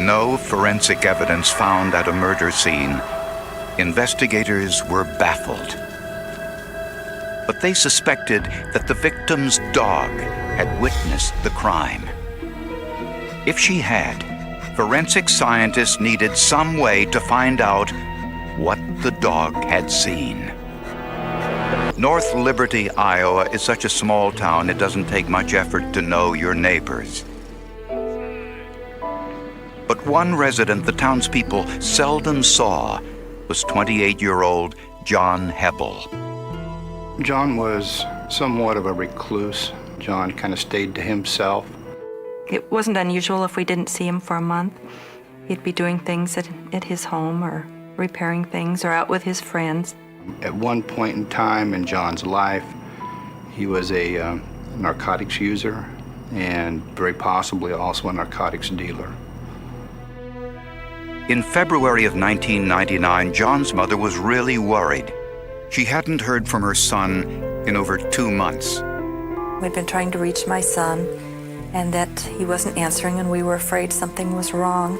no forensic evidence found at a murder scene, investigators were baffled. But they suspected that the victim's dog had witnessed the crime. If she had, forensic scientists needed some way to find out what the dog had seen. North Liberty, Iowa is such a small town it doesn't take much effort to know your neighbors. But one resident the townspeople seldom saw was 28-year-old John Hebel. John was somewhat of a recluse. John kind of stayed to himself. It wasn't unusual if we didn't see him for a month. He'd be doing things at his home or repairing things or out with his friends. At one point in time in John's life, he was a narcotics user and very possibly also a narcotics dealer. In February of 1999, John's mother was really worried. She hadn't heard from her son in over 2 months. We'd been trying to reach my son, and that he wasn't answering, and we were afraid something was wrong.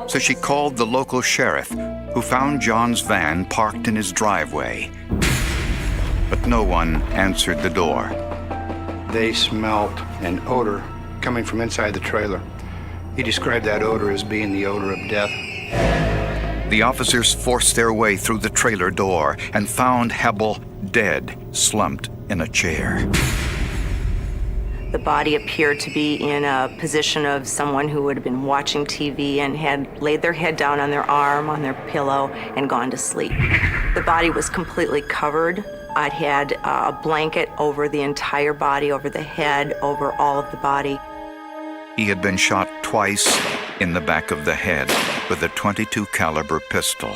So she called the local sheriff, who found John's van parked in his driveway. But no one answered the door. They smelt an odor coming from inside the trailer. He described that odor as being the odor of death. The officers forced their way through the trailer door and found Hebel dead, slumped in a chair. The body appeared to be in a position of someone who would have been watching TV and had laid their head down on their arm, on their pillow, and gone to sleep. The body was completely covered. It had a blanket over the entire body, over the head, over all of the body. He had been shot twice in the back of the head with a .22 caliber pistol.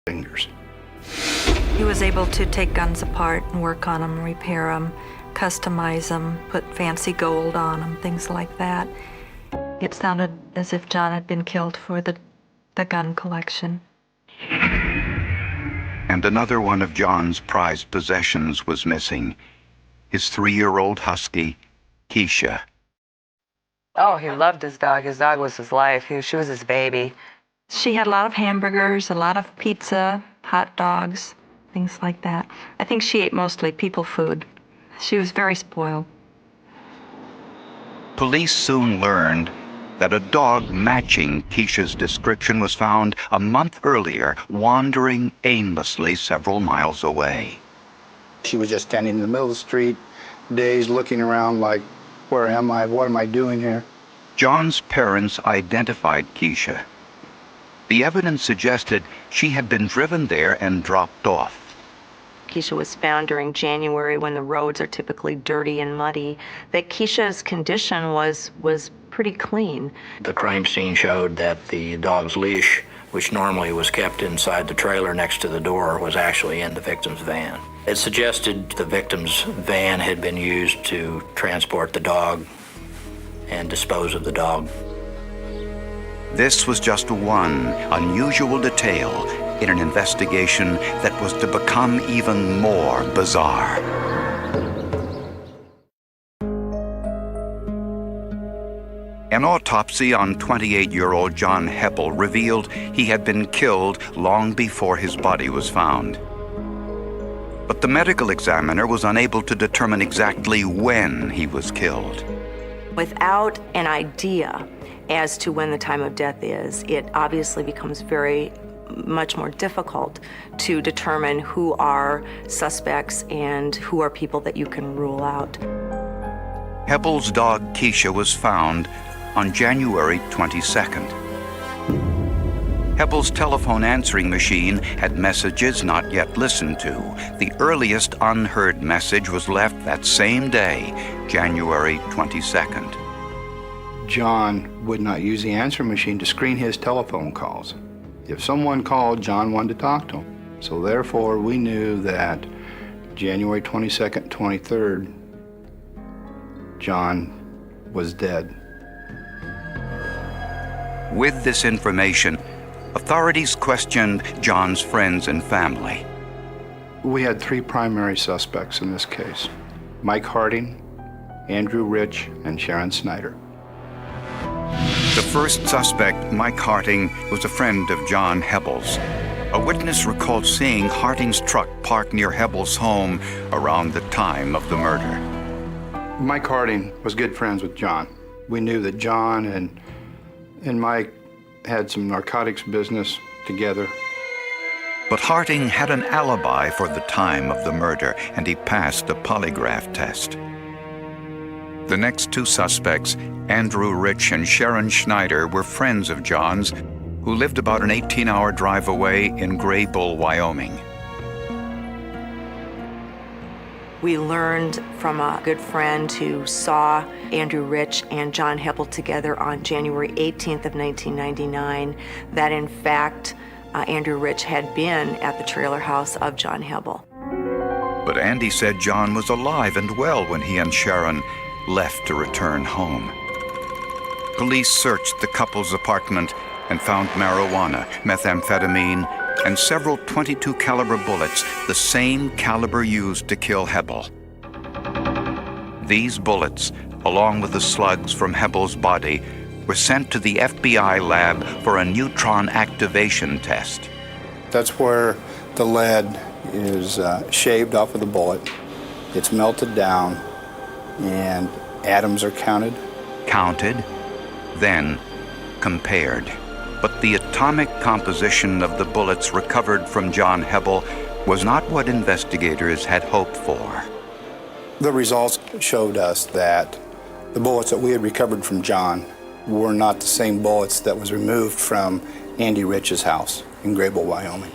Fingers. He was able to take guns apart and work on them, repair them, customize them, put fancy gold on them, things like that. It sounded as if John had been killed for the gun collection. And another one of John's prized possessions was missing. His 3-year-old husky, Keisha. Oh, he loved his dog. His dog was his life. She was his baby. She had a lot of hamburgers, a lot of pizza, hot dogs, things like that. I think she ate mostly people food. She was very spoiled. Police soon learned that a dog matching Keisha's description was found a month earlier, wandering aimlessly several miles away. She was just standing in the middle of the street, dazed, looking around like, where am I? What am I doing here? John's parents identified Keisha. The evidence suggested she had been driven there and dropped off. Keisha was found during January when the roads are typically dirty and muddy. That Keisha's condition was pretty clean. The crime scene showed that the dog's leash, which normally was kept inside the trailer next to the door, was actually in the victim's van. It suggested the victim's van had been used to transport the dog and dispose of the dog. This was just one unusual detail in an investigation that was to become even more bizarre. An autopsy on 28-year-old John Hebel revealed he had been killed long before his body was found. But the medical examiner was unable to determine exactly when he was killed. Without an idea as to when the time of death is, it obviously becomes very much more difficult to determine who are suspects and who are people that you can rule out. Hebble's dog Keisha was found on January 22nd. Hebble's telephone answering machine had messages not yet listened to. The earliest unheard message was left that same day, January 22nd. John would not use the answering machine to screen his telephone calls. If someone called, John wanted to talk to him. So therefore, we knew that January 22nd, 23rd, John was dead. With this information, authorities questioned John's friends and family. We had three primary suspects in this case: Mike Harding, Andrew Rich, and Sharon Snyder. The first suspect, Mike Harding, was a friend of John Hebble's. A witness recalled seeing Harding's truck parked near Hebble's home around the time of the murder. Mike Harding was good friends with John. We knew that John and Mike had some narcotics business together. But Harding had an alibi for the time of the murder, and he passed a polygraph test. The next two suspects, Andrew Rich and Sharon Schneider, were friends of John's who lived about an 18-hour drive away in Graybull, Wyoming. We learned from a good friend who saw Andrew Rich and John Hebbel together on January 18th of 1999 that in fact Andrew Rich had been at the trailer house of John Hebbel. But Andy said John was alive and well when he and Sharon left to return home. Police searched the couple's apartment and found marijuana, methamphetamine, and several .22 caliber bullets, the same caliber used to kill Hebbel. These bullets, along with the slugs from Hebbel's body, were sent to the FBI lab for a neutron activation test. That's where the lead is shaved off of the bullet. It's melted down, and atoms are counted. Counted, then compared. But the atomic composition of the bullets recovered from John Hebbel was not what investigators had hoped for. The results showed us that the bullets that we had recovered from John were not the same bullets that was removed from Andy Rich's house in Graybull, Wyoming.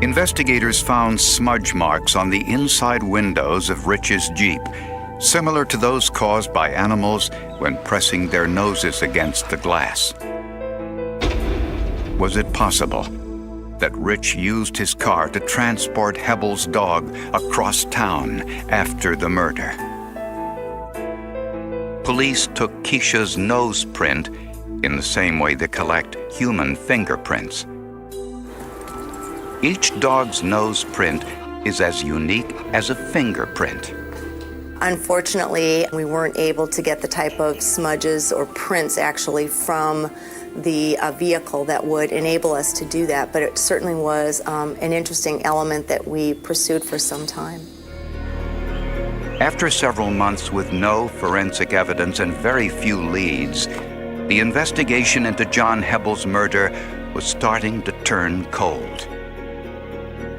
Investigators found smudge marks on the inside windows of Rich's Jeep, similar to those caused by animals when pressing their noses against the glass. Was it possible that Rich used his car to transport Hebbel's dog across town after the murder? Police took Keisha's nose print in the same way they collect human fingerprints. Each dog's nose print is as unique as a fingerprint. Unfortunately, we weren't able to get the type of smudges or prints actually from the vehicle that would enable us to do that, but it certainly was an interesting element that we pursued for some time. After several months with no forensic evidence and very few leads, the investigation into John Hebbel's murder was starting to turn cold.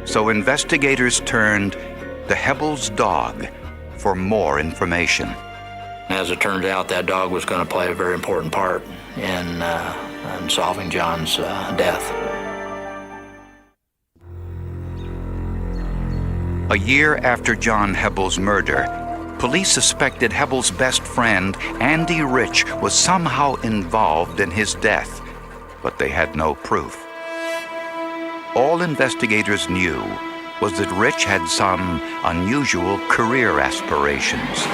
So investigators turned to Hebbel's dog for more information. As it turned out, that dog was going to play a very important part in solving John's death. A year after John Hebbel's murder, police suspected Hebbel's best friend, Andy Rich, was somehow involved in his death, but they had no proof. All investigators knew was that Rich had some unusual career aspirations.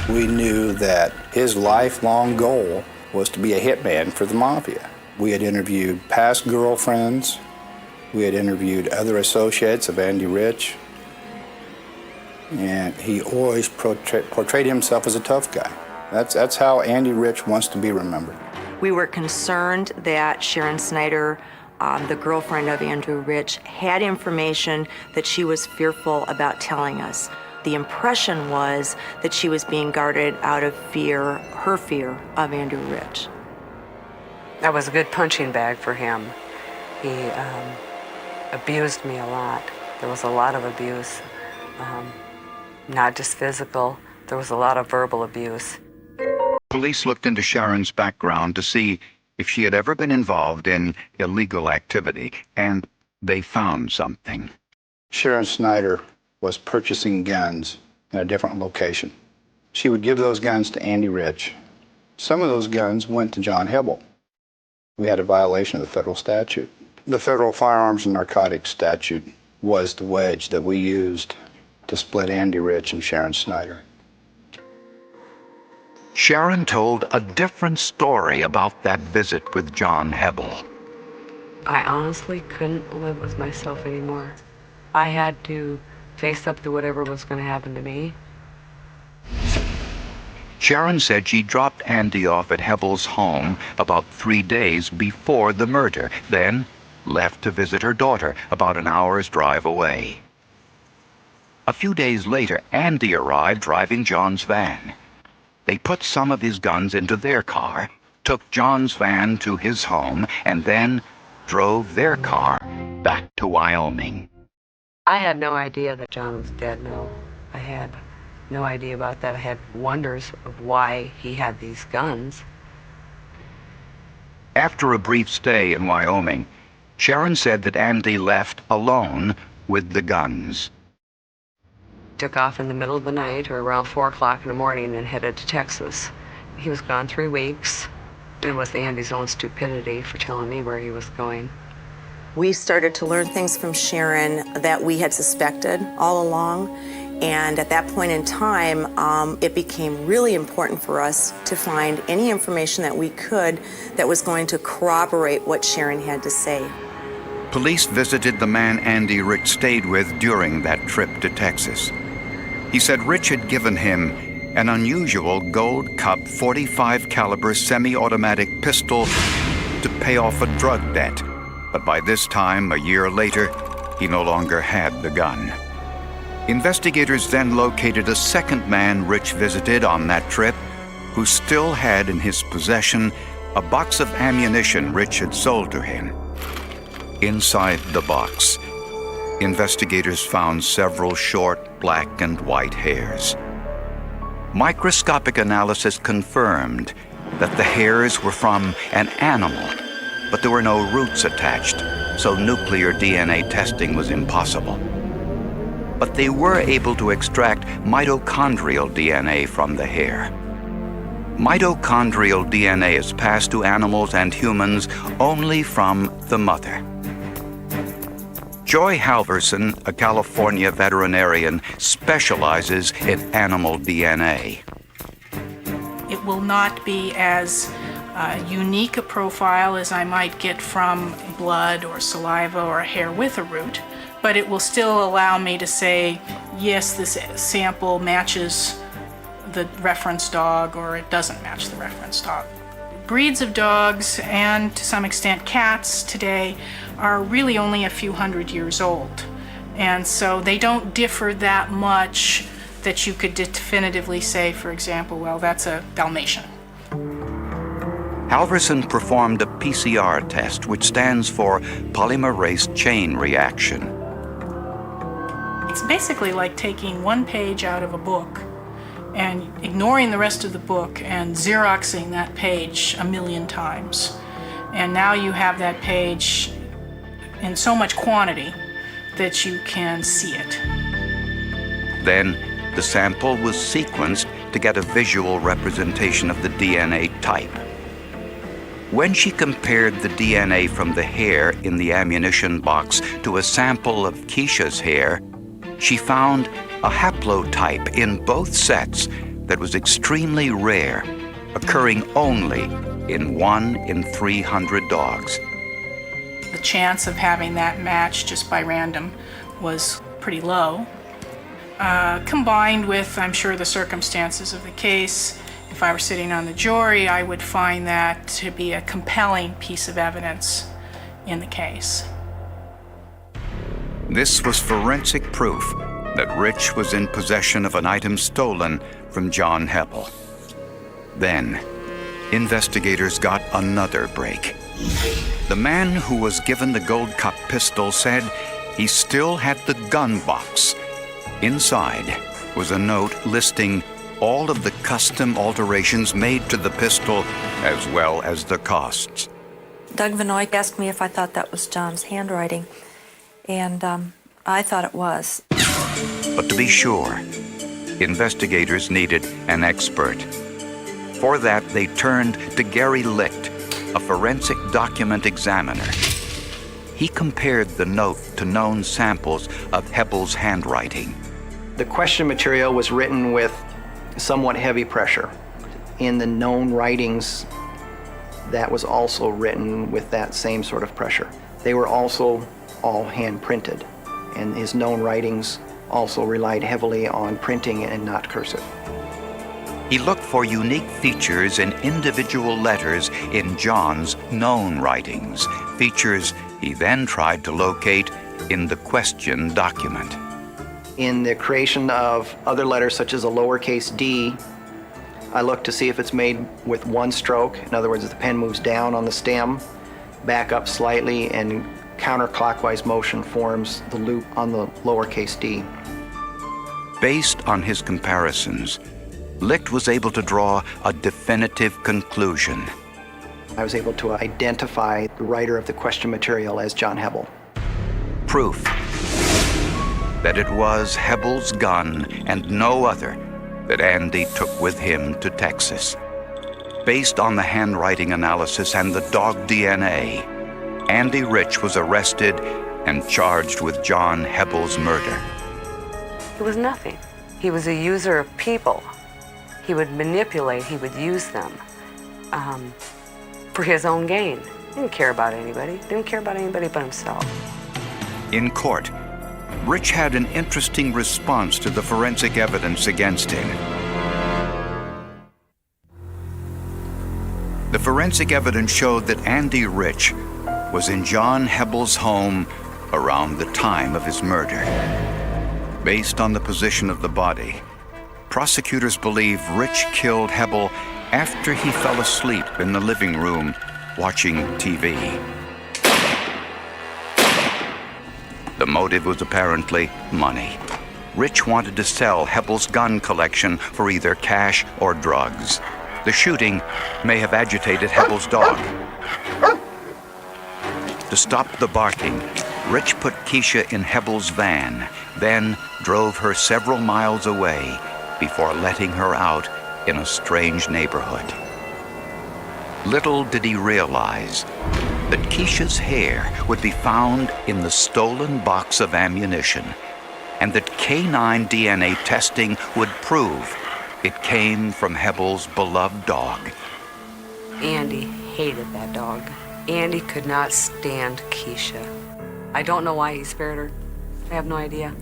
We knew that his lifelong goal was to be a hitman for the mafia. We had interviewed past girlfriends. We had interviewed other associates of Andy Rich. And he always portrayed himself as a tough guy. That's how Andy Rich wants to be remembered. We were concerned that Sharon Snyder the girlfriend of Andrew Rich, had information that she was fearful about telling us. The impression was that she was being guarded out of fear, her fear of Andrew Rich. That was a good punching bag for him. He abused me a lot. There was a lot of abuse, not just physical. There was a lot of verbal abuse. Police looked into Sharon's background to see if she had ever been involved in illegal activity, and they found something. Sharon Snyder was purchasing guns in a different location. She would give those guns to Andy Rich. Some of those guns went to John Hebel. We had a violation of the federal statute. The federal firearms and narcotics statute was the wedge that we used to split Andy Rich and Sharon Snyder. Sharon told a different story about that visit with John Hebel. I honestly couldn't live with myself anymore. I had to face up to whatever was going to happen to me. Sharon said she dropped Andy off at Hebel's home about 3 days before the murder, then left to visit her daughter about an hour's drive away. A few days later, Andy arrived driving John's van. They put some of his guns into their car, took John's van to his home, and then drove their car back to Wyoming. I had no idea that John was dead, no. I had no idea about that. I had wonders of why he had these guns. After a brief stay in Wyoming, Sharon said that Andy left alone with the guns. Took off in the middle of the night or around 4 o'clock in the morning and headed to Texas. He was gone 3 weeks. It was Andy's own stupidity for telling me where he was going. We started to learn things from Sharon that we had suspected all along. And at that point in time, it became really important for us to find any information that we could that was going to corroborate what Sharon had to say. Police visited the man Andy Rich stayed with during that trip to Texas. He said Rich had given him an unusual Gold Cup .45 caliber semi-automatic pistol to pay off a drug debt. But by this time, a year later, he no longer had the gun. Investigators then located a second man Rich visited on that trip, who still had in his possession a box of ammunition Rich had sold to him. Inside the box, investigators found several short black and white hairs. Microscopic analysis confirmed that the hairs were from an animal, but there were no roots attached, so nuclear DNA testing was impossible. But they were able to extract mitochondrial DNA from the hair. Mitochondrial DNA is passed to animals and humans only from the mother. Joy Halverson, a California veterinarian, specializes in animal DNA. It will not be as unique a profile as I might get from blood or saliva or hair with a root, but it will still allow me to say, yes, this sample matches the reference dog, or it doesn't match the reference dog. Breeds of dogs, and to some extent cats today, are really only a few hundred years old. And so they don't differ that much that you could definitively say, for example, well, that's a Dalmatian. Halverson performed a PCR test, which stands for polymerase chain reaction. It's basically like taking one page out of a book and ignoring the rest of the book and Xeroxing that page 1,000,000 times. And now you have that page in so much quantity that you can see it. Then the sample was sequenced to get a visual representation of the DNA type. When she compared the DNA from the hair in the ammunition box to a sample of Keisha's hair, she found a haplotype in both sets that was extremely rare, occurring only in 1 in 300 dogs. The chance of having that match just by random was pretty low. Combined with, I'm sure, the circumstances of the case, if I were sitting on the jury, I would find that to be a compelling piece of evidence in the case. This was forensic proof that Rich was in possession of an item stolen from John Hebbel. Then, investigators got another break. The man who was given the gold cup pistol said he still had the gun box. Inside was a note listing all of the custom alterations made to the pistol, as well as the costs. Doug Vanoy asked me if I thought that was John's handwriting, and I thought it was. But to be sure, investigators needed an expert. For that, they turned to Gary Licht, a forensic document examiner. He compared the note to known samples of Hebbel's handwriting. The question material was written with somewhat heavy pressure. In the known writings, that was also written with that same sort of pressure. They were also all hand printed, and his known writings also relied heavily on printing and not cursive. He looked for unique features in individual letters in John's known writings, features he then tried to locate in the question document. In the creation of other letters, such as a lowercase d, I look to see if it's made with one stroke. In other words, the pen moves down on the stem, back up slightly, and counterclockwise motion forms the loop on the lowercase d. Based on his comparisons, Licht was able to draw a definitive conclusion. I was able to identify the writer of the question material as John Hebbel. Proof that it was Hebbel's gun and no other that Andy took with him to Texas. Based on the handwriting analysis and the dog DNA, Andy Rich was arrested and charged with John Hebbel's murder. He was nothing. He was a user of people. He would manipulate, he would use them for his own gain. He didn't care about anybody. Didn't care about anybody but himself. In court, Rich had an interesting response to the forensic evidence against him. The forensic evidence showed that Andy Rich was in John Hebbel's home around the time of his murder. Based on the position of the body, prosecutors believe Rich killed Hebbel after he fell asleep in the living room watching TV. The motive was apparently money. Rich wanted to sell Hebbel's gun collection for either cash or drugs. The shooting may have agitated Hebbel's dog. To stop the barking, Rich put Keisha in Hebbel's van, then drove her several miles away before letting her out in a strange neighborhood. Little did he realize that Keisha's hair would be found in the stolen box of ammunition, and that canine DNA testing would prove it came from Hebbel's beloved dog. Andy hated that dog. Andy could not stand Keisha. I don't know why he spared her. I have no idea.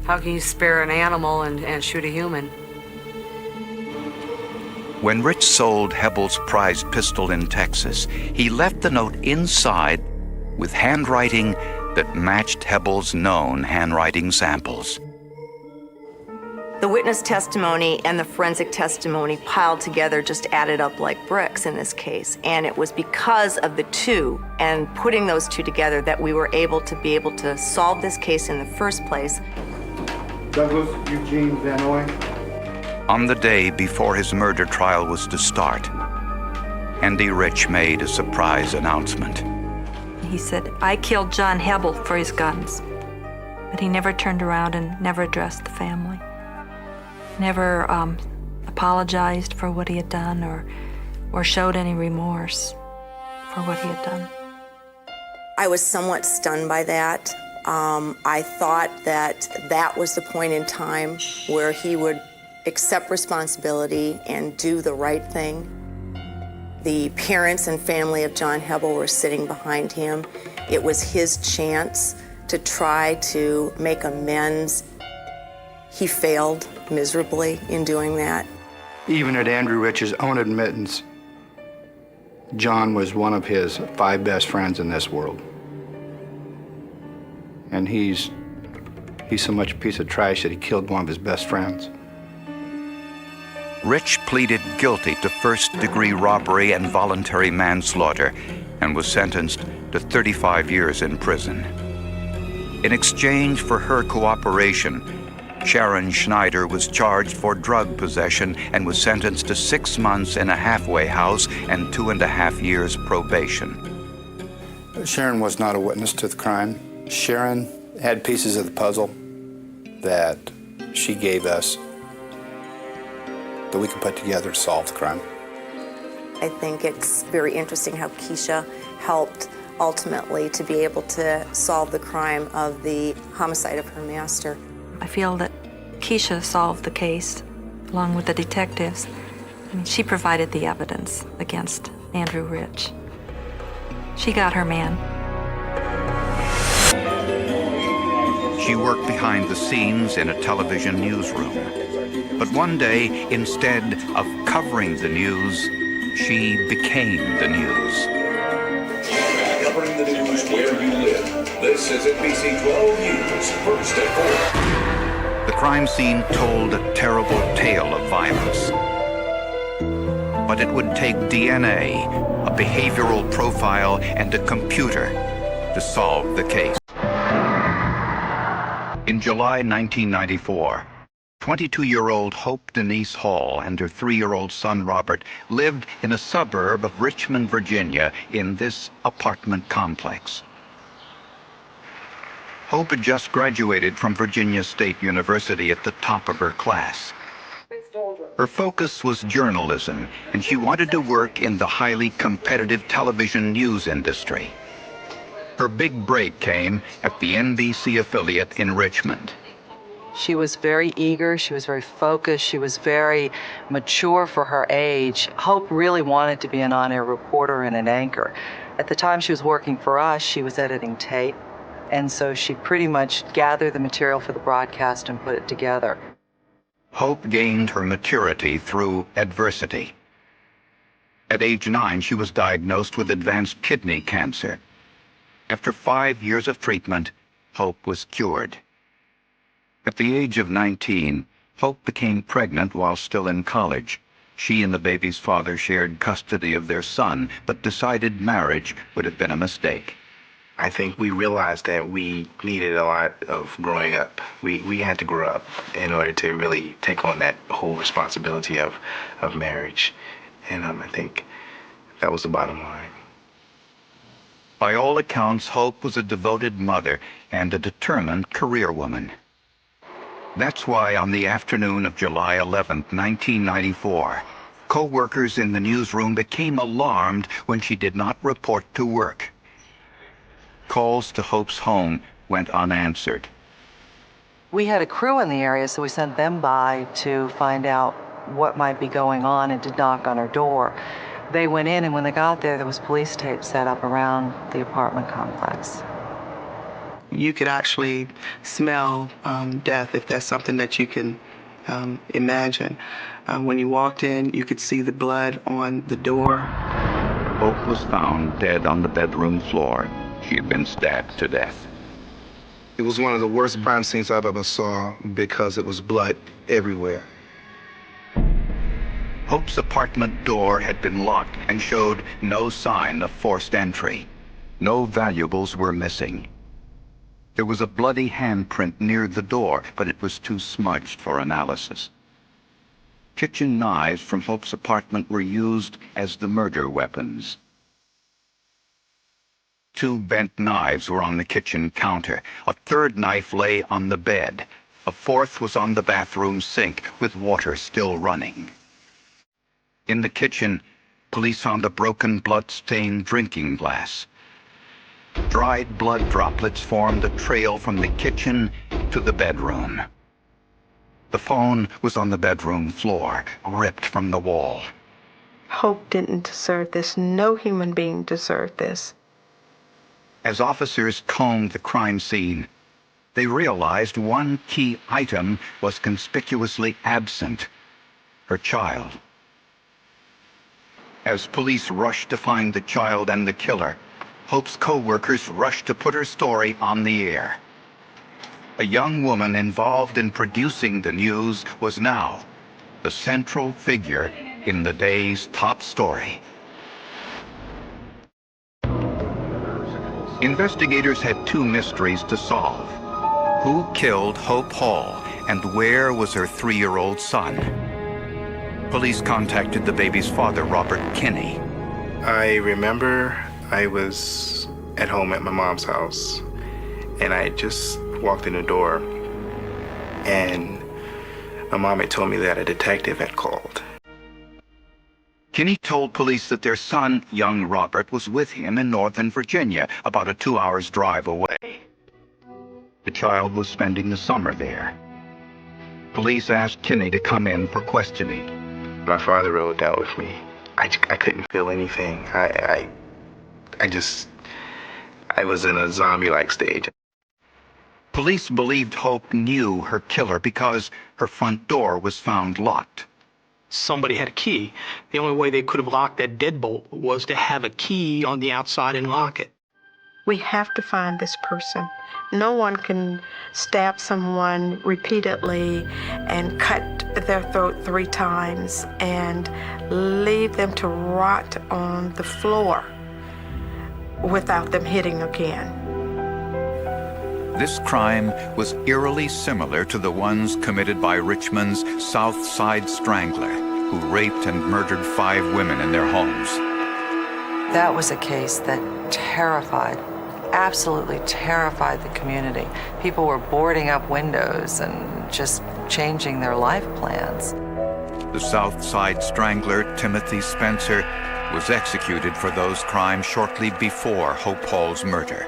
How can you spare an animal and shoot a human? When Rich sold Hebbel's prized pistol in Texas, he left the note inside with handwriting that matched Hebbel's known handwriting samples. The witness testimony and the forensic testimony piled together just added up like bricks in this case. And it was because of the two and putting those two together that we were able to solve this case in the first place. Douglas Eugene Vanoy. On the day before his murder trial was to start, Andy Rich made a surprise announcement. He said, I killed John Hebbel for his guns. But he never turned around and never addressed the family. Never apologized for what he had done or showed any remorse for what he had done. I was somewhat stunned by that. I thought that was the point in time where he would accept responsibility and do the right thing. The parents and family of John Hebbel were sitting behind him. It was his chance to try to make amends. He failed miserably in doing that. Even at Andrew Rich's own admittance, John was one of his 5 best friends in this world. And he's so much a piece of trash that he killed one of his best friends. Rich pleaded guilty to first-degree robbery and voluntary manslaughter and was sentenced to 35 years in prison. In exchange for her cooperation, Sharon Schneider was charged for drug possession and was sentenced to 6 months in a halfway house and 2.5 years probation. Sharon was not a witness to the crime. Sharon had pieces of the puzzle that she gave us that we could put together to solve the crime. I think it's very interesting how Keisha helped ultimately to be able to solve the crime of the homicide of her master. I feel that Keisha solved the case along with the detectives. I mean, she provided the evidence against Andrew Rich. She got her man. She worked behind the scenes in a television newsroom. But one day, instead of covering the news, she became the news. Covering the news where you live. This is NBC 12 News, first at 4. The crime scene told a terrible tale of violence. But it would take DNA, a behavioral profile, and a computer to solve the case. In July 1994, 22-year-old Hope Denise Hall and her 3-year-old son Robert lived in a suburb of Richmond, Virginia, in this apartment complex. Hope had just graduated from Virginia State University at the top of her class. Her focus was journalism, and she wanted to work in the highly competitive television news industry. Her big break came at the NBC affiliate in Richmond. She was very eager, she was very focused, she was very mature for her age. Hope really wanted to be an on-air reporter and an anchor. At the time she was working for us, she was editing tape, and so she pretty much gathered the material for the broadcast and put it together. Hope gained her maturity through adversity. At age 9, she was diagnosed with advanced kidney cancer. After 5 years of treatment, Hope was cured. At the age of 19, Hope became pregnant while still in college. She and the baby's father shared custody of their son, but decided marriage would have been a mistake. I think we realized that we needed a lot of growing up. We had to grow up in order to really take on that whole responsibility of marriage. And I think that was the bottom line. By all accounts, Hope was a devoted mother and a determined career woman. That's why on the afternoon of July 11, 1994, co-workers in the newsroom became alarmed when she did not report to work. Calls to Hope's home went unanswered. We had a crew in the area, so we sent them by to find out what might be going on and to knock on her door. They went in, and when they got there was police tape set up around the apartment complex. You could actually smell death, if that's something that you can imagine. When you walked in, you could see the blood on the door. Hope was found dead on the bedroom floor. She had been stabbed to death. It was one of the worst crime scenes I've ever saw because it was blood everywhere. Hope's apartment door had been locked and showed no sign of forced entry. No valuables were missing. There was a bloody handprint near the door, but it was too smudged for analysis. Kitchen knives from Hope's apartment were used as the murder weapons. 2 bent knives were on the kitchen counter. A 3rd knife lay on the bed. A 4th was on the bathroom sink, with water still running. In the kitchen, police found a broken, blood-stained drinking glass. Dried blood droplets formed a trail from the kitchen to the bedroom. The phone was on the bedroom floor, ripped from the wall. Hope didn't deserve this. No human being deserved this. As officers combed the crime scene, they realized one key item was conspicuously absent: her child. As police rushed to find the child and the killer, Hope's co-workers rushed to put her story on the air. A young woman involved in producing the news was now the central figure in the day's top story. Investigators had two mysteries to solve. Who killed Hope Hall, and where was her 3-year-old son? Police contacted the baby's father, Robert Kinney. I remember I was at home at my mom's house, and I had just walked in the door, and my mom had told me that a detective had called. Kinney told police that their son, young Robert, was with him in Northern Virginia, about a 2-hour drive away. The child was spending the summer there. Police asked Kinney to come in for questioning. My father rode down with me. I couldn't feel anything. I was in a zombie-like stage. Police believed Hope knew her killer because her front door was found locked. Somebody had a key. The only way they could have locked that deadbolt was to have a key on the outside and lock it. We have to find this person. No one can stab someone repeatedly and cut their throat 3 times and leave them to rot on the floor without them hitting again. This crime was eerily similar to the ones committed by Richmond's South Side Strangler, who raped and murdered 5 women in their homes. That was a case that absolutely terrified the community. People were boarding up windows and just changing their life plans. The South Side Strangler, Timothy Spencer, was executed for those crimes shortly before Hope Hall's murder.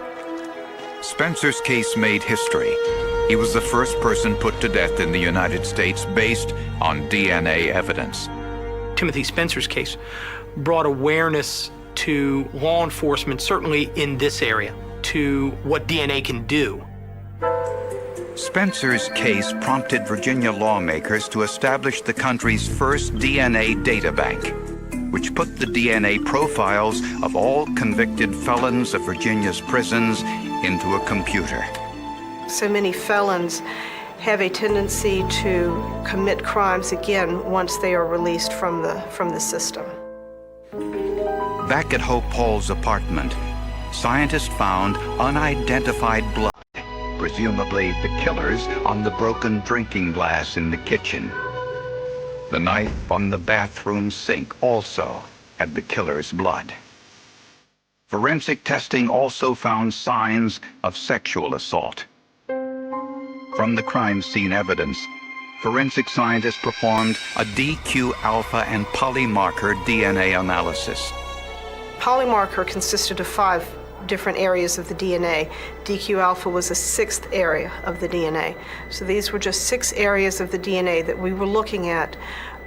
Spencer's case made history. He was the first person put to death in the United States based on DNA evidence. Timothy Spencer's case brought awareness to law enforcement, certainly in this area, to what DNA can do. Spencer's case prompted Virginia lawmakers to establish the country's first DNA data bank, which put the DNA profiles of all convicted felons of Virginia's prisons into a computer. So many felons have a tendency to commit crimes again once they are released from the system. Back at Hope Hall's apartment, scientists found unidentified blood, presumably the killer's, on the broken drinking glass in the kitchen. The knife on the bathroom sink also had the killer's blood. Forensic testing also found signs of sexual assault. From the crime scene evidence, forensic scientists performed a DQ alpha and polymarker DNA analysis. Polymarker consisted of 5 different areas of the DNA. DQ alpha was a 6th area of the DNA. So these were just 6 areas of the DNA that we were looking at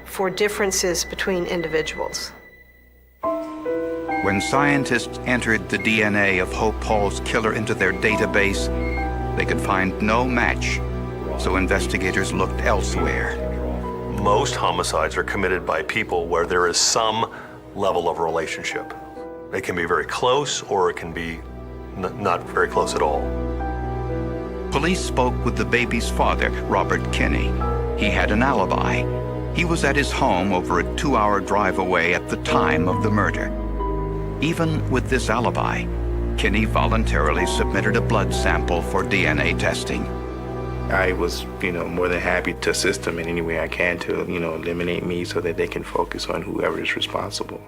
for differences between individuals. When scientists entered the DNA of Hope Hall's killer into their database, they could find no match, so investigators looked elsewhere. Most homicides are committed by people where there is some level of relationship. It can be very close, or it can be not very close at all. Police spoke with the baby's father, Robert Kinney. He had an alibi. He was at his home over a 2-hour drive away at the time of the murder. Even with this alibi, Kinney voluntarily submitted a blood sample for DNA testing. I was, more than happy to assist them in any way I can to, eliminate me so that they can focus on whoever is responsible.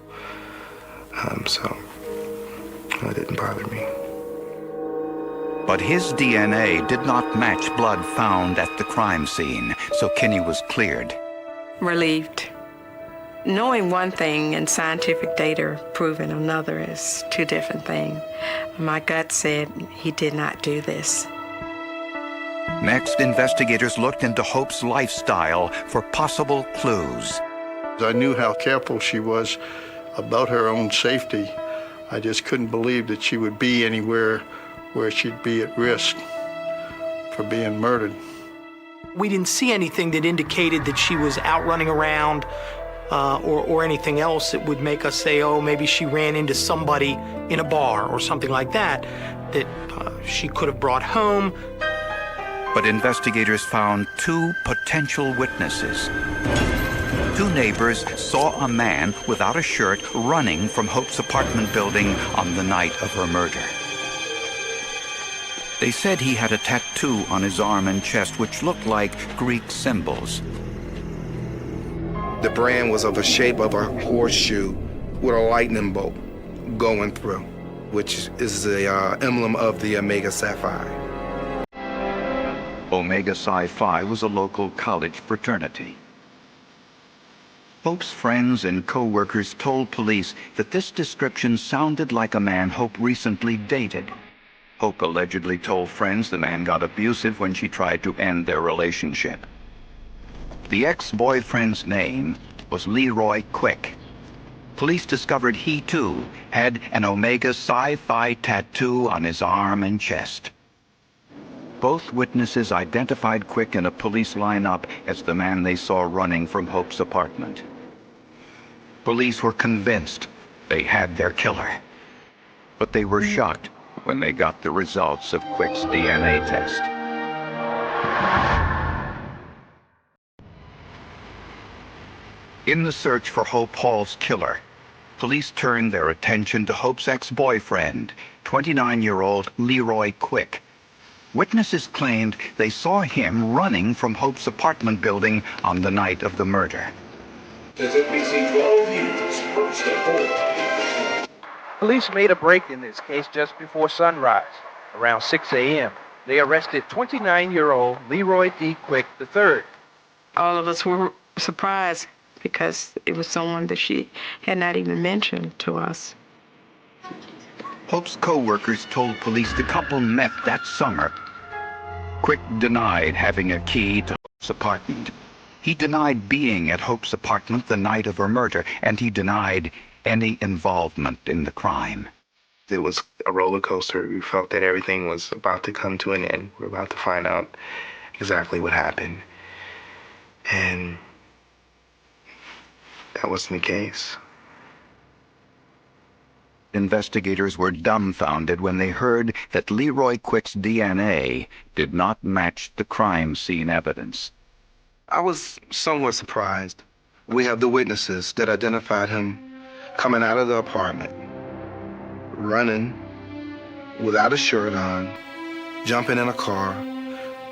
So it didn't bother me. But his DNA did not match blood found at the crime scene, so Kinney was cleared. Relieved. Knowing one thing and scientific data proving another is 2 different things. My gut said he did not do this. Next, investigators looked into Hope's lifestyle for possible clues. I knew how careful she was about her own safety. I just couldn't believe that she would be anywhere where she'd be at risk for being murdered. We didn't see anything that indicated that she was out running around or anything else that would make us say, oh, maybe she ran into somebody in a bar or something like that, that she could have brought home. But investigators found two potential witnesses. Two neighbors saw a man without a shirt running from Hope's apartment building on the night of her murder. They said he had a tattoo on his arm and chest which looked like Greek symbols. The brand was of the shape of a horseshoe with a lightning bolt going through, which is the emblem of the Omega Psi Phi. Omega Psi Phi was a local college fraternity. Hope's friends and co-workers told police that this description sounded like a man Hope recently dated. Hope allegedly told friends the man got abusive when she tried to end their relationship. The ex-boyfriend's name was Leroy Quick. Police discovered he, too, had an Omega Psi Phi tattoo on his arm and chest. Both witnesses identified Quick in a police lineup as the man they saw running from Hope's apartment. Police were convinced they had their killer, but they were shocked when they got the results of Quick's DNA test. In the search for Hope Hall's killer, police turned their attention to Hope's ex-boyfriend, 29-year-old Leroy Quick. Witnesses claimed they saw him running from Hope's apartment building on the night of the murder. As NBC 12 News, first at 4. Police made a break in this case just before sunrise. Around 6 a.m., they arrested 29-year-old Leroy D. Quick III. All of us were surprised because it was someone that she had not even mentioned to us. Hope's co-workers told police the couple met that summer. Quick denied having a key to Hope's apartment. He denied being at Hope's apartment the night of her murder, and he denied any involvement in the crime. It was a roller coaster. We felt that everything was about to come to an end. We're about to find out exactly what happened. And that wasn't the case. Investigators were dumbfounded when they heard that Leroy Quick's DNA did not match the crime scene evidence. I was somewhat surprised. We have the witnesses that identified him coming out of the apartment, running without a shirt on, jumping in a car,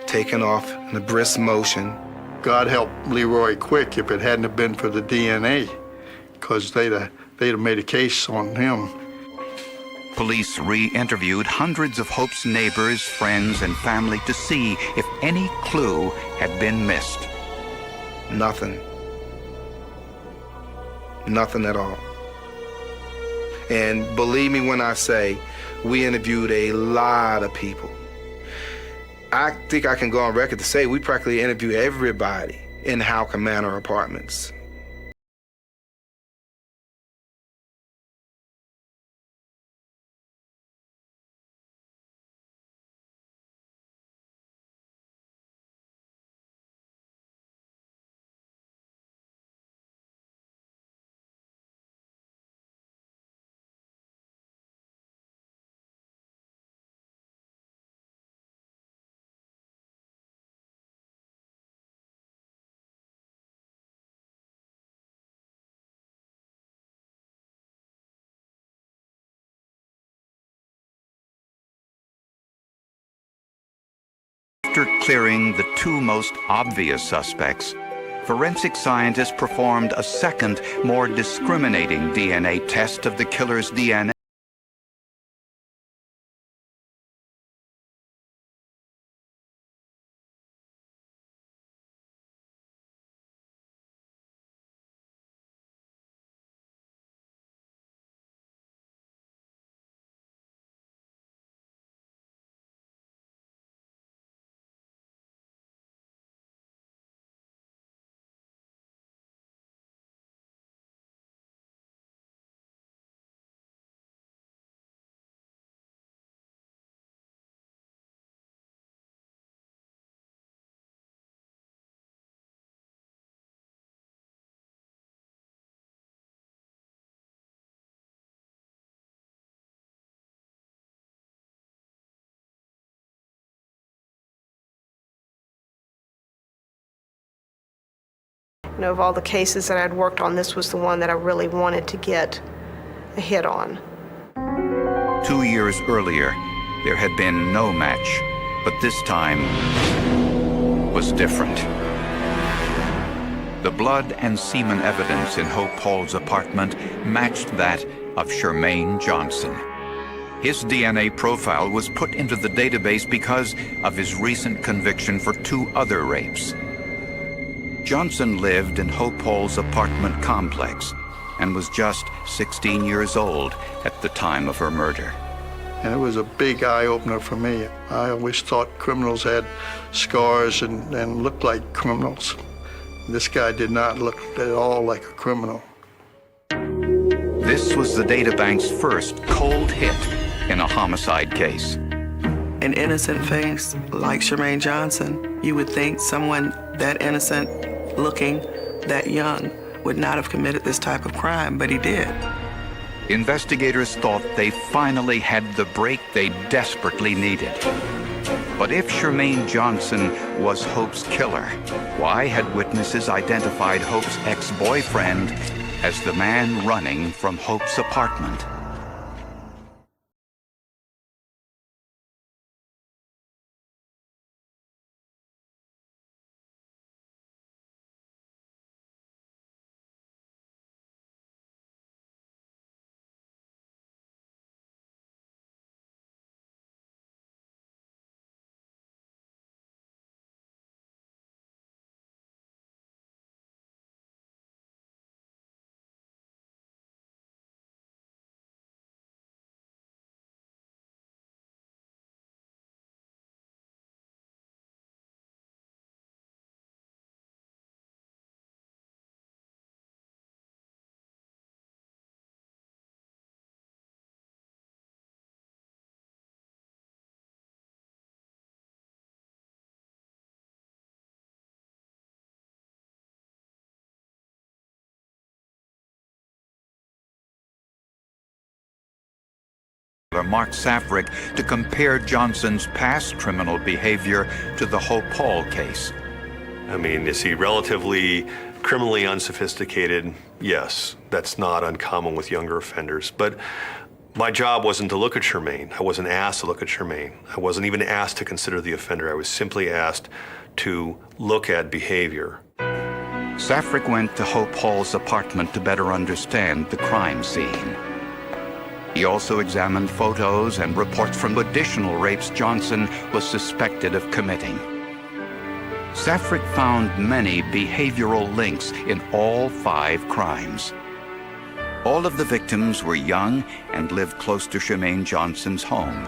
taking off in a brisk motion. God help Leroy Quick if it hadn't have been for the DNA, because they'd have made a case on him. Police re-interviewed hundreds of Hope's neighbors, friends, and family to see if any clue had been missed. Nothing. Nothing at all. And believe me when I say, we interviewed a lot of people. I think I can go on record to say we practically interviewed everybody in Halcyon Manor Apartments. After clearing the two most obvious suspects, forensic scientists performed a second, more discriminating DNA test of the killer's DNA. You know, of all the cases that I'd worked on, this was the one that I really wanted to get a hit on. 2 years earlier, there had been no match, but this time was different. The blood and semen evidence in Hope Hall's apartment matched that of Shermaine Johnson. His DNA profile was put into the database because of his recent conviction for 2 other rapes. Johnson lived in Hope Hall's apartment complex and was just 16 years old at the time of her murder. And it was a big eye-opener for me. I always thought criminals had scars and looked like criminals. This guy did not look at all like a criminal. This was the databank's first cold hit in a homicide case. An innocent face like Shermaine Johnson, you would think someone that innocent looking, that young, would not have committed this type of crime, but he did. Investigators thought they finally had the break they desperately needed. But if Shermaine Johnson was Hope's killer, why had witnesses identified Hope's ex-boyfriend as the man running from Hope's apartment? Mark Safrick to compare Johnson's past criminal behavior to the Hope Hall case. I mean, is he relatively criminally unsophisticated? Yes, that's not uncommon with younger offenders. But my job wasn't to look at Shermaine. I wasn't asked to look at Shermaine. I wasn't even asked to consider the offender. I was simply asked to look at behavior. Safrick went to Hope Hall's apartment to better understand the crime scene. He also examined photos and reports from additional rapes Johnson was suspected of committing. Safrick found many behavioral links in all 5 crimes. All of the victims were young and lived close to Shermaine Johnson's home.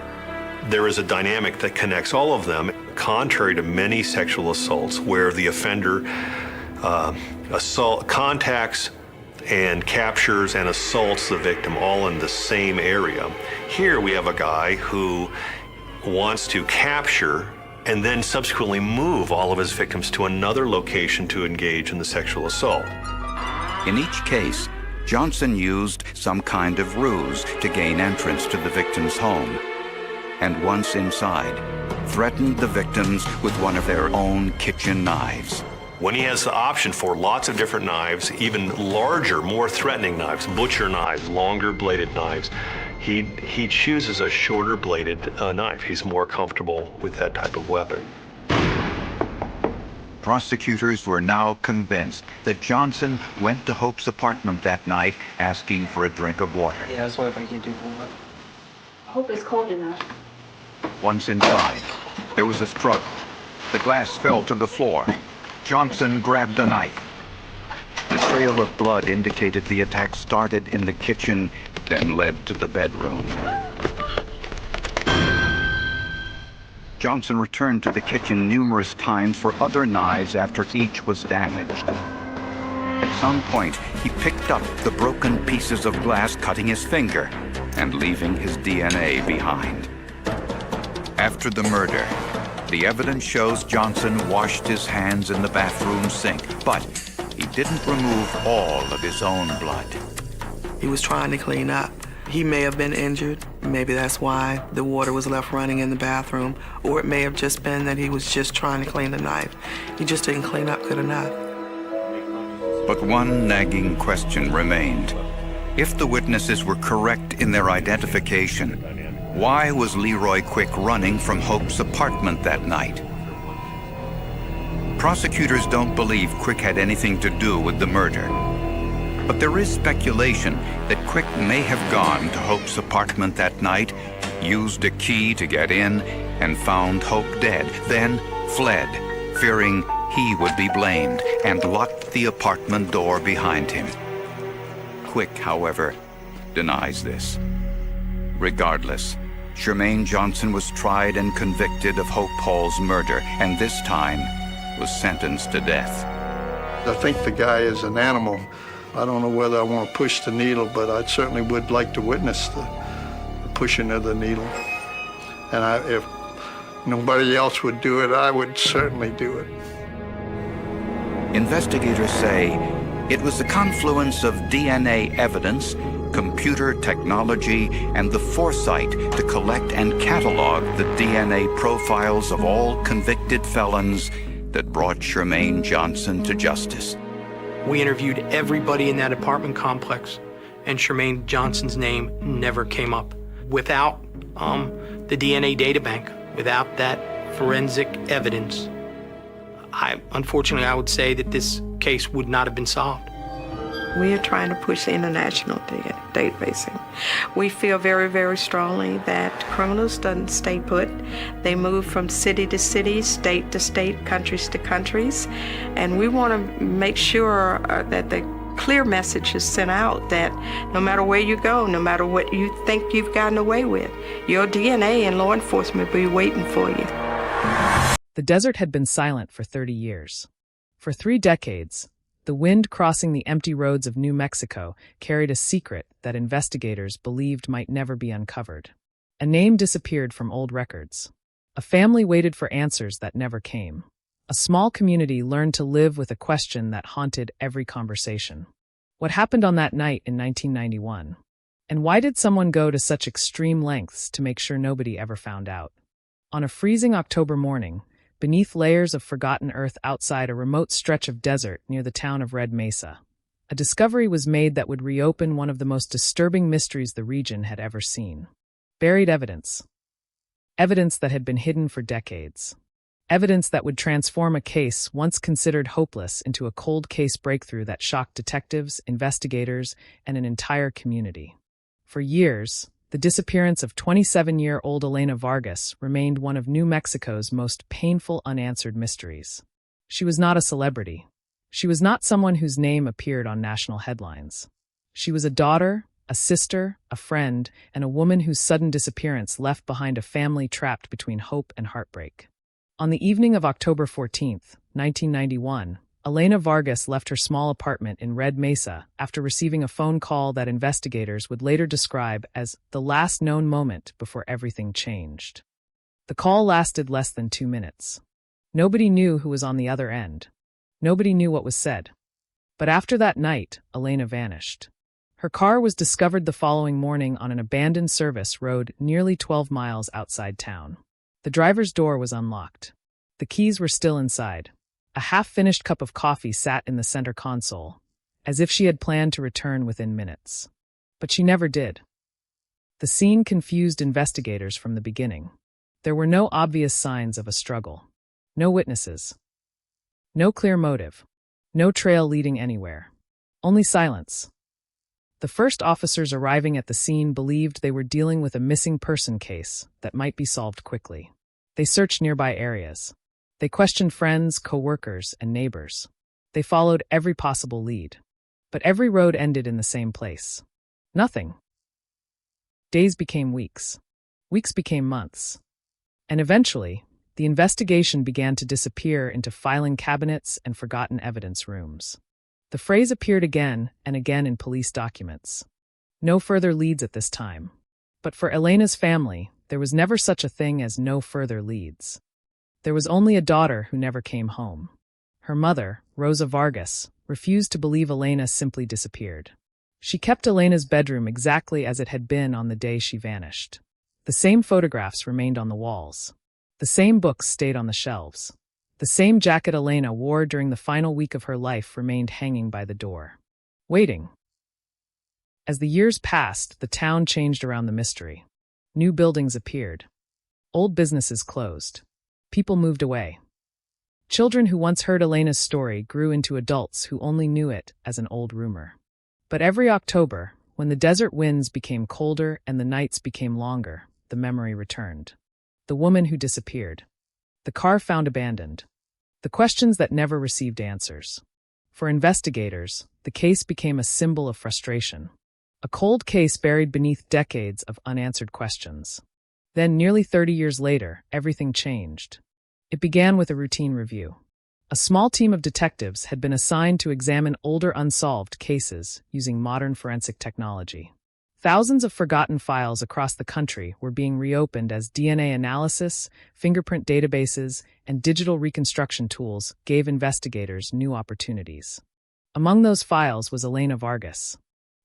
There is a dynamic that connects all of them, contrary to many sexual assaults where the offender contacts and captures and assaults the victim all in the same area. Here we have a guy who wants to capture and then subsequently move all of his victims to another location to engage in the sexual assault. In each case, Johnson used some kind of ruse to gain entrance to the victim's home, and once inside, threatened the victims with one of their own kitchen knives. When he has the option for lots of different knives, even larger, more threatening knives, butcher knives, longer bladed knives, he chooses a shorter bladed knife. He's more comfortable with that type of weapon. Prosecutors were now convinced that Johnson went to Hope's apartment that night asking for a drink of water. Yeah, I was wondering if I could do more. Hope it's cold enough. Once inside, there was a struggle. The glass fell to the floor. Johnson grabbed a knife. The trail of blood indicated the attack started in the kitchen, then led to the bedroom. Johnson returned to the kitchen numerous times for other knives after each was damaged. At some point, he picked up the broken pieces of glass, cutting his finger and leaving his DNA behind. After the murder, the evidence shows Johnson washed his hands in the bathroom sink, but he didn't remove all of his own blood. He was trying to clean up. He may have been injured. Maybe that's why the water was left running in the bathroom. Or it may have just been that he was just trying to clean the knife. He just didn't clean up good enough. But one nagging question remained. If the witnesses were correct in their identification, why was Leroy Quick running from Hope's apartment that night? Prosecutors don't believe Quick had anything to do with the murder. But there is speculation that Quick may have gone to Hope's apartment that night, used a key to get in, and found Hope dead, then fled, fearing he would be blamed, and locked the apartment door behind him. Quick, however, denies this. Regardless, Shermaine Johnson was tried and convicted of Hope Hall's murder, and this time was sentenced to death. I think the guy is an animal. I don't know whether I want to push the needle, but I certainly would like to witness the pushing of the needle. And if nobody else would do it, I would certainly do it. Investigators say it was the confluence of DNA evidence, computer technology, and the foresight to collect and catalog the DNA profiles of all convicted felons that brought Shermaine Johnson to justice. We interviewed everybody in that apartment complex, and Shermaine Johnson's name never came up. Without the DNA databank, without that forensic evidence, unfortunately, I would say that this case would not have been solved. We are trying to push international databasing. We feel very, very strongly that criminals don't stay put. They move from city to city, state to state, countries to countries. And we want to make sure that the clear message is sent out that no matter where you go, no matter what you think you've gotten away with, your DNA and law enforcement will be waiting for you. The desert had been silent for 30 years. For 3 decades, the wind crossing the empty roads of New Mexico carried a secret that investigators believed might never be uncovered. A name disappeared from old records. A family waited for answers that never came. A small community learned to live with a question that haunted every conversation. What happened on that night in 1991? And why did someone go to such extreme lengths to make sure nobody ever found out? On a freezing October morning, beneath layers of forgotten earth outside a remote stretch of desert near the town of Red Mesa, a discovery was made that would reopen one of the most disturbing mysteries the region had ever seen. Buried evidence. Evidence that had been hidden for decades. Evidence that would transform a case once considered hopeless into a cold case breakthrough that shocked detectives, investigators, and an entire community. For years, the disappearance of 27-year-old Elena Vargas remained one of New Mexico's most painful unanswered mysteries. She was not a celebrity. She was not someone whose name appeared on national headlines. She was a daughter, a sister, a friend, and a woman whose sudden disappearance left behind a family trapped between hope and heartbreak. On the evening of October 14, 1991, Elena Vargas left her small apartment in Red Mesa after receiving a phone call that investigators would later describe as the last known moment before everything changed. The call lasted less than 2 minutes. Nobody knew who was on the other end. Nobody knew what was said. But after that night, Elena vanished. Her car was discovered the following morning on an abandoned service road nearly 12 miles outside town. The driver's door was unlocked. The keys were still inside. A half-finished cup of coffee sat in the center console, as if she had planned to return within minutes. But she never did. The scene confused investigators from the beginning. There were no obvious signs of a struggle. No witnesses. No clear motive. No trail leading anywhere. Only silence. The first officers arriving at the scene believed they were dealing with a missing person case that might be solved quickly. They searched nearby areas. They questioned friends, co-workers, and neighbors. They followed every possible lead. But every road ended in the same place. Nothing. Days became weeks. Weeks became months. And eventually, the investigation began to disappear into filing cabinets and forgotten evidence rooms. The phrase appeared again and again in police documents. No further leads at this time. But for Elena's family, there was never such a thing as no further leads. There was only a daughter who never came home. Her mother, Rosa Vargas, refused to believe Elena simply disappeared. She kept Elena's bedroom exactly as it had been on the day she vanished. The same photographs remained on the walls. The same books stayed on the shelves. The same jacket Elena wore during the final week of her life remained hanging by the door, waiting. As the years passed, the town changed around the mystery. New buildings appeared. Old businesses closed. People moved away. Children who once heard Elena's story grew into adults who only knew it as an old rumor. But every October, when the desert winds became colder and the nights became longer, the memory returned. The woman who disappeared. The car found abandoned. The questions that never received answers. For investigators, the case became a symbol of frustration. A cold case buried beneath decades of unanswered questions. Then, nearly 30 years later, everything changed. It began with a routine review. A small team of detectives had been assigned to examine older unsolved cases using modern forensic technology. Thousands of forgotten files across the country were being reopened as DNA analysis, fingerprint databases, and digital reconstruction tools gave investigators new opportunities. Among those files was Elena Vargas.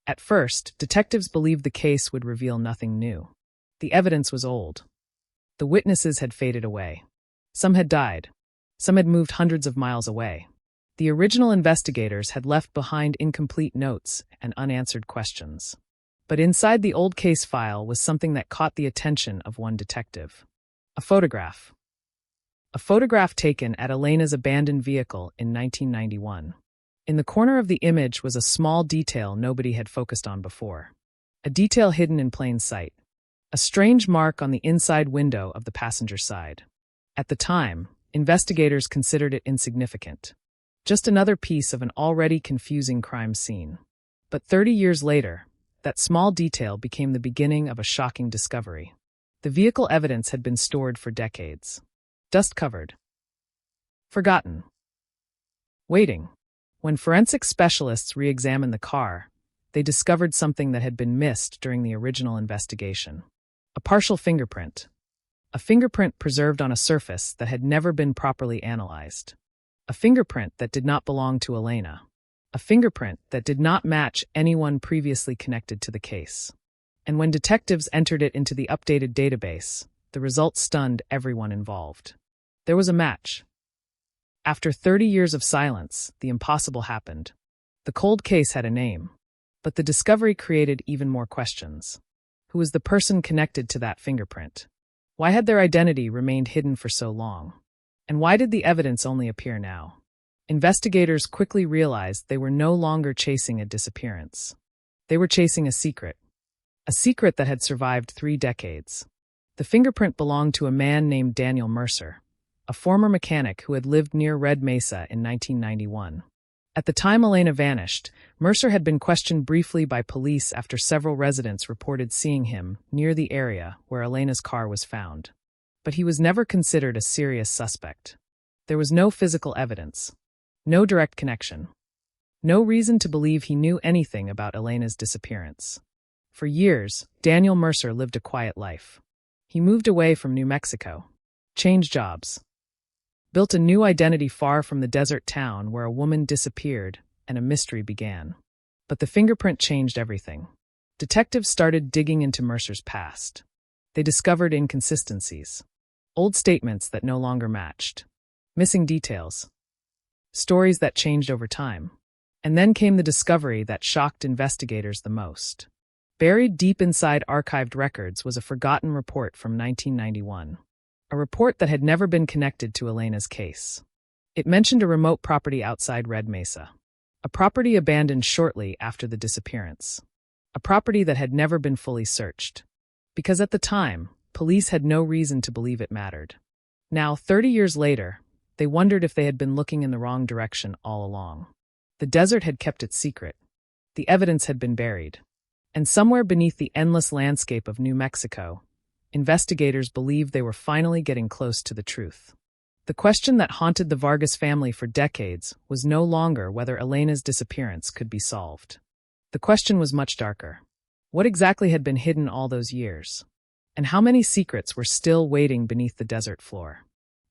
At first, detectives believed the case would reveal nothing new. The evidence was old. The witnesses had faded away. Some had died. Some had moved hundreds of miles away. The original investigators had left behind incomplete notes and unanswered questions. But inside the old case file was something that caught the attention of one detective. A photograph. A photograph taken at Elena's abandoned vehicle in 1991. In the corner of the image was a small detail nobody had focused on before. A detail hidden in plain sight. A strange mark on the inside window of the passenger side. At the time, investigators considered it insignificant. Just another piece of an already confusing crime scene. But 30 years later, that small detail became the beginning of a shocking discovery. The vehicle evidence had been stored for decades. Dust-covered. Forgotten. Waiting. When forensic specialists re-examined the car, they discovered something that had been missed during the original investigation. A partial fingerprint. A fingerprint preserved on a surface that had never been properly analyzed. A fingerprint that did not belong to Elena. A fingerprint that did not match anyone previously connected to the case. And when detectives entered it into the updated database, the results stunned everyone involved. There was a match. After 30 years of silence, the impossible happened. The cold case had a name, but the discovery created even more questions. Who was the person connected to that fingerprint? Why had their identity remained hidden for so long? And why did the evidence only appear now? Investigators quickly realized they were no longer chasing a disappearance. They were chasing a secret that had survived 3 decades. The fingerprint belonged to a man named Daniel Mercer, a former mechanic who had lived near Red Mesa in 1991. At the time Elena vanished, Mercer had been questioned briefly by police after several residents reported seeing him near the area where Elena's car was found. But he was never considered a serious suspect. There was no physical evidence, no direct connection, no reason to believe he knew anything about Elena's disappearance. For years, Daniel Mercer lived a quiet life. He moved away from New Mexico, changed jobs, built a new identity far from the desert town where a woman disappeared and a mystery began. But the fingerprint changed everything. Detectives started digging into Mercer's past. They discovered inconsistencies, old statements that no longer matched, missing details, stories that changed over time. And then came the discovery that shocked investigators the most. Buried deep inside archived records was a forgotten report from 1991. A report that had never been connected to Elena's case. It mentioned a remote property outside Red Mesa. A property abandoned shortly after the disappearance. A property that had never been fully searched. Because at the time, police had no reason to believe it mattered. Now, 30 years later, they wondered if they had been looking in the wrong direction all along. The desert had kept its secret. The evidence had been buried. And somewhere beneath the endless landscape of New Mexico, investigators believed they were finally getting close to the truth. The question that haunted the Vargas family for decades was no longer whether Elena's disappearance could be solved. The question was much darker. What exactly had been hidden all those years? And how many secrets were still waiting beneath the desert floor?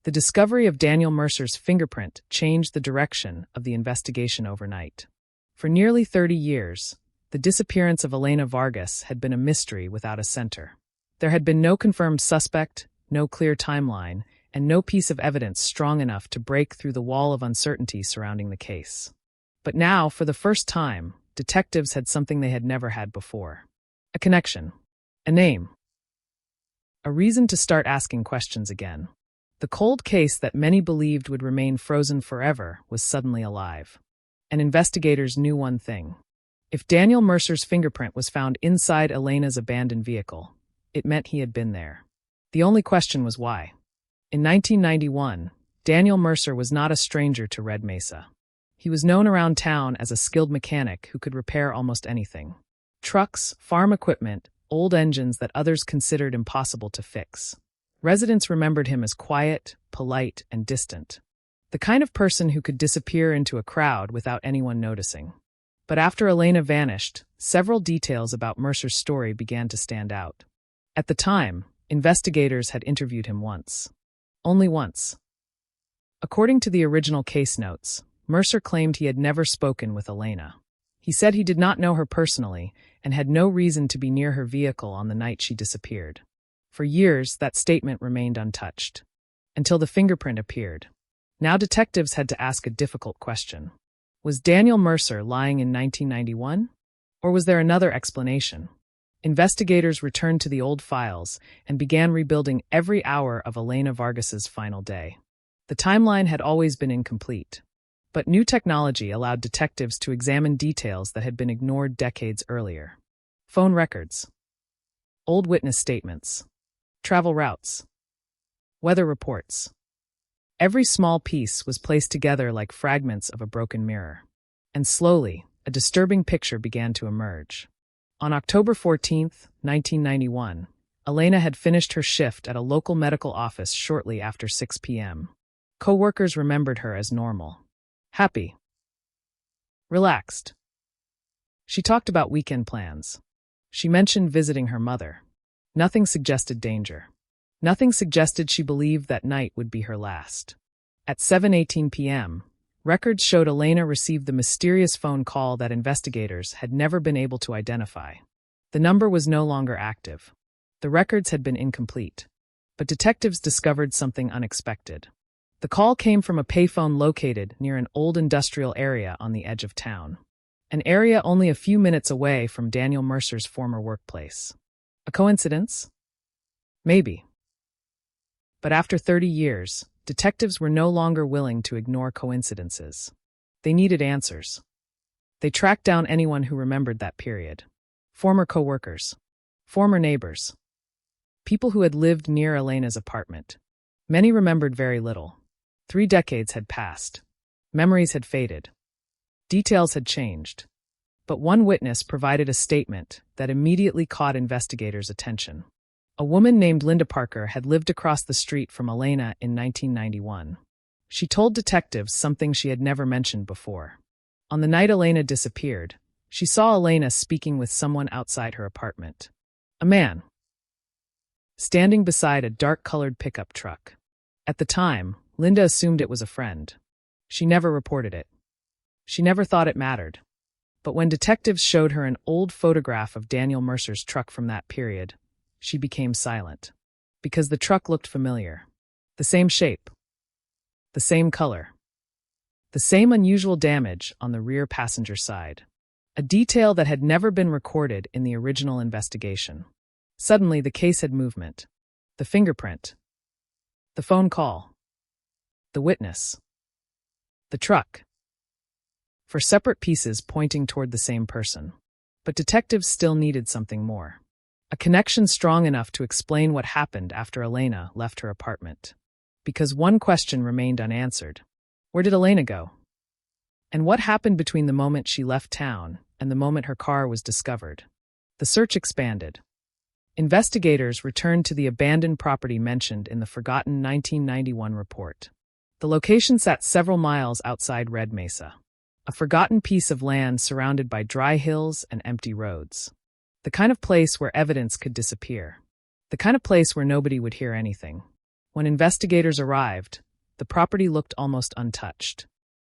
The discovery of Daniel Mercer's fingerprint changed the direction of the investigation overnight. For nearly 30 years, the disappearance of Elena Vargas had been a mystery without a center. There had been no confirmed suspect, no clear timeline, and no piece of evidence strong enough to break through the wall of uncertainty surrounding the case. But now, for the first time, detectives had something they had never had before. A connection. A name. A reason to start asking questions again. The cold case that many believed would remain frozen forever was suddenly alive. And investigators knew one thing. If Daniel Mercer's fingerprint was found inside Elena's abandoned vehicle, it meant he had been there. The only question was why. In 1991, Daniel Mercer was not a stranger to Red Mesa. He was known around town as a skilled mechanic who could repair almost anything. Trucks, farm equipment, old engines that others considered impossible to fix. Residents remembered him as quiet, polite, and distant. The kind of person who could disappear into a crowd without anyone noticing. But after Elena vanished, several details about Mercer's story began to stand out. At the time, investigators had interviewed him once. Only once. According to the original case notes, Mercer claimed he had never spoken with Elena. He said he did not know her personally and had no reason to be near her vehicle on the night she disappeared. For years, that statement remained untouched. Until the fingerprint appeared. Now detectives had to ask a difficult question. Was Daniel Mercer lying in 1991? Or was there another explanation? Investigators returned to the old files and began rebuilding every hour of Elena Vargas's final day. The timeline had always been incomplete. But new technology allowed detectives to examine details that had been ignored decades earlier. Phone records. Old witness statements. Travel routes. Weather reports. Every small piece was placed together like fragments of a broken mirror. And slowly, a disturbing picture began to emerge. On October 14, 1991, Elena had finished her shift at a local medical office shortly after 6 p.m. Co-workers remembered her as normal. Happy. Relaxed. She talked about weekend plans. She mentioned visiting her mother. Nothing suggested danger. Nothing suggested she believed that night would be her last. At 7:18 p.m., records showed Elena received the mysterious phone call that investigators had never been able to identify. The number was no longer active. The records had been incomplete. But detectives discovered something unexpected. The call came from a payphone located near an old industrial area on the edge of town. An area only a few minutes away from Daniel Mercer's former workplace. A coincidence? Maybe. But after 30 years, detectives were no longer willing to ignore coincidences. They needed answers. They tracked down anyone who remembered that period. Former co-workers. Former neighbors. People who had lived near Elena's apartment. Many remembered very little. 3 decades had passed. Memories had faded. Details had changed. But one witness provided a statement that immediately caught investigators' attention. A woman named Linda Parker had lived across the street from Elena in 1991. She told detectives something she had never mentioned before. On the night Elena disappeared, she saw Elena speaking with someone outside her apartment. A man. Standing beside a dark-colored pickup truck. At the time, Linda assumed it was a friend. She never reported it. She never thought it mattered. But when detectives showed her an old photograph of Daniel Mercer's truck from that period, she became silent. Because the truck looked familiar. The same shape. The same color. The same unusual damage on the rear passenger side. A detail that had never been recorded in the original investigation. Suddenly, the case had movement. The fingerprint. The phone call. The witness. The truck. For separate pieces pointing toward the same person. But detectives still needed something more. A connection strong enough to explain what happened after Elena left her apartment. Because one question remained unanswered. Where did Elena go? And what happened between the moment she left town and the moment her car was discovered? The search expanded. Investigators returned to the abandoned property mentioned in the forgotten 1991 report. The location sat several miles outside Red Mesa. A forgotten piece of land surrounded by dry hills and empty roads. The kind of place where evidence could disappear. The kind of place where nobody would hear anything. When investigators arrived, the property looked almost untouched.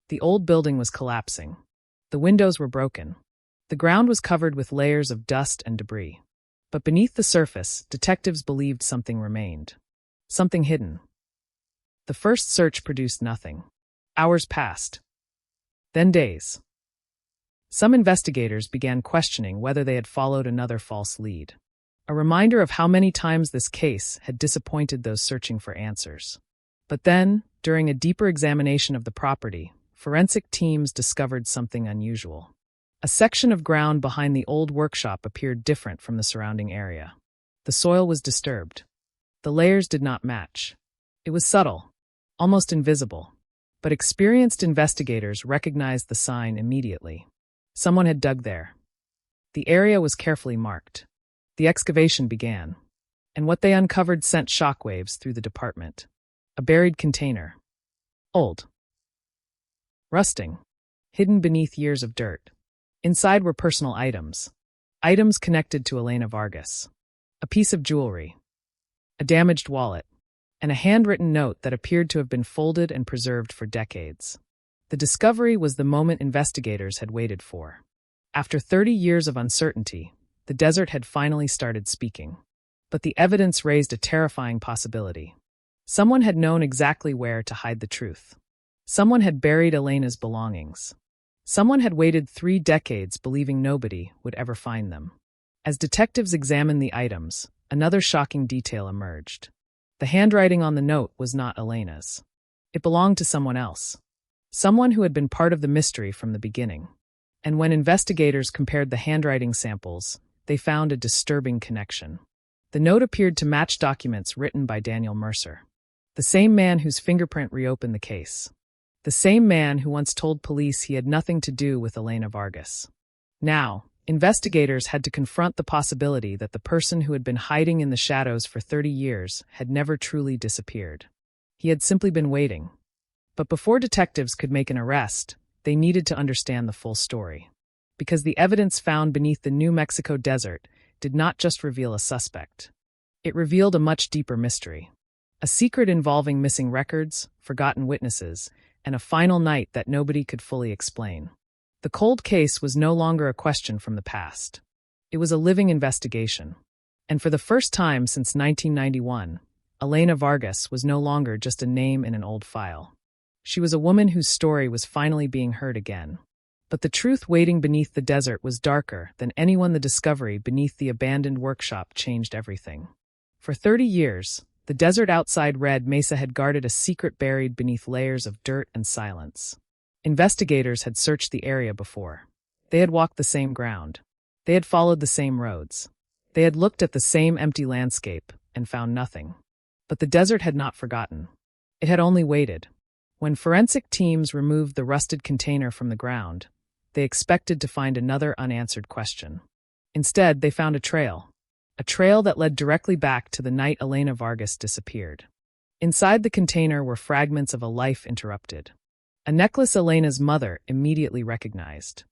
The old building was collapsing. The windows were broken. The ground was covered with layers of dust and debris. But beneath the surface, detectives believed something remained. Something hidden. The first search produced nothing. Hours passed. Then days. Some investigators began questioning whether they had followed another false lead. A reminder of how many times this case had disappointed those searching for answers. But then, during a deeper examination of the property, forensic teams discovered something unusual. A section of ground behind the old workshop appeared different from the surrounding area. The soil was disturbed. The layers did not match. It was subtle, almost invisible, but experienced investigators recognized the sign immediately. Someone had dug there. The area was carefully marked. The excavation began, and what they uncovered sent shockwaves through the department. A buried container. Old. Rusting. Hidden beneath years of dirt. Inside were personal items. Items connected to Elena Vargas. A piece of jewelry. A damaged wallet. And a handwritten note that appeared to have been folded and preserved for decades. The discovery was the moment investigators had waited for. After 30 years of uncertainty, the desert had finally started speaking. But the evidence raised a terrifying possibility. Someone had known exactly where to hide the truth. Someone had buried Elena's belongings. Someone had waited 3 decades believing nobody would ever find them. As detectives examined the items, another shocking detail emerged. The handwriting on the note was not Elena's. It belonged to someone else. Someone who had been part of the mystery from the beginning. And when investigators compared the handwriting samples, they found a disturbing connection. The note appeared to match documents written by Daniel Mercer. The same man whose fingerprint reopened the case. The same man who once told police he had nothing to do with Elena Vargas. Now, investigators had to confront the possibility that the person who had been hiding in the shadows for 30 years had never truly disappeared. He had simply been waiting. But before detectives could make an arrest, they needed to understand the full story. Because the evidence found beneath the New Mexico desert did not just reveal a suspect. It revealed a much deeper mystery. A secret involving missing records, forgotten witnesses, and a final night that nobody could fully explain. The cold case was no longer a question from the past. It was a living investigation. And for the first time since 1991, Elena Vargas was no longer just a name in an old file. She was a woman whose story was finally being heard again. But the truth waiting beneath the desert was darker than anyone. The discovery beneath the abandoned workshop changed everything. For 30 years, the desert outside Red Mesa had guarded a secret buried beneath layers of dirt and silence. Investigators had searched the area before. They had walked the same ground. They had followed the same roads. They had looked at the same empty landscape and found nothing. But the desert had not forgotten. It had only waited. When forensic teams removed the rusted container from the ground, they expected to find another unanswered question. Instead, they found a trail that led directly back to the night Elena Vargas disappeared. Inside the container were fragments of a life interrupted. A necklace Elena's mother immediately recognized.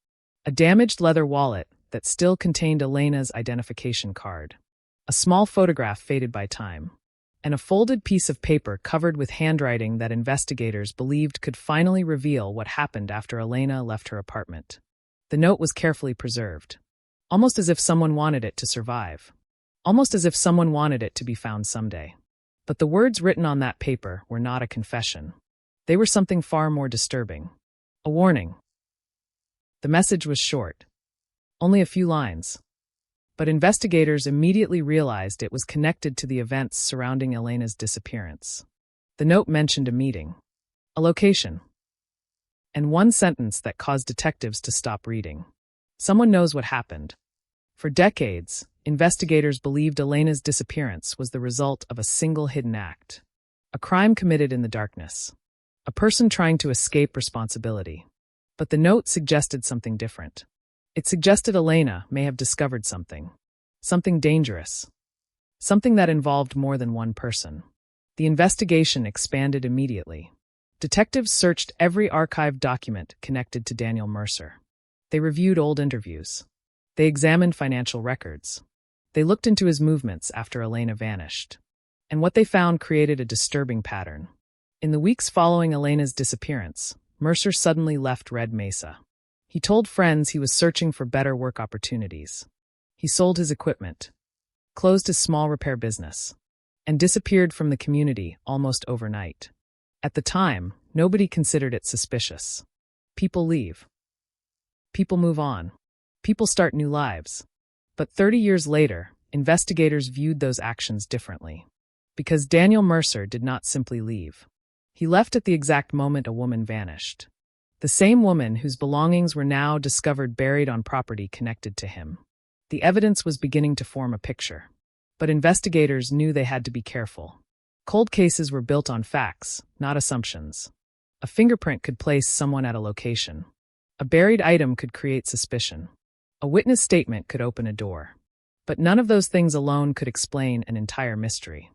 A damaged leather wallet that still contained Elena's identification card. A small photograph faded by time. And a folded piece of paper covered with handwriting that investigators believed could finally reveal what happened after Elena left her apartment. The note was carefully preserved, almost as if someone wanted it to survive, almost as if someone wanted it to be found someday. But the words written on that paper were not a confession. They were something far more disturbing. A warning. The message was short, only a few lines. But investigators immediately realized it was connected to the events surrounding Elena's disappearance. The note mentioned a meeting, a location, and one sentence that caused detectives to stop reading. Someone knows what happened. For decades, investigators believed Elena's disappearance was the result of a single hidden act, a crime committed in the darkness, a person trying to escape responsibility. But the note suggested something different. It suggested Elena may have discovered something dangerous, something that involved more than one person. The investigation expanded immediately. Detectives searched every archived document connected to Daniel Mercer. They reviewed old interviews. They examined financial records. They looked into his movements after Elena vanished. And what they found created a disturbing pattern. In the weeks following Elena's disappearance, Mercer suddenly left Red Mesa. He told friends he was searching for better work opportunities. He sold his equipment, closed his small repair business, and disappeared from the community almost overnight. At the time, nobody considered it suspicious. People leave. People move on. People start new lives. But 30 years later, investigators viewed those actions differently. Because Daniel Mercer did not simply leave. He left at the exact moment a woman vanished. The same woman whose belongings were now discovered buried on property connected to him. The evidence was beginning to form a picture. But investigators knew they had to be careful. Cold cases were built on facts, not assumptions. A fingerprint could place someone at a location. A buried item could create suspicion. A witness statement could open a door. But none of those things alone could explain an entire mystery.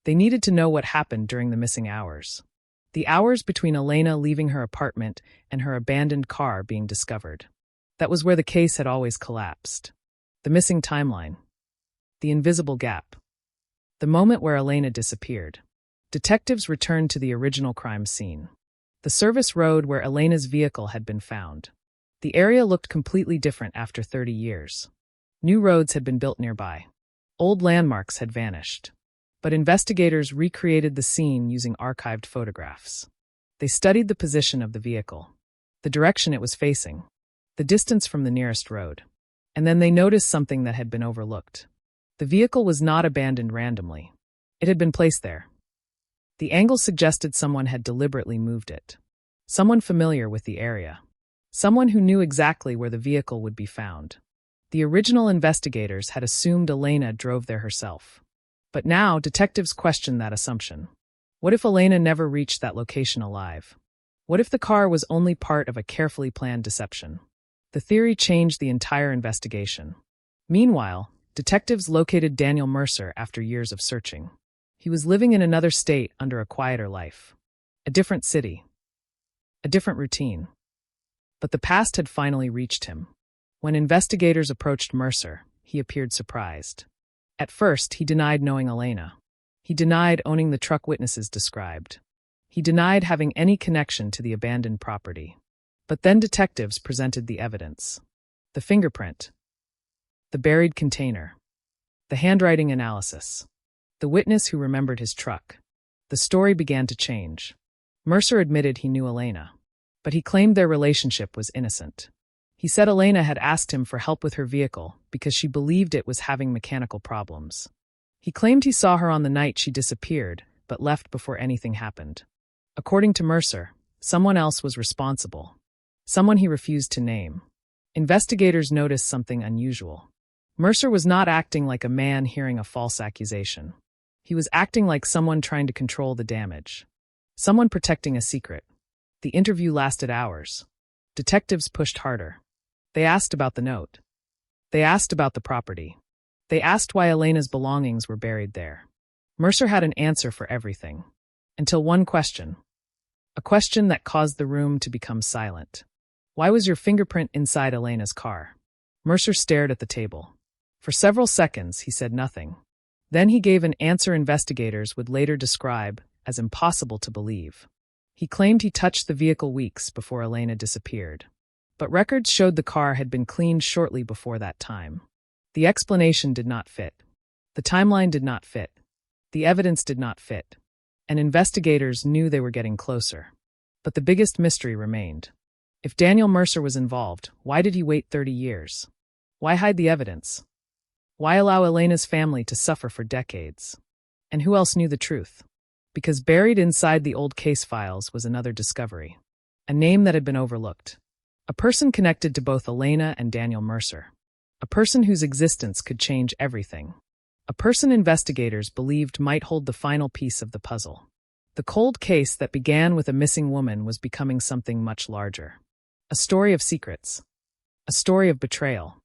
They needed to know what happened during the missing hours. The hours between Elena leaving her apartment and her abandoned car being discovered. That was where the case had always collapsed. The missing timeline. The invisible gap. The moment where Elena disappeared. Detectives returned to the original crime scene. The service road where Elena's vehicle had been found. The area looked completely different after 30 years. New roads had been built nearby. Old landmarks had vanished. But investigators recreated the scene using archived photographs. They studied the position of the vehicle, the direction it was facing, the distance from the nearest road. And then they noticed something that had been overlooked. The vehicle was not abandoned randomly. It had been placed there. The angle suggested someone had deliberately moved it. Someone familiar with the area. Someone who knew exactly where the vehicle would be found. The original investigators had assumed Elena drove there herself. But now, detectives questioned that assumption. What if Elena never reached that location alive? What if the car was only part of a carefully planned deception? The theory changed the entire investigation. Meanwhile, detectives located Daniel Mercer after years of searching. He was living in another state under a quieter life. A different city. A different routine. But the past had finally reached him. When investigators approached Mercer, he appeared surprised. At first, he denied knowing Elena. He denied owning the truck witnesses described. He denied having any connection to the abandoned property. But then detectives presented the evidence. The fingerprint. The buried container. The handwriting analysis. The witness who remembered his truck. The story began to change. Mercer admitted he knew Elena. But he claimed their relationship was innocent. He said Elena had asked him for help with her vehicle because she believed it was having mechanical problems. He claimed he saw her on the night she disappeared, but left before anything happened. According to Mercer, someone else was responsible. Someone he refused to name. Investigators noticed something unusual. Mercer was not acting like a man hearing a false accusation. He was acting like someone trying to control the damage. Someone protecting a secret. The interview lasted hours. Detectives pushed harder. They asked about the note. They asked about the property. They asked why Elena's belongings were buried there. Mercer had an answer for everything. Until one question. A question that caused the room to become silent. Why was your fingerprint inside Elena's car? Mercer stared at the table. For several seconds, he said nothing. Then he gave an answer investigators would later describe as impossible to believe. He claimed he touched the vehicle weeks before Elena disappeared. But records showed the car had been cleaned shortly before that time. The explanation did not fit. The timeline did not fit. The evidence did not fit. And investigators knew they were getting closer. But the biggest mystery remained. If Daniel Mercer was involved, why did he wait 30 years? Why hide the evidence? Why allow Elena's family to suffer for decades? And who else knew the truth? Because buried inside the old case files was another discovery. A name that had been overlooked. A person connected to both Elena and Daniel Mercer. A person whose existence could change everything. A person investigators believed might hold the final piece of the puzzle. The cold case that began with a missing woman was becoming something much larger. A story of secrets. A story of betrayal.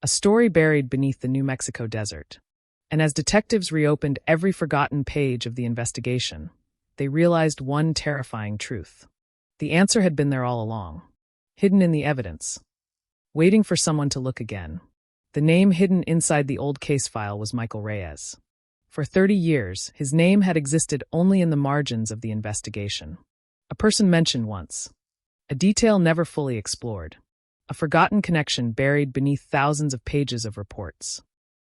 A story buried beneath the New Mexico desert. And as detectives reopened every forgotten page of the investigation, they realized one terrifying truth. The answer had been there all along. Hidden in the evidence. Waiting for someone to look again. The name hidden inside the old case file was Michael Reyes. For 30 years, his name had existed only in the margins of the investigation. A person mentioned once. A detail never fully explored. A forgotten connection buried beneath thousands of pages of reports.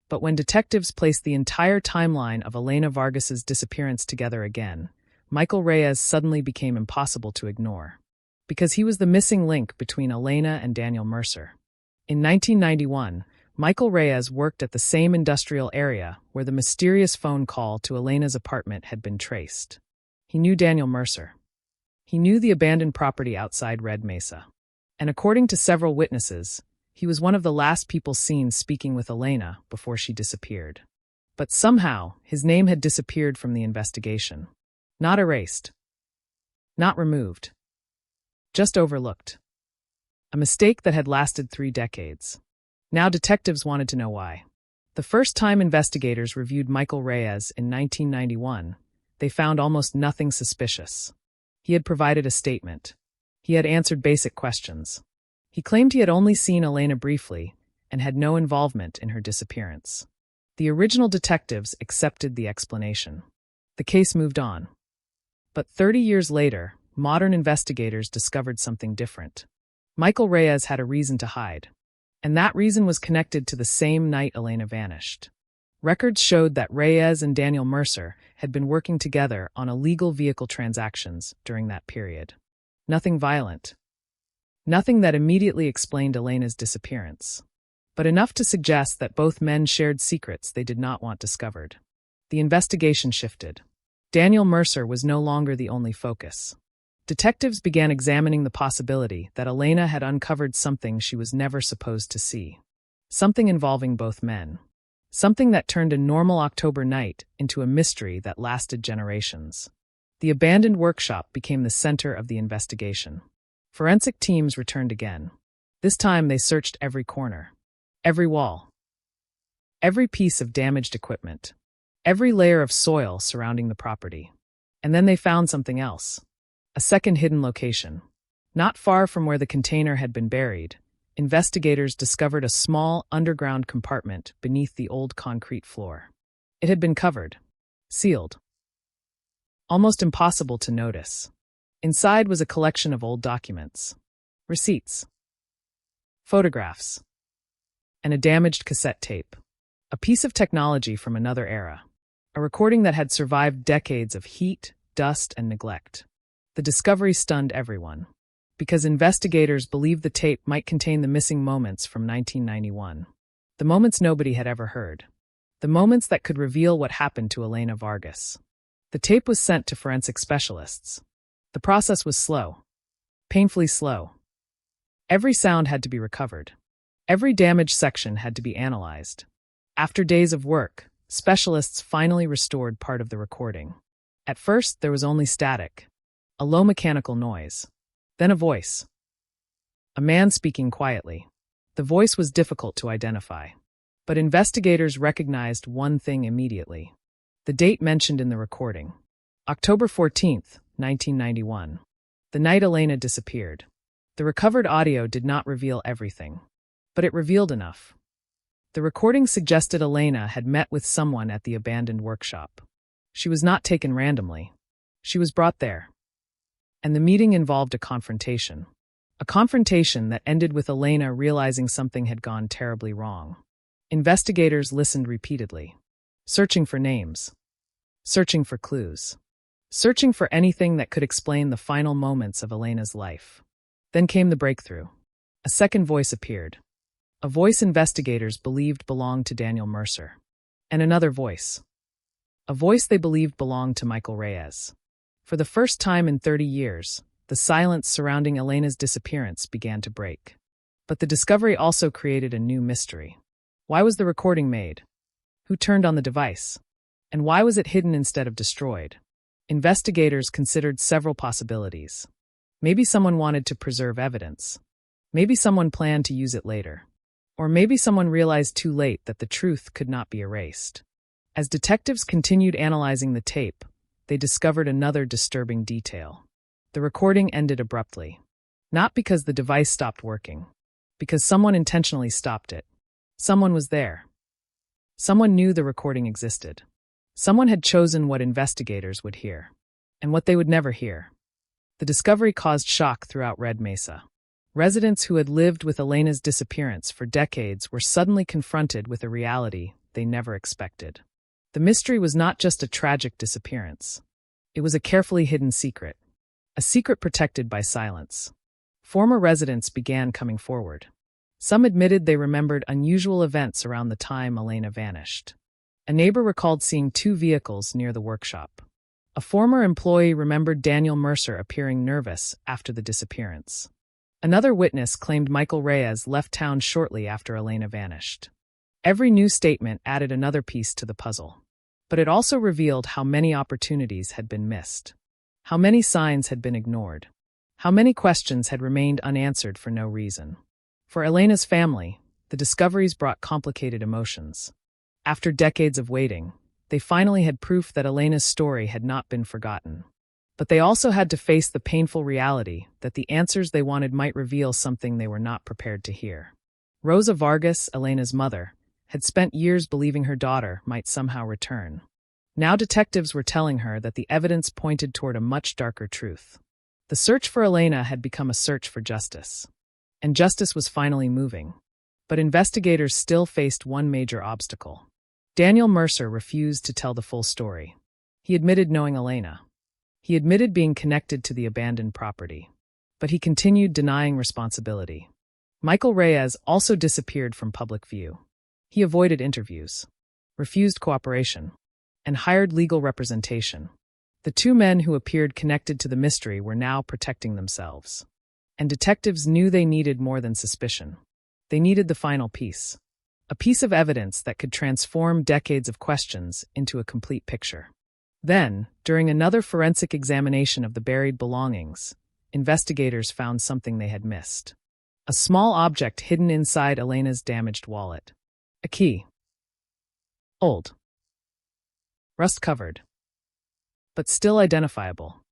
But when detectives placed the entire timeline of Elena Vargas's disappearance together again, Michael Reyes suddenly became impossible to ignore, because he was the missing link between Elena and Daniel Mercer. In 1991, Michael Reyes worked at the same industrial area where the mysterious phone call to Elena's apartment had been traced. He knew Daniel Mercer. He knew the abandoned property outside Red Mesa. And according to several witnesses, he was one of the last people seen speaking with Elena before she disappeared. But somehow, his name had disappeared from the investigation. Not erased. Not removed. Just overlooked. A mistake that had lasted 3 decades. Now detectives wanted to know why. The first time investigators reviewed Michael Reyes in 1991, they found almost nothing suspicious. He had provided a statement. He had answered basic questions. He claimed he had only seen Elena briefly and had no involvement in her disappearance. The original detectives accepted the explanation. The case moved on. But 30 years later, modern investigators discovered something different. Michael Reyes had a reason to hide. And that reason was connected to the same night Elena vanished. Records showed that Reyes and Daniel Mercer had been working together on illegal vehicle transactions during that period. Nothing violent. Nothing that immediately explained Elena's disappearance. But enough to suggest that both men shared secrets they did not want discovered. The investigation shifted. Daniel Mercer was no longer the only focus. Detectives began examining the possibility that Elena had uncovered something she was never supposed to see. Something involving both men. Something that turned a normal October night into a mystery that lasted generations. The abandoned workshop became the center of the investigation. Forensic teams returned again. This time they searched every corner. Every wall. Every piece of damaged equipment. Every layer of soil surrounding the property. And then they found something else. A second hidden location. Not far from where the container had been buried, investigators discovered a small underground compartment beneath the old concrete floor. It had been covered. Sealed. Almost impossible to notice. Inside was a collection of old documents. Receipts. Photographs. And a damaged cassette tape. A piece of technology from another era. A recording that had survived decades of heat, dust, and neglect. The discovery stunned everyone, because investigators believed the tape might contain the missing moments from 1991. The moments nobody had ever heard. The moments that could reveal what happened to Elena Vargas. The tape was sent to forensic specialists. The process was slow. Painfully slow. Every sound had to be recovered. Every damaged section had to be analyzed. After days of work, specialists finally restored part of the recording. At first, there was only static. A low mechanical noise. Then a voice. A man speaking quietly. The voice was difficult to identify. But investigators recognized one thing immediately. The date mentioned in the recording. October 14th, 1991. The night Elena disappeared. The recovered audio did not reveal everything. But it revealed enough. The recording suggested Elena had met with someone at the abandoned workshop. She was not taken randomly. She was brought there. And the meeting involved a confrontation. A confrontation that ended with Elena realizing something had gone terribly wrong. Investigators listened repeatedly, searching for names, searching for clues, searching for anything that could explain the final moments of Elena's life. Then came the breakthrough. A second voice appeared. A voice investigators believed belonged to Daniel Mercer. And another voice. A voice they believed belonged to Michael Reyes. For the first time in 30 years, the silence surrounding Elena's disappearance began to break. But the discovery also created a new mystery. Why was the recording made? Who turned on the device? And why was it hidden instead of destroyed? Investigators considered several possibilities. Maybe someone wanted to preserve evidence. Maybe someone planned to use it later. Or maybe someone realized too late that the truth could not be erased. As detectives continued analyzing the tape, they discovered another disturbing detail. The recording ended abruptly. Not because the device stopped working. Because someone intentionally stopped it. Someone was there. Someone knew the recording existed. Someone had chosen what investigators would hear. And what they would never hear. The discovery caused shock throughout Red Mesa. Residents who had lived with Elena's disappearance for decades were suddenly confronted with a reality they never expected. The mystery was not just a tragic disappearance. It was a carefully hidden secret, a secret protected by silence. Former residents began coming forward. Some admitted they remembered unusual events around the time Elena vanished. A neighbor recalled seeing 2 vehicles near the workshop. A former employee remembered Daniel Mercer appearing nervous after the disappearance. Another witness claimed Michael Reyes left town shortly after Elena vanished. Every new statement added another piece to the puzzle. But it also revealed how many opportunities had been missed, how many signs had been ignored, how many questions had remained unanswered for no reason. For Elena's family, the discoveries brought complicated emotions. After decades of waiting, they finally had proof that Elena's story had not been forgotten. But they also had to face the painful reality that the answers they wanted might reveal something they were not prepared to hear. Rosa Vargas, Elena's mother, had spent years believing her daughter might somehow return. Now detectives were telling her that the evidence pointed toward a much darker truth. The search for Elena had become a search for justice. And justice was finally moving. But investigators still faced one major obstacle. Daniel Mercer refused to tell the full story. He admitted knowing Elena. He admitted being connected to the abandoned property. But he continued denying responsibility. Michael Reyes also disappeared from public view. He avoided interviews, refused cooperation, and hired legal representation. The 2 men who appeared connected to the mystery were now protecting themselves. And detectives knew they needed more than suspicion. They needed the final piece. A piece of evidence that could transform decades of questions into a complete picture. Then, during another forensic examination of the buried belongings, investigators found something they had missed. A small object hidden inside Elena's damaged wallet. A key. Old. Rust-covered. But still identifiable.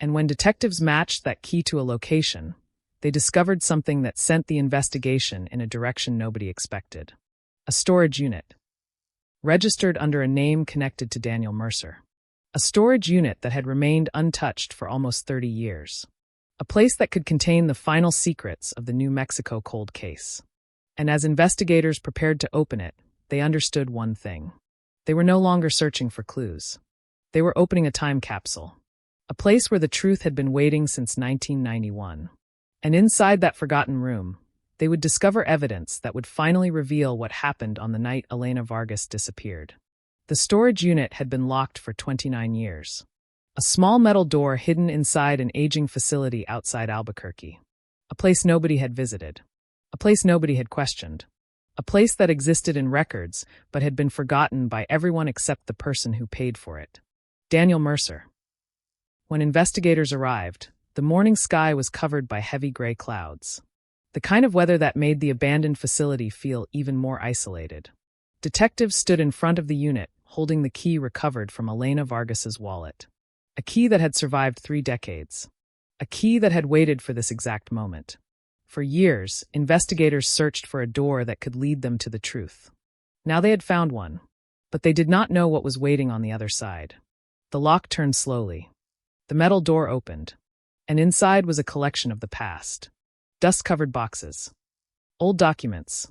And when detectives matched that key to a location, they discovered something that sent the investigation in a direction nobody expected. A storage unit. Registered under a name connected to Daniel Mercer. A storage unit that had remained untouched for almost 30 years. A place that could contain the final secrets of the New Mexico cold case. And as investigators prepared to open it, they understood one thing. They were no longer searching for clues. They were opening a time capsule. A place where the truth had been waiting since 1991. And inside that forgotten room, they would discover evidence that would finally reveal what happened on the night Elena Vargas disappeared. The storage unit had been locked for 29 years. A small metal door hidden inside an aging facility outside Albuquerque. A place nobody had visited. A place nobody had questioned. A place that existed in records but had been forgotten by everyone except the person who paid for it. Daniel Mercer. When investigators arrived, the morning sky was covered by heavy gray clouds. The kind of weather that made the abandoned facility feel even more isolated. Detectives stood in front of the unit, holding the key recovered from Elena Vargas's wallet. A key that had survived 3 decades. A key that had waited for this exact moment. For years, investigators searched for a door that could lead them to the truth. Now they had found one, but they did not know what was waiting on the other side. The lock turned slowly. The metal door opened, and inside was a collection of the past. Dust-covered boxes, old documents,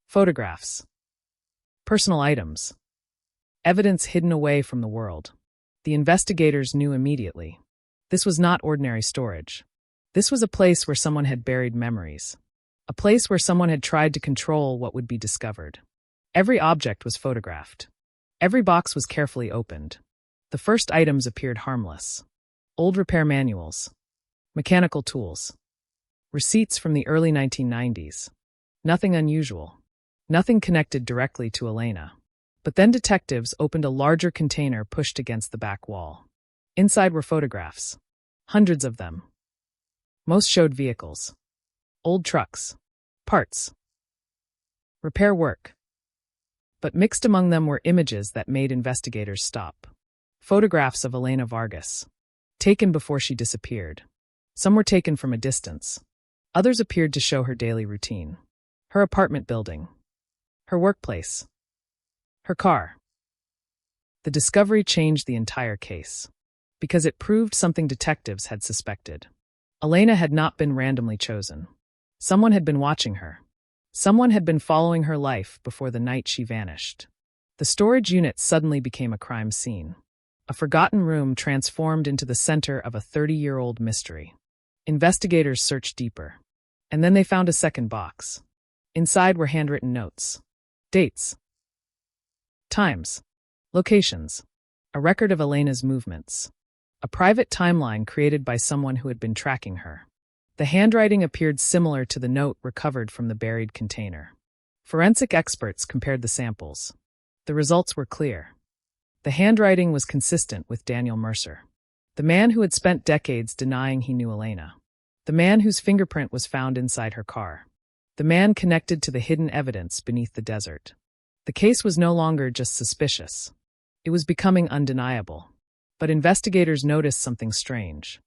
photographs, personal items, evidence hidden away from the world. The investigators knew immediately. This was not ordinary storage. This was a place where someone had buried memories. A place where someone had tried to control what would be discovered. Every object was photographed. Every box was carefully opened. The first items appeared harmless. Old repair manuals, mechanical tools, receipts from the early 1990s. Nothing unusual. Nothing connected directly to Elena. But then detectives opened a larger container pushed against the back wall. Inside were photographs. Hundreds of them. Most showed vehicles. Old trucks. Parts. Repair work. But mixed among them were images that made investigators stop. Photographs of Elena Vargas. Taken before she disappeared. Some were taken from a distance. Others appeared to show her daily routine. Her apartment building. Her workplace. Her car. The discovery changed the entire case. Because it proved something detectives had suspected. Elena had not been randomly chosen. Someone had been watching her. Someone had been following her life before the night she vanished. The storage unit suddenly became a crime scene. A forgotten room transformed into the center of a 30-year-old mystery. Investigators searched deeper. And then they found a second box. Inside were handwritten notes. Dates. Times. Locations. A record of Elena's movements. A private timeline created by someone who had been tracking her. The handwriting appeared similar to the note recovered from the buried container. Forensic experts compared the samples. The results were clear. The handwriting was consistent with Daniel Mercer, the man who had spent decades denying he knew Elena, the man whose fingerprint was found inside her car, the man connected to the hidden evidence beneath the desert. The case was no longer just suspicious. It was becoming undeniable. But investigators noticed something strange.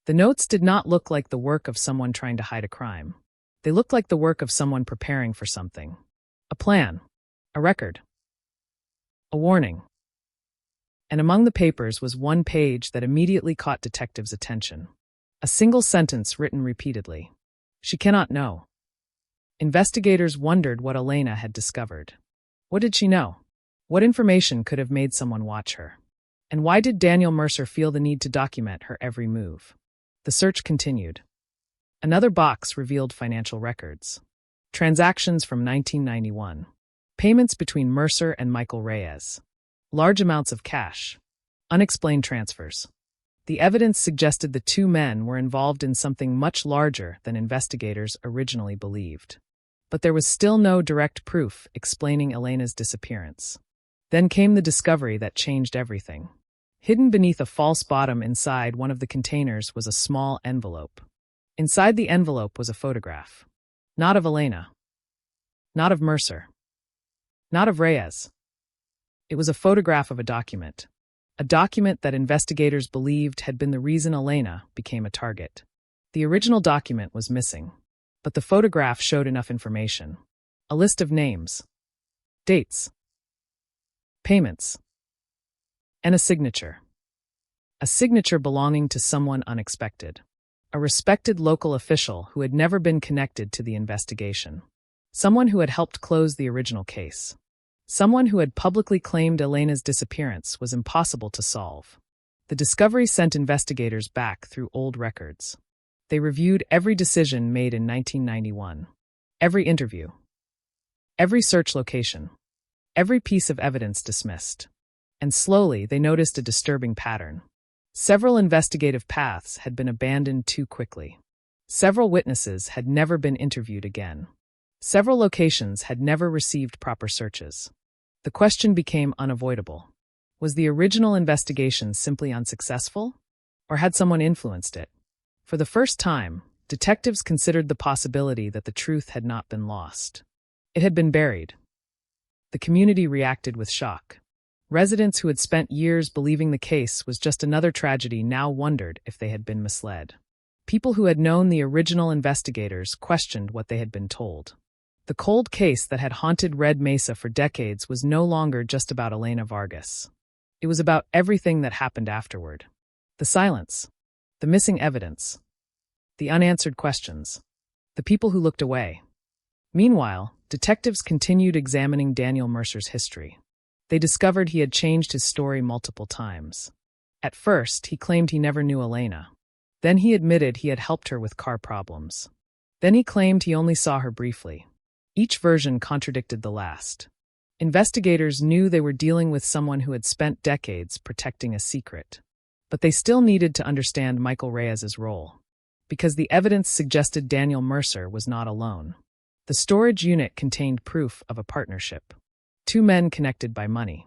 The notes did not look like the work of someone trying to hide a crime. They looked like the work of someone preparing for something. A plan. A record. A warning. And among the papers was one page that immediately caught detectives' attention. A single sentence written repeatedly. She cannot know. Investigators wondered what Elena had discovered. What did she know? What information could have made someone watch her? And why did Daniel Mercer feel the need to document her every move? The search continued. Another box revealed financial records. Transactions from 1991. Payments between Mercer and Michael Reyes. Large amounts of cash. Unexplained transfers. The evidence suggested the two men were involved in something much larger than investigators originally believed. But there was still no direct proof explaining Elena's disappearance. Then came the discovery that changed everything. Hidden beneath a false bottom inside one of the containers was a small envelope. Inside the envelope was a photograph. Not of Elena. Not of Mercer. Not of Reyes. It was a photograph of a document that investigators believed had been the reason Elena became a target. The original document was missing, but the photograph showed enough information. A list of names, dates, payments, and a signature. A signature belonging to someone unexpected. A respected local official who had never been connected to the investigation. Someone who had helped close the original case. Someone who had publicly claimed Elena's disappearance was impossible to solve. The discovery sent investigators back through old records. They reviewed every decision made in 1991. Every interview. Every search location. Every piece of evidence dismissed. And slowly they noticed a disturbing pattern. Several investigative paths had been abandoned too quickly. Several witnesses had never been interviewed again. Several locations had never received proper searches. The question became unavoidable. Was the original investigation simply unsuccessful? Or had someone influenced it? For the first time, detectives considered the possibility that the truth had not been lost. It had been buried. The community reacted with shock. Residents who had spent years believing the case was just another tragedy now wondered if they had been misled. People who had known the original investigators questioned what they had been told. The cold case that had haunted Red Mesa for decades was no longer just about Elena Vargas. It was about everything that happened afterward. The silence. The missing evidence. The unanswered questions. The people who looked away. Meanwhile, detectives continued examining Daniel Mercer's history. They discovered he had changed his story multiple times. At first, he claimed he never knew Elena. Then he admitted he had helped her with car problems. Then he claimed he only saw her briefly. Each version contradicted the last. Investigators knew they were dealing with someone who had spent decades protecting a secret. But they still needed to understand Michael Reyes's role. Because the evidence suggested Daniel Mercer was not alone. The storage unit contained proof of a partnership. Two men connected by money.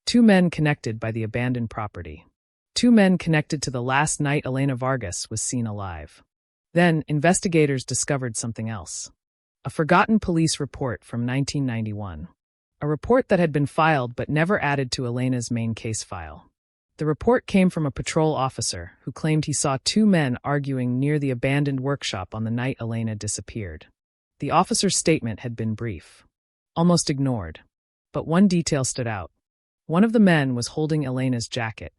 Two men connected by the abandoned property. Two men connected to the last night Elena Vargas was seen alive. Then, investigators discovered something else. A forgotten police report from 1991. A report that had been filed but never added to Elena's main case file. The report came from a patrol officer who claimed he saw two men arguing near the abandoned workshop on the night Elena disappeared. The officer's statement had been brief, almost ignored. But one detail stood out. One of the men was holding Elena's jacket.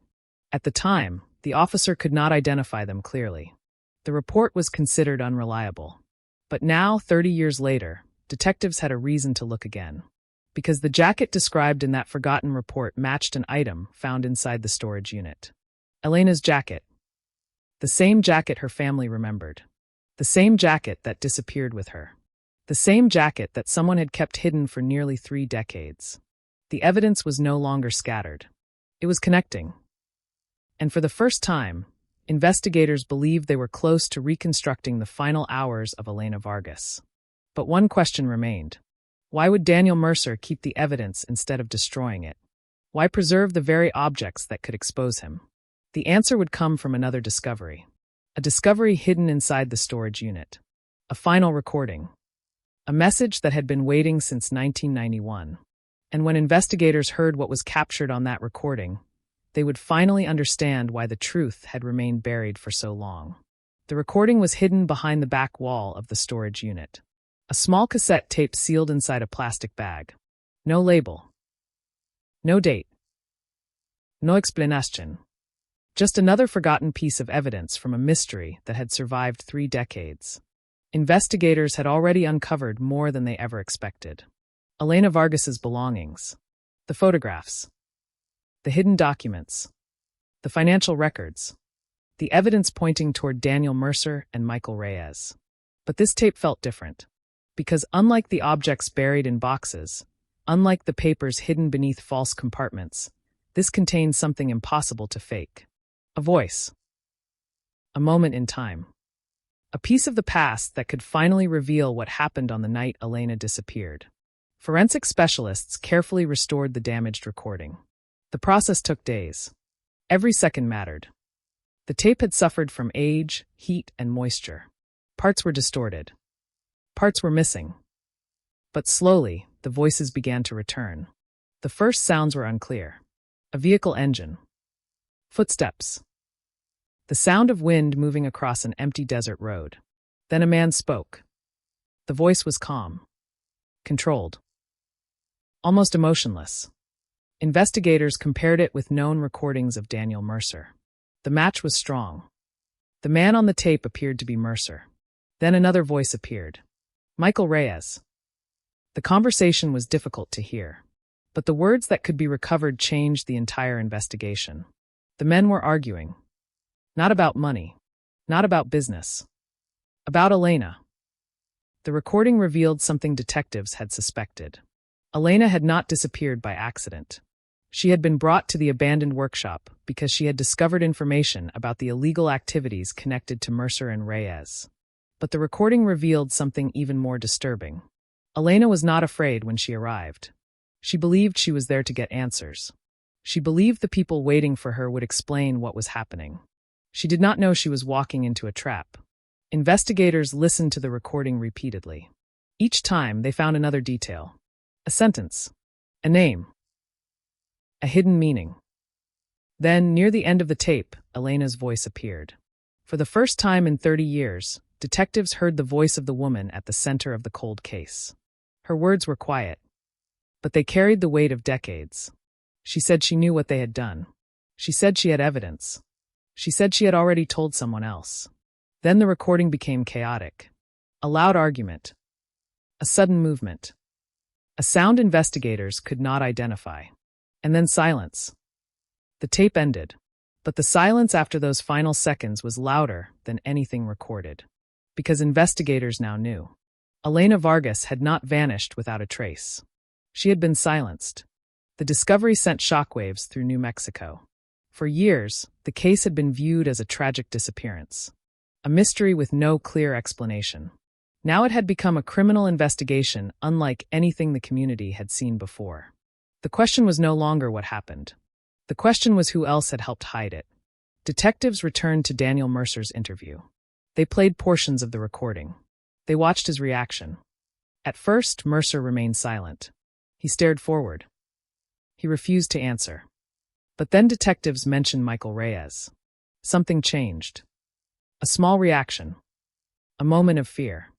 At the time, the officer could not identify them clearly. The report was considered unreliable. But now, 30 years later, detectives had a reason to look again. Because the jacket described in that forgotten report matched an item found inside the storage unit. Elena's jacket. The same jacket her family remembered. The same jacket that disappeared with her. The same jacket that someone had kept hidden for nearly 3 decades. The evidence was no longer scattered. It was connecting. And for the first time, investigators believed they were close to reconstructing the final hours of Elena Vargas. But one question remained. Why would Daniel Mercer keep the evidence instead of destroying it? Why preserve the very objects that could expose him? The answer would come from another discovery. A discovery hidden inside the storage unit. A final recording. A message that had been waiting since 1991. And when investigators heard what was captured on that recording, they would finally understand why the truth had remained buried for so long. The recording was hidden behind the back wall of the storage unit. A small cassette tape sealed inside a plastic bag. No label. No date. No explanation. Just another forgotten piece of evidence from a mystery that had survived 3 decades. Investigators had already uncovered more than they ever expected. Elena Vargas's belongings. The photographs. The hidden documents. The financial records. The evidence pointing toward Daniel Mercer and Michael Reyes. But this tape felt different. Because unlike the objects buried in boxes, unlike the papers hidden beneath false compartments, this contained something impossible to fake. A voice. A moment in time. A piece of the past that could finally reveal what happened on the night Elena disappeared. Forensic specialists carefully restored the damaged recording. The process took days. Every second mattered. The tape had suffered from age, heat, and moisture. Parts were distorted. Parts were missing. But slowly, the voices began to return. The first sounds were unclear. A vehicle engine. Footsteps. The sound of wind moving across an empty desert road. Then a man spoke. The voice was calm. Controlled. Almost emotionless. Investigators compared it with known recordings of Daniel Mercer. The match was strong. The man on the tape appeared to be Mercer. Then another voice appeared. Michael Reyes. The conversation was difficult to hear, but the words that could be recovered changed the entire investigation. The men were arguing. Not about money. Not about business. About Elena. The recording revealed something detectives had suspected. Elena had not disappeared by accident. She had been brought to the abandoned workshop because she had discovered information about the illegal activities connected to Mercer and Reyes. But the recording revealed something even more disturbing. Elena was not afraid when she arrived. She believed she was there to get answers. She believed the people waiting for her would explain what was happening. She did not know she was walking into a trap. Investigators listened to the recording repeatedly. Each time, they found another detail. A sentence. A name. A hidden meaning. Then, near the end of the tape, Elena's voice appeared. For the first time in 30 years, detectives heard the voice of the woman at the center of the cold case. Her words were quiet, but they carried the weight of decades. She said she knew what they had done. She said she had evidence. She said she had already told someone else. Then the recording became chaotic. A loud argument. A sudden movement. A sound investigators could not identify. And then silence. The tape ended, but the silence after those final seconds was louder than anything recorded. Because investigators now knew. Elena Vargas had not vanished without a trace. She had been silenced. The discovery sent shockwaves through New Mexico. For years, the case had been viewed as a tragic disappearance. A mystery with no clear explanation. Now it had become a criminal investigation unlike anything the community had seen before. The question was no longer what happened. The question was who else had helped hide it. Detectives returned to Daniel Mercer's interview. They played portions of the recording. They watched his reaction. At first, Mercer remained silent. He stared forward. He refused to answer. But then detectives mentioned Michael Reyes. Something changed. A small reaction. A moment of fear.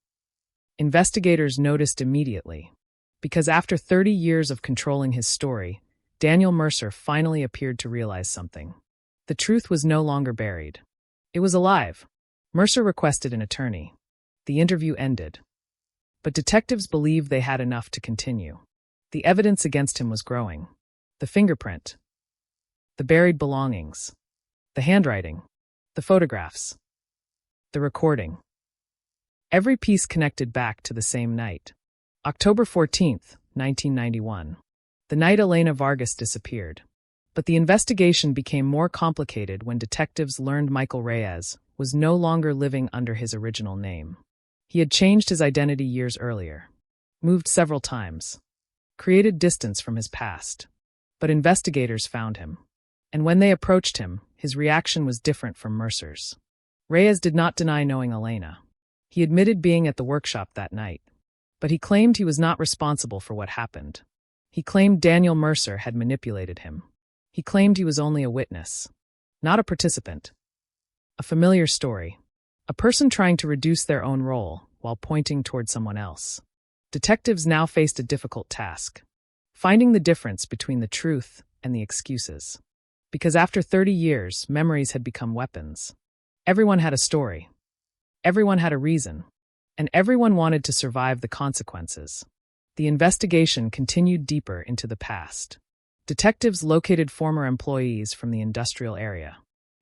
Investigators noticed immediately. Because after 30 years of controlling his story, Daniel Mercer finally appeared to realize something. The truth was no longer buried. It was alive. Mercer requested an attorney. The interview ended. But detectives believed they had enough to continue. The evidence against him was growing. The fingerprint, the buried belongings, the handwriting, the photographs, the recording. Every piece connected back to the same night. October 14th, 1991. The night Elena Vargas disappeared. But the investigation became more complicated when detectives learned Michael Reyes was no longer living under his original name. He had changed his identity years earlier, moved several times, created distance from his past. But investigators found him. And when they approached him, his reaction was different from Mercer's. Reyes did not deny knowing Elena. He admitted being at the workshop that night. But he claimed he was not responsible for what happened. He claimed Daniel Mercer had manipulated him. He claimed he was only a witness, not a participant. A familiar story. A person trying to reduce their own role while pointing toward someone else. Detectives now faced a difficult task, finding the difference between the truth and the excuses. Because after 30 years, memories had become weapons. Everyone had a story. Everyone had a reason. And everyone wanted to survive the consequences. The investigation continued deeper into the past. Detectives located former employees from the industrial area.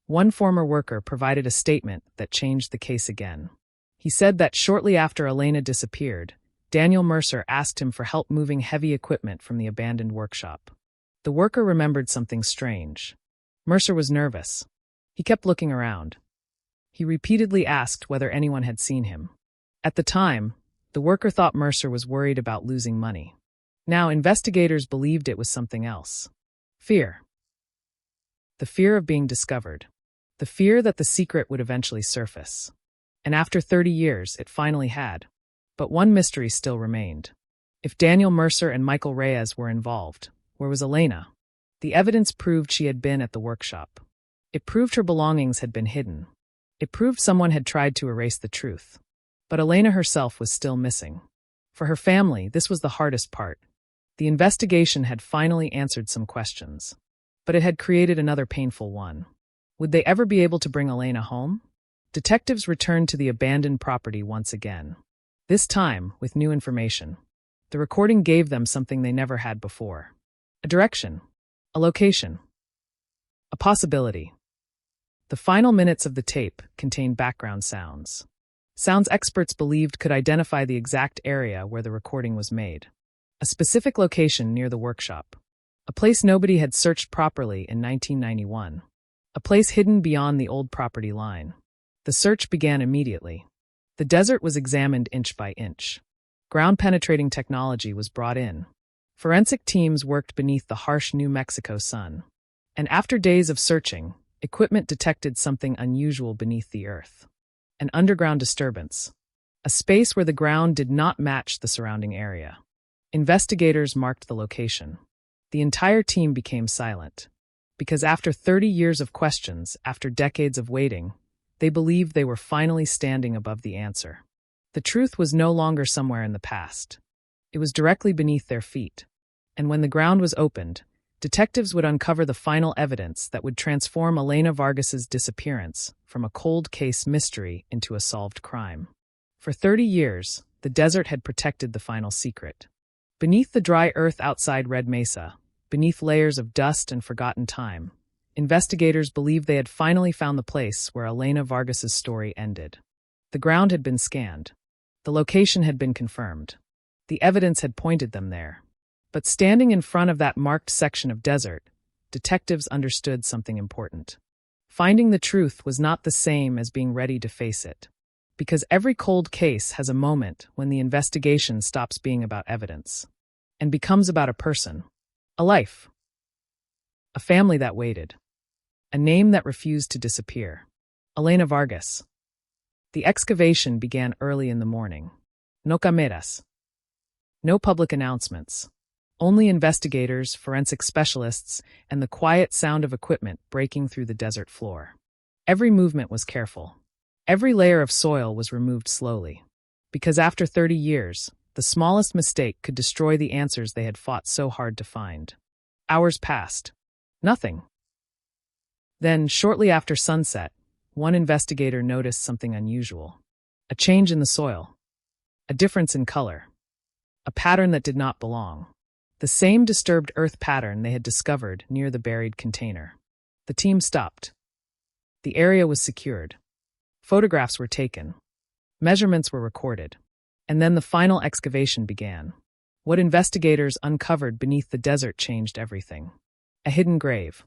One former worker provided a statement that changed the case again. He said that shortly after Elena disappeared, Daniel Mercer asked him for help moving heavy equipment from the abandoned workshop. The worker remembered something strange. Mercer was nervous. He kept looking around. He repeatedly asked whether anyone had seen him. At the time, the worker thought Mercer was worried about losing money. Now, investigators believed it was something else. Fear. The fear of being discovered. The fear that the secret would eventually surface. And after 30 years, it finally had. But one mystery still remained. If Daniel Mercer and Michael Reyes were involved, where was Elena? The evidence proved she had been at the workshop. It proved her belongings had been hidden. It proved someone had tried to erase the truth. But Elena herself was still missing. For her family, this was the hardest part. The investigation had finally answered some questions. But it had created another painful one. Would they ever be able to bring Elena home? Detectives returned to the abandoned property once again. This time, with new information. The recording gave them something they never had before. A direction. A location. A possibility. The final minutes of the tape contained background sounds. Sounds experts believed could identify the exact area where the recording was made. A specific location near the workshop. A place nobody had searched properly in 1991. A place hidden beyond the old property line. The search began immediately. The desert was examined inch by inch. Ground-penetrating technology was brought in. Forensic teams worked beneath the harsh New Mexico sun. And after days of searching, equipment detected something unusual beneath the earth. An underground disturbance. A space where the ground did not match the surrounding area. Investigators marked the location. The entire team became silent. Because after 30 years of questions, after decades of waiting, they believed they were finally standing above the answer. The truth was no longer somewhere in the past. It was directly beneath their feet. And when the ground was opened, detectives would uncover the final evidence that would transform Elena Vargas's disappearance from a cold case mystery into a solved crime. For 30 years, the desert had protected the final secret. Beneath the dry earth outside Red Mesa, beneath layers of dust and forgotten time, investigators believed they had finally found the place where Elena Vargas's story ended. The ground had been scanned. The location had been confirmed. The evidence had pointed them there. But standing in front of that marked section of desert, detectives understood something important. Finding the truth was not the same as being ready to face it. Because every cold case has a moment when the investigation stops being about evidence and becomes about a person, a life, a family that waited, a name that refused to disappear. Elena Vargas. The excavation began early in the morning. No cameras. No public announcements. Only investigators, forensic specialists, and the quiet sound of equipment breaking through the desert floor. Every movement was careful. Every layer of soil was removed slowly. Because after 30 years, the smallest mistake could destroy the answers they had fought so hard to find. Hours passed. Nothing. Then, shortly after sunset, one investigator noticed something unusual. A change in the soil. A difference in color. A pattern that did not belong. The same disturbed earth pattern they had discovered near the buried container. The team stopped. The area was secured. Photographs were taken. Measurements were recorded. And then the final excavation began. What investigators uncovered beneath the desert changed everything. A hidden grave.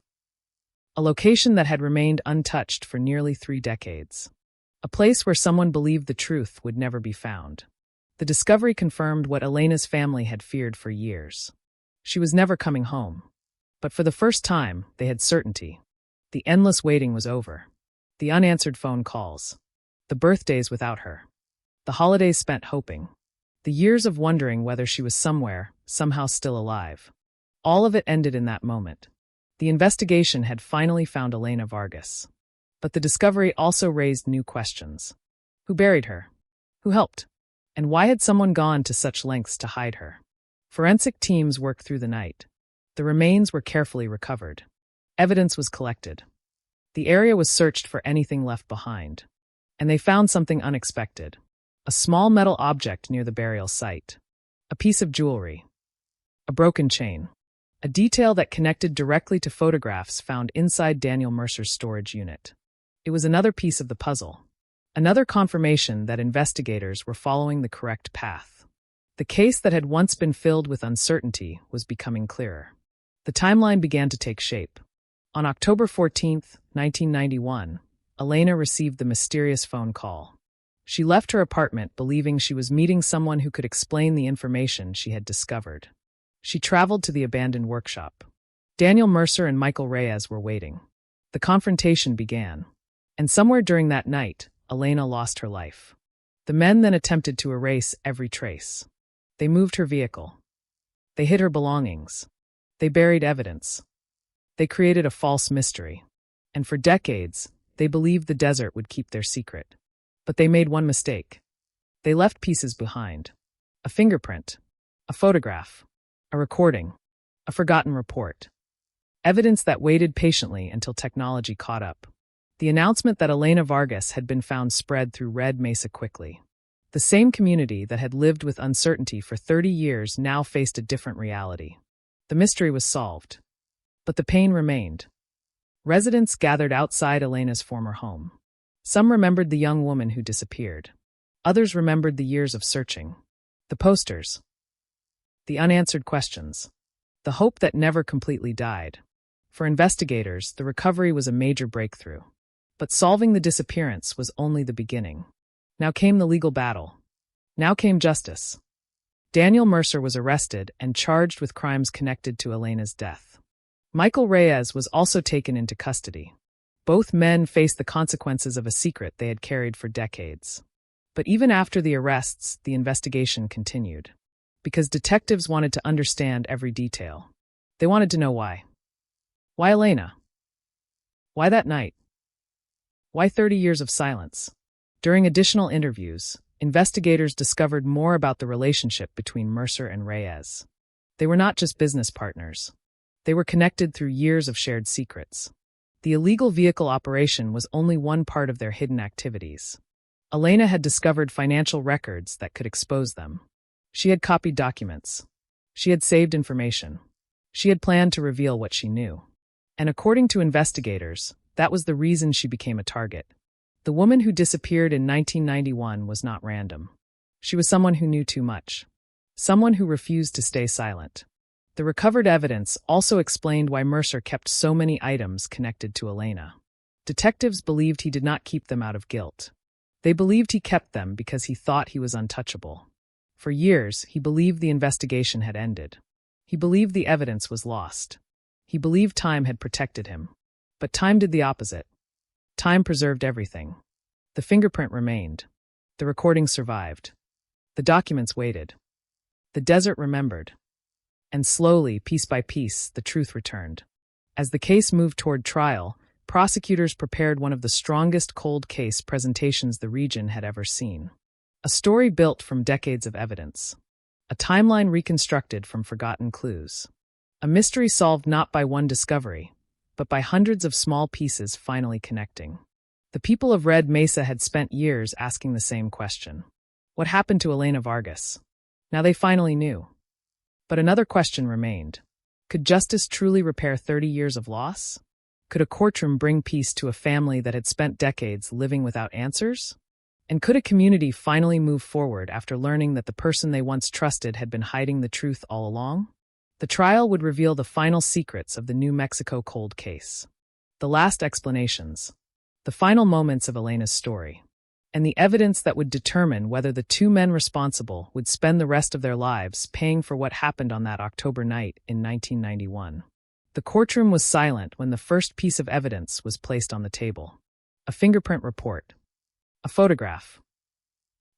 A location that had remained untouched for nearly 3 decades. A place where someone believed the truth would never be found. The discovery confirmed what Elena's family had feared for years. She was never coming home. But for the first time, they had certainty. The endless waiting was over. The unanswered phone calls. The birthdays without her. The holidays spent hoping. The years of wondering whether she was somewhere, somehow still alive. All of it ended in that moment. The investigation had finally found Elena Vargas. But the discovery also raised new questions. Who buried her? Who helped? And why had someone gone to such lengths to hide her? Forensic teams worked through the night. The remains were carefully recovered. Evidence was collected. The area was searched for anything left behind. And they found something unexpected. A small metal object near the burial site. A piece of jewelry. A broken chain. A detail that connected directly to photographs found inside Daniel Mercer's storage unit. It was another piece of the puzzle. Another confirmation that investigators were following the correct path. The case that had once been filled with uncertainty was becoming clearer. The timeline began to take shape. On October 14, 1991, Elena received the mysterious phone call. She left her apartment believing she was meeting someone who could explain the information she had discovered. She traveled to the abandoned workshop. Daniel Mercer and Michael Reyes were waiting. The confrontation began. And somewhere during that night, Elena lost her life. The men then attempted to erase every trace. They moved her vehicle. They hid her belongings. They buried evidence. They created a false mystery. And for decades, they believed the desert would keep their secret. But they made one mistake. They left pieces behind. A fingerprint. A photograph. A recording. A forgotten report. Evidence that waited patiently until technology caught up. The announcement that Elena Vargas had been found spread through Red Mesa quickly. The same community that had lived with uncertainty for 30 years now faced a different reality. The mystery was solved. But the pain remained. Residents gathered outside Elena's former home. Some remembered the young woman who disappeared. Others remembered the years of searching. The posters. The unanswered questions. The hope that never completely died. For investigators, the recovery was a major breakthrough. But solving the disappearance was only the beginning. Now came the legal battle. Now came justice. Daniel Mercer was arrested and charged with crimes connected to Elena's death. Michael Reyes was also taken into custody. Both men faced the consequences of a secret they had carried for decades. But even after the arrests, the investigation continued. Because detectives wanted to understand every detail. They wanted to know why. Why Elena? Why that night? Why 30 years of silence? During additional interviews, investigators discovered more about the relationship between Mercer and Reyes. They were not just business partners. They were connected through years of shared secrets. The illegal vehicle operation was only one part of their hidden activities. Elena had discovered financial records that could expose them. She had copied documents. She had saved information. She had planned to reveal what she knew. And according to investigators, that was the reason she became a target. The woman who disappeared in 1991 was not random. She was someone who knew too much. Someone who refused to stay silent. The recovered evidence also explained why Mercer kept so many items connected to Elena. Detectives believed he did not keep them out of guilt. They believed he kept them because he thought he was untouchable. For years, he believed the investigation had ended. He believed the evidence was lost. He believed time had protected him. But time did the opposite. Time preserved everything. The fingerprint remained. The recording survived. The documents waited. The desert remembered. And slowly, piece by piece, the truth returned. As the case moved toward trial, prosecutors prepared one of the strongest cold case presentations the region had ever seen. A story built from decades of evidence. A timeline reconstructed from forgotten clues. A mystery solved not by one discovery, but by hundreds of small pieces finally connecting. The people of Red Mesa had spent years asking the same question. What happened to Elena Vargas? Now they finally knew. But another question remained. Could justice truly repair 30 years of loss? Could a courtroom bring peace to a family that had spent decades living without answers? And could a community finally move forward after learning that the person they once trusted had been hiding the truth all along? The trial would reveal the final secrets of the New Mexico cold case. The last explanations. The final moments of Elena's story. And the evidence that would determine whether the two men responsible would spend the rest of their lives paying for what happened on that October night in 1991. The courtroom was silent when the first piece of evidence was placed on the table. A fingerprint report. A photograph.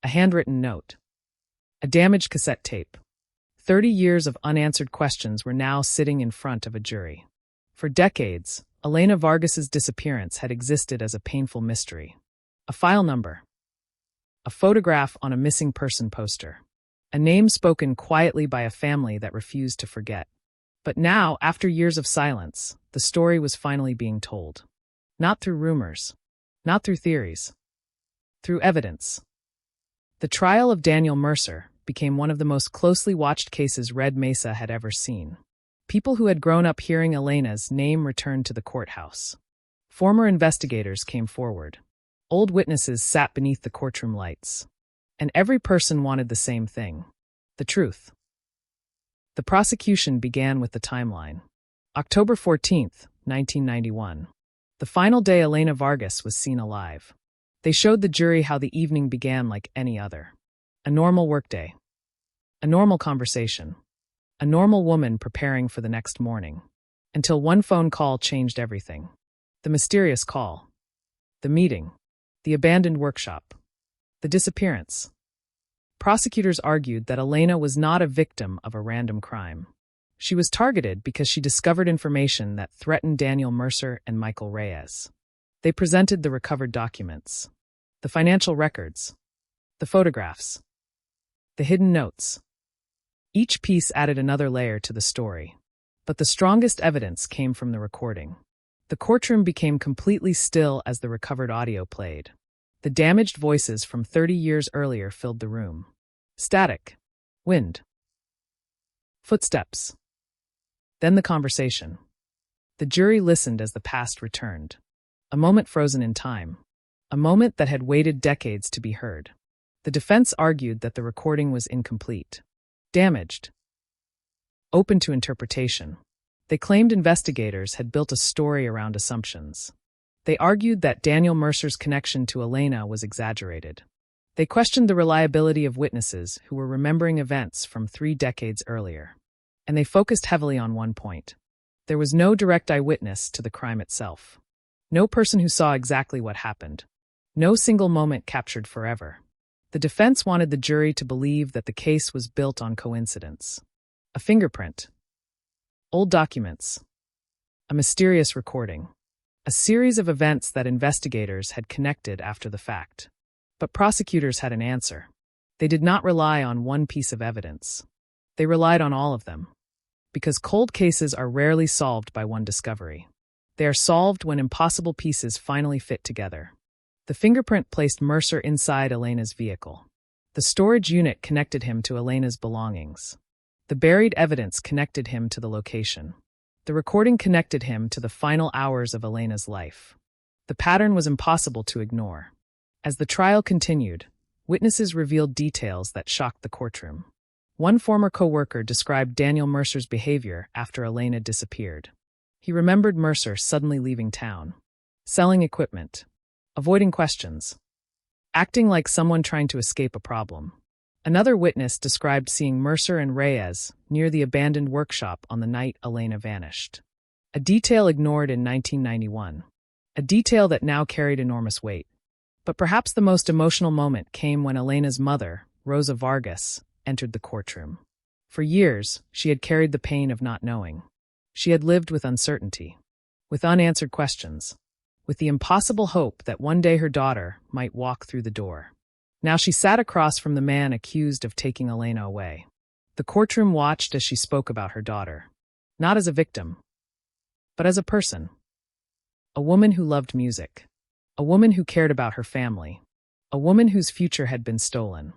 A handwritten note. A damaged cassette tape. 30 years of unanswered questions were now sitting in front of a jury. For decades, Elena Vargas's disappearance had existed as a painful mystery. A file number. A photograph on a missing person poster. A name spoken quietly by a family that refused to forget. But now, after years of silence, the story was finally being told. Not through rumors. Not through theories. Through evidence. The trial of Daniel Mercer became one of the most closely watched cases Red Mesa had ever seen. People who had grown up hearing Elena's name returned to the courthouse. Former investigators came forward. Old witnesses sat beneath the courtroom lights. And every person wanted the same thing. The truth. The prosecution began with the timeline. October 14th, 1991. The final day Elena Vargas was seen alive. They showed the jury how the evening began like any other. A normal workday. A normal conversation. A normal woman preparing for the next morning. Until one phone call changed everything. The mysterious call. The meeting. The abandoned workshop. The disappearance. Prosecutors argued that Elena was not a victim of a random crime. She was targeted because she discovered information that threatened Daniel Mercer and Michael Reyes. They presented the recovered documents. The financial records. The photographs. The hidden notes. Each piece added another layer to the story. But the strongest evidence came from the recording. The courtroom became completely still as the recovered audio played. The damaged voices from 30 years earlier filled the room. Static. Wind. Footsteps. Then the conversation. The jury listened as the past returned. A moment frozen in time. A moment that had waited decades to be heard. The defense argued that the recording was incomplete. Damaged. Open to interpretation. They claimed investigators had built a story around assumptions. They argued that Daniel Mercer's connection to Elena was exaggerated. They questioned the reliability of witnesses who were remembering events from 3 decades earlier. And they focused heavily on one point. There was no direct eyewitness to the crime itself. No person who saw exactly what happened. No single moment captured forever. The defense wanted the jury to believe that the case was built on coincidence. A fingerprint. Old documents. A mysterious recording. A series of events that investigators had connected after the fact. But prosecutors had an answer. They did not rely on one piece of evidence. They relied on all of them. Because cold cases are rarely solved by one discovery. They are solved when impossible pieces finally fit together. The fingerprint placed Mercer inside Elena's vehicle. The storage unit connected him to Elena's belongings. The buried evidence connected him to the location. The recording connected him to the final hours of Elena's life. The pattern was impossible to ignore. As the trial continued, witnesses revealed details that shocked the courtroom. One former co-worker described Daniel Mercer's behavior after Elena disappeared. He remembered Mercer suddenly leaving town, selling equipment, avoiding questions, acting like someone trying to escape a problem. Another witness described seeing Mercer and Reyes near the abandoned workshop on the night Elena vanished. A detail ignored in 1991. A detail that now carried enormous weight. But perhaps the most emotional moment came when Elena's mother, Rosa Vargas, entered the courtroom. For years, she had carried the pain of not knowing. She had lived with uncertainty, with unanswered questions, with the impossible hope that one day her daughter might walk through the door. Now she sat across from the man accused of taking Elena away. The courtroom watched as she spoke about her daughter, not as a victim, but as a person. A woman who loved music. A woman who cared about her family. A woman whose future had been stolen.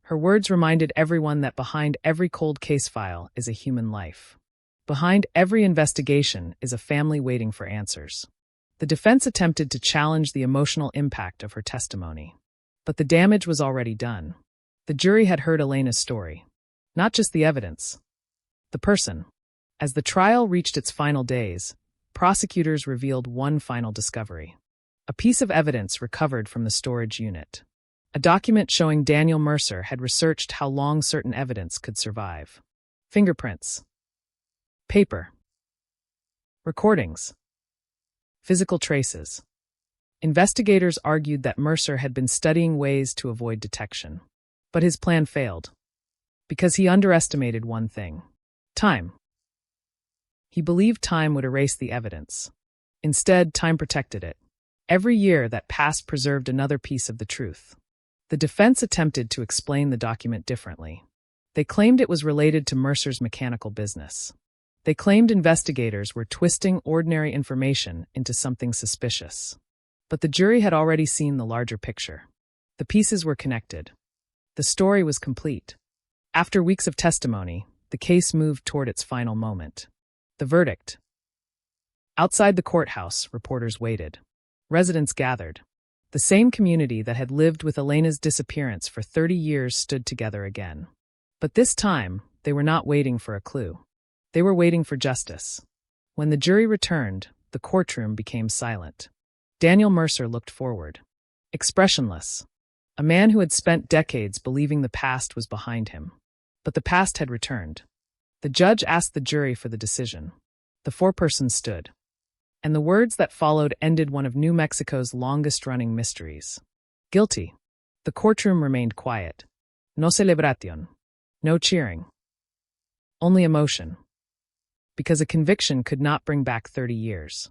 Her words reminded everyone that behind every cold case file is a human life. Behind every investigation is a family waiting for answers. The defense attempted to challenge the emotional impact of her testimony. But the damage was already done. The jury had heard Elena's story. Not just the evidence. The person. As the trial reached its final days, prosecutors revealed one final discovery. A piece of evidence recovered from the storage unit. A document showing Daniel Mercer had researched how long certain evidence could survive. Fingerprints. Paper. Recordings. Physical traces. Investigators argued that Mercer had been studying ways to avoid detection. But his plan failed. Because he underestimated one thing. Time. He believed time would erase the evidence. Instead, time protected it. Every year that passed preserved another piece of the truth. The defense attempted to explain the document differently. They claimed it was related to Mercer's mechanical business. They claimed investigators were twisting ordinary information into something suspicious. But the jury had already seen the larger picture. The pieces were connected. The story was complete. After weeks of testimony, the case moved toward its final moment. The verdict. Outside the courthouse, reporters waited. Residents gathered. The same community that had lived with Elena's disappearance for 30 years stood together again. But this time, they were not waiting for a clue. They were waiting for justice. When the jury returned, the courtroom became silent. Daniel Mercer looked forward. Expressionless. A man who had spent decades believing the past was behind him. But the past had returned. The judge asked the jury for the decision. The foreperson stood. And the words that followed ended one of New Mexico's longest-running mysteries. Guilty. The courtroom remained quiet. No celebración. No cheering. Only emotion. Because a conviction could not bring back 30 years.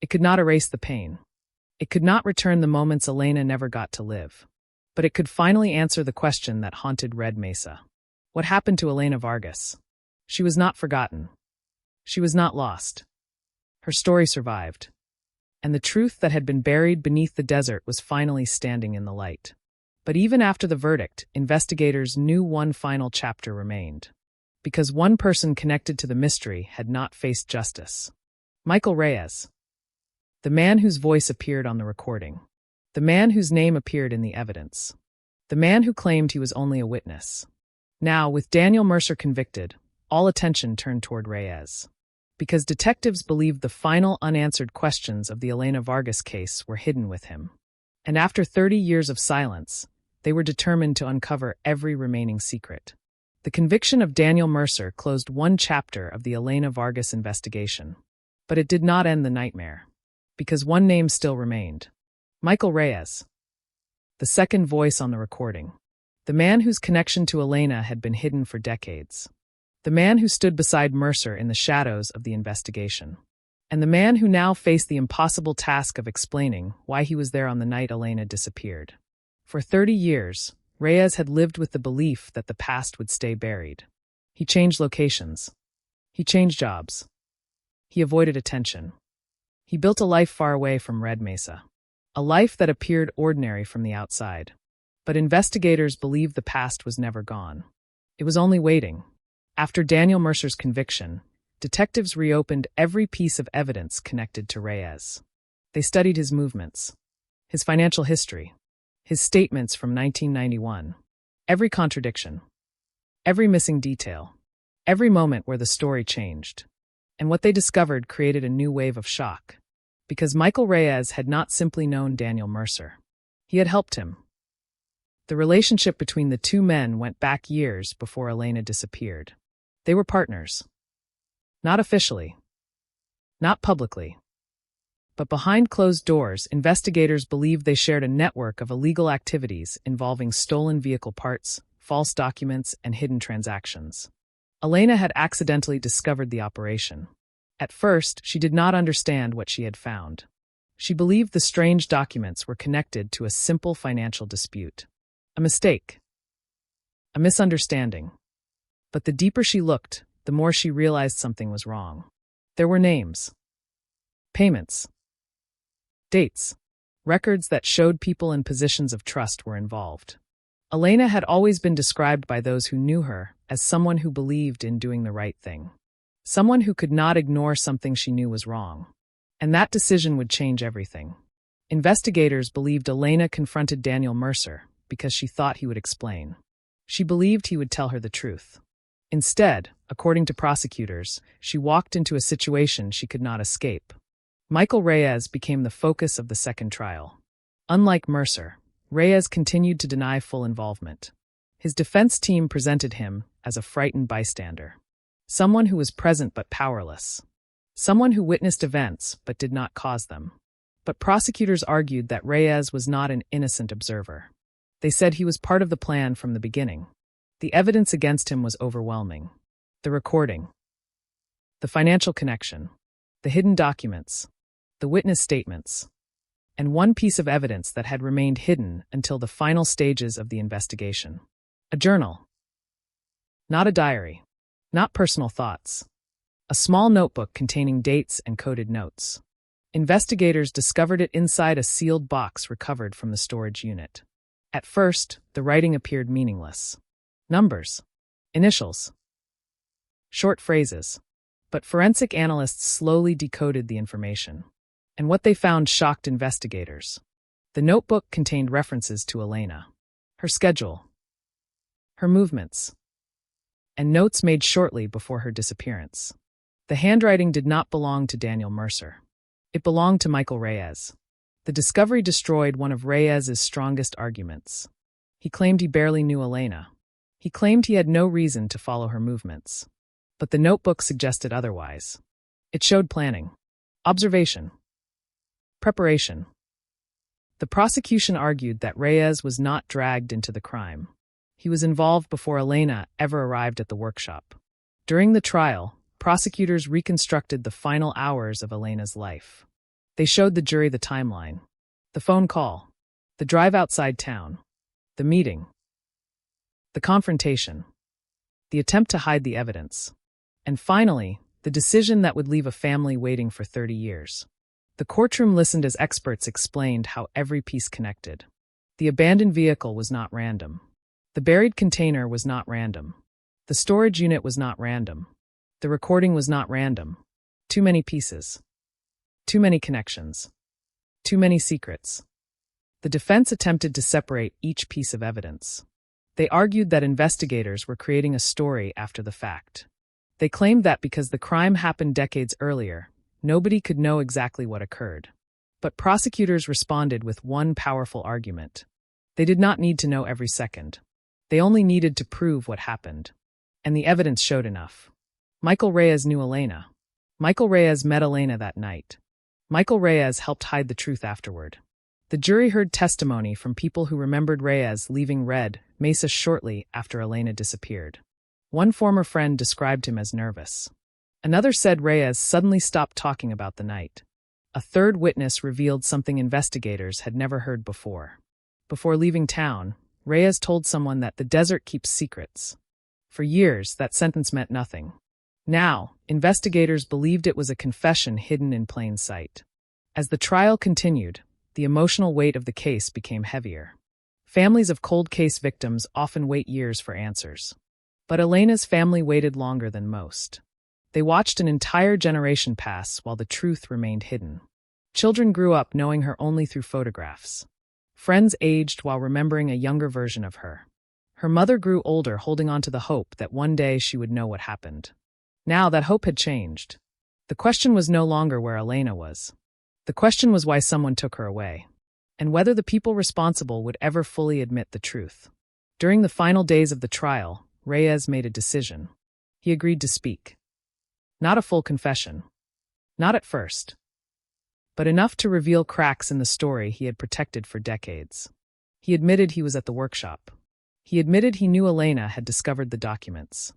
It could not erase the pain. It could not return the moments Elena never got to live. But it could finally answer the question that haunted Red Mesa. What happened to Elena Vargas? She was not forgotten. She was not lost. Her story survived. And the truth that had been buried beneath the desert was finally standing in the light. But even after the verdict, investigators knew one final chapter remained. Because one person connected to the mystery had not faced justice. Michael Reyes. The man whose voice appeared on the recording. The man whose name appeared in the evidence. The man who claimed he was only a witness. Now, with Daniel Mercer convicted, all attention turned toward Reyes. Because detectives believed the final unanswered questions of the Elena Vargas case were hidden with him. And after 30 years of silence, they were determined to uncover every remaining secret. The conviction of Daniel Mercer closed one chapter of the Elena Vargas investigation. But it did not end the nightmare. Because one name still remained. Michael Reyes. The second voice on the recording. The man whose connection to Elena had been hidden for decades. The man who stood beside Mercer in the shadows of the investigation. And the man who now faced the impossible task of explaining why he was there on the night Elena disappeared. For 30 years, Reyes had lived with the belief that the past would stay buried. He changed locations. He changed jobs. He avoided attention. He built a life far away from Red Mesa. A life that appeared ordinary from the outside. But investigators believed the past was never gone. It was only waiting. After Daniel Mercer's conviction, detectives reopened every piece of evidence connected to Reyes. They studied his movements, his financial history, his statements from 1991, every contradiction, every missing detail, every moment where the story changed. And what they discovered created a new wave of shock. Because Michael Reyes had not simply known Daniel Mercer. He had helped him. The relationship between the two men went back years before Elena disappeared. They were partners. Not officially. Not publicly. But behind closed doors, investigators believed they shared a network of illegal activities involving stolen vehicle parts, false documents, and hidden transactions. Elena had accidentally discovered the operation. At first, she did not understand what she had found. She believed the strange documents were connected to a simple financial dispute. A mistake. A misunderstanding. But the deeper she looked, the more she realized something was wrong. There were names. Payments. Dates. Records that showed people in positions of trust were involved. Elena had always been described by those who knew her as someone who believed in doing the right thing. Someone who could not ignore something she knew was wrong. And that decision would change everything. Investigators believed Elena confronted Daniel Mercer because she thought he would explain. She believed he would tell her the truth. Instead, according to prosecutors, she walked into a situation she could not escape. Michael Reyes became the focus of the second trial. Unlike Mercer, Reyes continued to deny full involvement. His defense team presented him as a frightened bystander. Someone who was present but powerless. Someone who witnessed events but did not cause them. But prosecutors argued that Reyes was not an innocent observer. They said he was part of the plan from the beginning. The evidence against him was overwhelming. The recording, the financial connection, the hidden documents, the witness statements, and one piece of evidence that had remained hidden until the final stages of the investigation. A journal. Not a diary. Not personal thoughts. A small notebook containing dates and coded notes. Investigators discovered it inside a sealed box recovered from the storage unit. At first, the writing appeared meaningless. Numbers. Initials. Short phrases. But forensic analysts slowly decoded the information. And what they found shocked investigators. The notebook contained references to Elena, her schedule, her movements, and notes made shortly before her disappearance. The handwriting did not belong to Daniel Mercer. It belonged to Michael Reyes. The discovery destroyed one of Reyes's strongest arguments. He claimed he barely knew Elena. He claimed he had no reason to follow her movements. But the notebook suggested otherwise. It showed planning, observation, preparation. The prosecution argued that Reyes was not dragged into the crime. He was involved before Elena ever arrived at the workshop. During the trial, prosecutors reconstructed the final hours of Elena's life. They showed the jury the timeline, the phone call, the drive outside town, the meeting, the confrontation, the attempt to hide the evidence, and finally, the decision that would leave a family waiting for 30 years. The courtroom listened as experts explained how every piece connected. The abandoned vehicle was not random. The buried container was not random. The storage unit was not random. The recording was not random. Too many pieces. Too many connections. Too many secrets. The defense attempted to separate each piece of evidence. They argued that investigators were creating a story after the fact. They claimed that because the crime happened decades earlier, nobody could know exactly what occurred. But prosecutors responded with one powerful argument. They did not need to know every second. They only needed to prove what happened. And the evidence showed enough. Michael Reyes knew Elena. Michael Reyes met Elena that night. Michael Reyes helped hide the truth afterward. The jury heard testimony from people who remembered Reyes leaving Red Mesa shortly after Elena disappeared. One former friend described him as nervous. Another said Reyes suddenly stopped talking about the night. A third witness revealed something investigators had never heard before. Before leaving town, Reyes told someone that the desert keeps secrets. For years, that sentence meant nothing. Now, investigators believed it was a confession hidden in plain sight. As the trial continued, the emotional weight of the case became heavier. Families of cold case victims often wait years for answers. But Elena's family waited longer than most. They watched an entire generation pass while the truth remained hidden. Children grew up knowing her only through photographs. Friends aged while remembering a younger version of her. Her mother grew older holding on to the hope that one day she would know what happened. Now that hope had changed. The question was no longer where Elena was. The question was why someone took her away, and whether the people responsible would ever fully admit the truth. During the final days of the trial, Reyes made a decision. He agreed to speak. Not a full confession. Not at first. But enough to reveal cracks in the story he had protected for decades. He admitted he was at the workshop. He admitted he knew Elena had discovered the documents.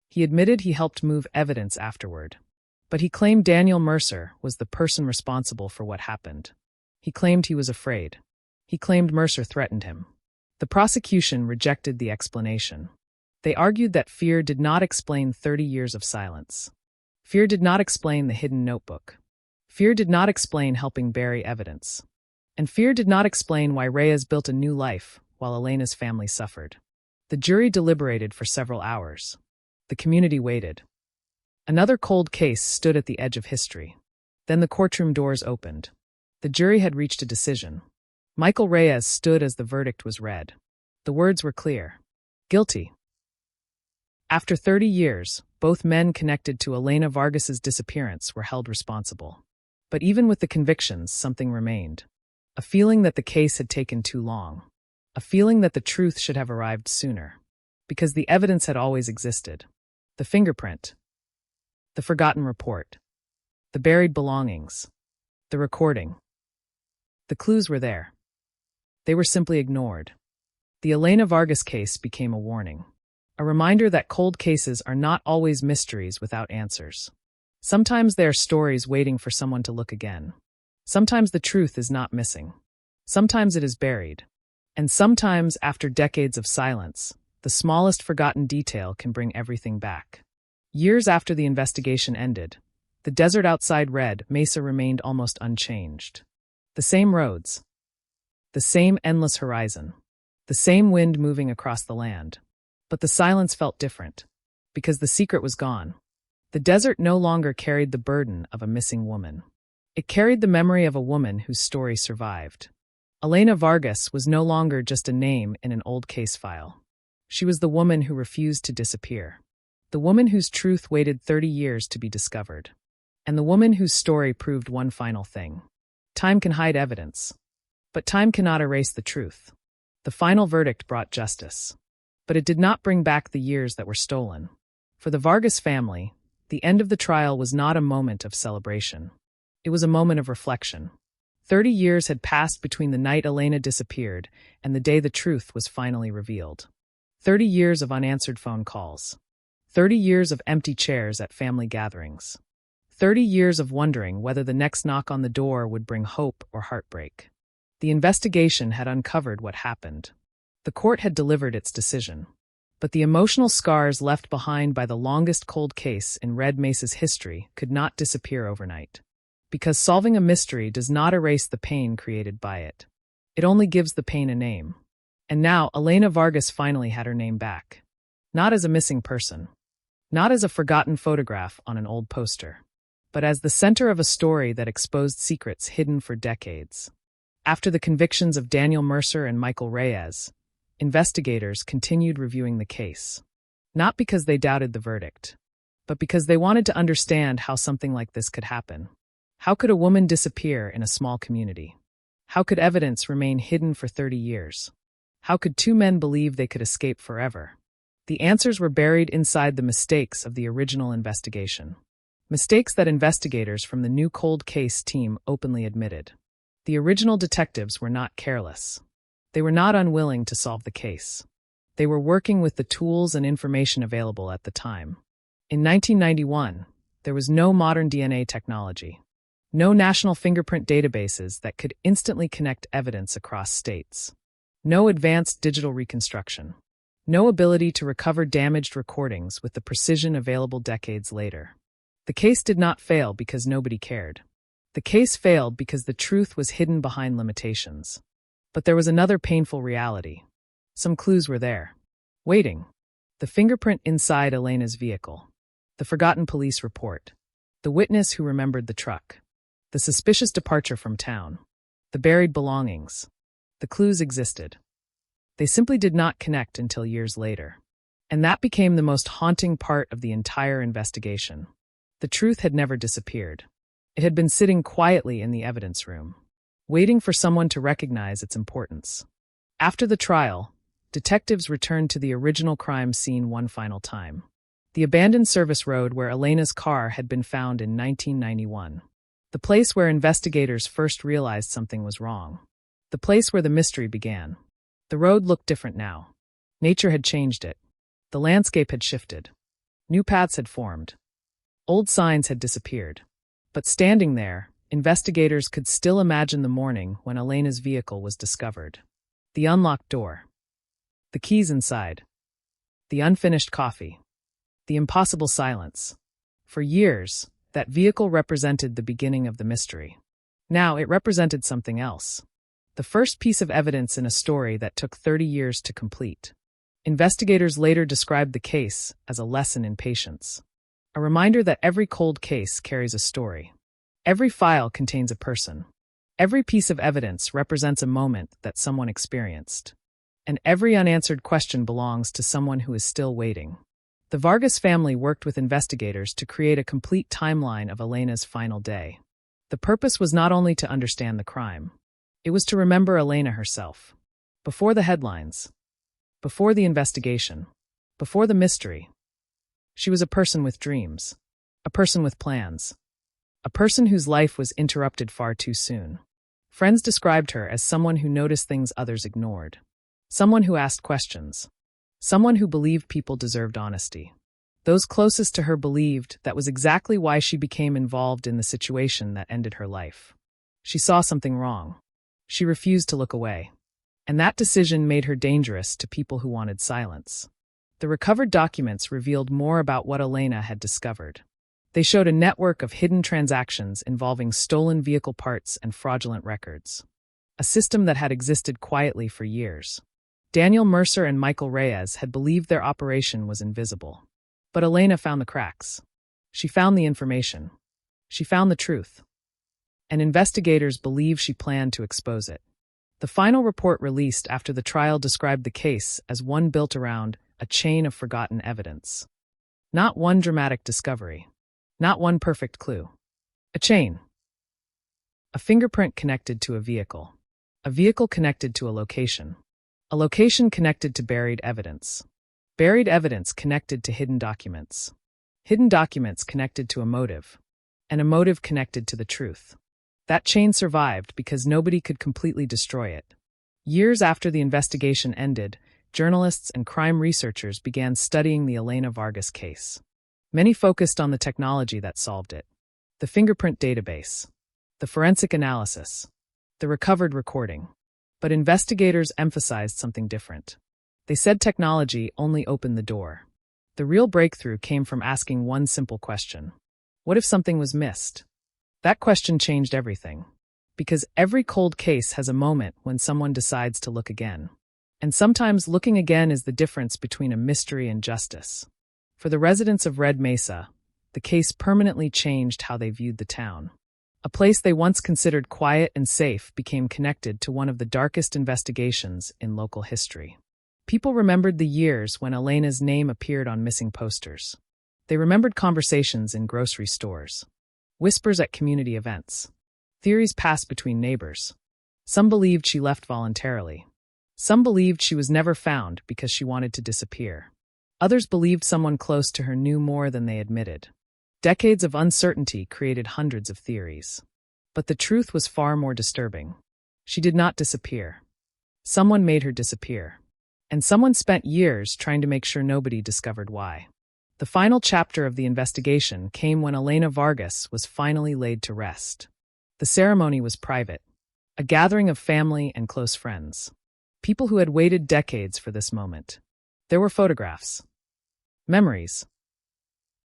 He admitted he helped move evidence afterward. But he claimed Daniel Mercer was the person responsible for what happened. He claimed he was afraid. He claimed Mercer threatened him. The prosecution rejected the explanation. They argued that fear did not explain 30 years of silence. Fear did not explain the hidden notebook. Fear did not explain helping bury evidence. And fear did not explain why Reyes built a new life while Elena's family suffered. The jury deliberated for several hours. The community waited. Another cold case stood at the edge of history. Then the courtroom doors opened. The jury had reached a decision. Michael Reyes stood as the verdict was read. The words were clear. Guilty. After 30 years, both men connected to Elena Vargas's disappearance were held responsible. But even with the convictions, something remained. A feeling that the case had taken too long. A feeling that the truth should have arrived sooner. Because the evidence had always existed. The fingerprint. The forgotten report. The buried belongings. The recording. The clues were there. They were simply ignored. The Elena Vargas case became a warning. A reminder that cold cases are not always mysteries without answers. Sometimes they are stories waiting for someone to look again. Sometimes the truth is not missing. Sometimes it is buried. And sometimes, after decades of silence, the smallest forgotten detail can bring everything back. Years after the investigation ended, the desert outside Red Mesa remained almost unchanged. The same roads. The same endless horizon. The same wind moving across the land. But the silence felt different, because the secret was gone. The desert no longer carried the burden of a missing woman. It carried the memory of a woman whose story survived. Elena Vargas was no longer just a name in an old case file. She was the woman who refused to disappear. The woman whose truth waited 30 years to be discovered. And the woman whose story proved one final thing. Time can hide evidence. But time cannot erase the truth. The final verdict brought justice. But it did not bring back the years that were stolen. For the Vargas family, the end of the trial was not a moment of celebration. It was a moment of reflection. 30 years had passed between the night Elena disappeared and the day the truth was finally revealed. 30 years of unanswered phone calls. 30 years of empty chairs at family gatherings. 30 years of wondering whether the next knock on the door would bring hope or heartbreak. The investigation had uncovered what happened. The court had delivered its decision. But the emotional scars left behind by the longest cold case in Red Mesa's history could not disappear overnight. Because solving a mystery does not erase the pain created by it. It only gives the pain a name. And now, Elena Vargas finally had her name back. Not as a missing person. Not as a forgotten photograph on an old poster. But as the center of a story that exposed secrets hidden for decades. After the convictions of Daniel Mercer and Michael Reyes, investigators continued reviewing the case. Not because they doubted the verdict, but because they wanted to understand how something like this could happen. How could a woman disappear in a small community? How could evidence remain hidden for 30 years? How could two men believe they could escape forever? The answers were buried inside the mistakes of the original investigation. Mistakes that investigators from the new cold case team openly admitted. The original detectives were not careless. They were not unwilling to solve the case. They were working with the tools and information available at the time. In 1991, there was no modern DNA technology. No national fingerprint databases that could instantly connect evidence across states. No advanced digital reconstruction. No ability to recover damaged recordings with the precision available decades later. The case did not fail because nobody cared. The case failed because the truth was hidden behind limitations. But there was another painful reality. Some clues were there. Waiting. The fingerprint inside Elena's vehicle. The forgotten police report. The witness who remembered the truck. The suspicious departure from town. The buried belongings. The clues existed. They simply did not connect until years later. And that became the most haunting part of the entire investigation. The truth had never disappeared. It had been sitting quietly in the evidence room, waiting for someone to recognize its importance. After the trial, detectives returned to the original crime scene one final time. The abandoned service road where Elena's car had been found in 1991. The place where investigators first realized something was wrong. The place where the mystery began. The road looked different now. Nature had changed it. The landscape had shifted. New paths had formed. Old signs had disappeared. But standing there, investigators could still imagine the morning when Elena's vehicle was discovered. The unlocked door. The keys inside. The unfinished coffee. The impossible silence. For years, that vehicle represented the beginning of the mystery. Now it represented something else. the first piece of evidence in a story that took 30 years to complete. Investigators later described the case as a lesson in patience, a reminder that every cold case carries a story. Every file contains a person. Every piece of evidence represents a moment that someone experienced. And every unanswered question belongs to someone who is still waiting. The Vargas family worked with investigators to create a complete timeline of Elena's final day. The purpose was not only to understand the crime. It was to remember Elena herself. Before the headlines. Before the investigation. Before the mystery. She was a person with dreams. A person with plans. A person whose life was interrupted far too soon. Friends described her as someone who noticed things others ignored. Someone who asked questions. Someone who believed people deserved honesty. Those closest to her believed that was exactly why she became involved in the situation that ended her life. She saw something wrong. She refused to look away. And that decision made her dangerous to people who wanted silence. The recovered documents revealed more about what Elena had discovered. They showed a network of hidden transactions involving stolen vehicle parts and fraudulent records. A system that had existed quietly for years. Daniel Mercer and Michael Reyes had believed their operation was invisible. But Elena found the cracks. She found the information. She found the truth. And investigators believe she planned to expose it. The final report released after the trial described the case as one built around a chain of forgotten evidence. Not one dramatic discovery. Not one perfect clue. A chain. A fingerprint connected to a vehicle. A vehicle connected to a location. A location connected to buried evidence. Buried evidence connected to hidden documents. Hidden documents connected to a motive. And a motive connected to the truth. That chain survived because nobody could completely destroy it. Years after the investigation ended, journalists and crime researchers began studying the Elena Vargas case. Many focused on the technology that solved it. The fingerprint database. The forensic analysis. The recovered recording. But investigators emphasized something different. They said technology only opened the door. The real breakthrough came from asking one simple question. What if something was missed? That question changed everything. Because every cold case has a moment when someone decides to look again. And sometimes looking again is the difference between a mystery and justice. For the residents of Red Mesa, the case permanently changed how they viewed the town. A place they once considered quiet and safe became connected to one of the darkest investigations in local history. People remembered the years when Elena's name appeared on missing posters. They remembered conversations in grocery stores. Whispers at community events. Theories passed between neighbors. Some believed she left voluntarily. Some believed she was never found because she wanted to disappear. Others believed someone close to her knew more than they admitted. Decades of uncertainty created hundreds of theories. But the truth was far more disturbing. She did not disappear. Someone made her disappear. And someone spent years trying to make sure nobody discovered why. The final chapter of the investigation came when Elena Vargas was finally laid to rest. The ceremony was private, a gathering of family and close friends, people who had waited decades for this moment. There were photographs, memories.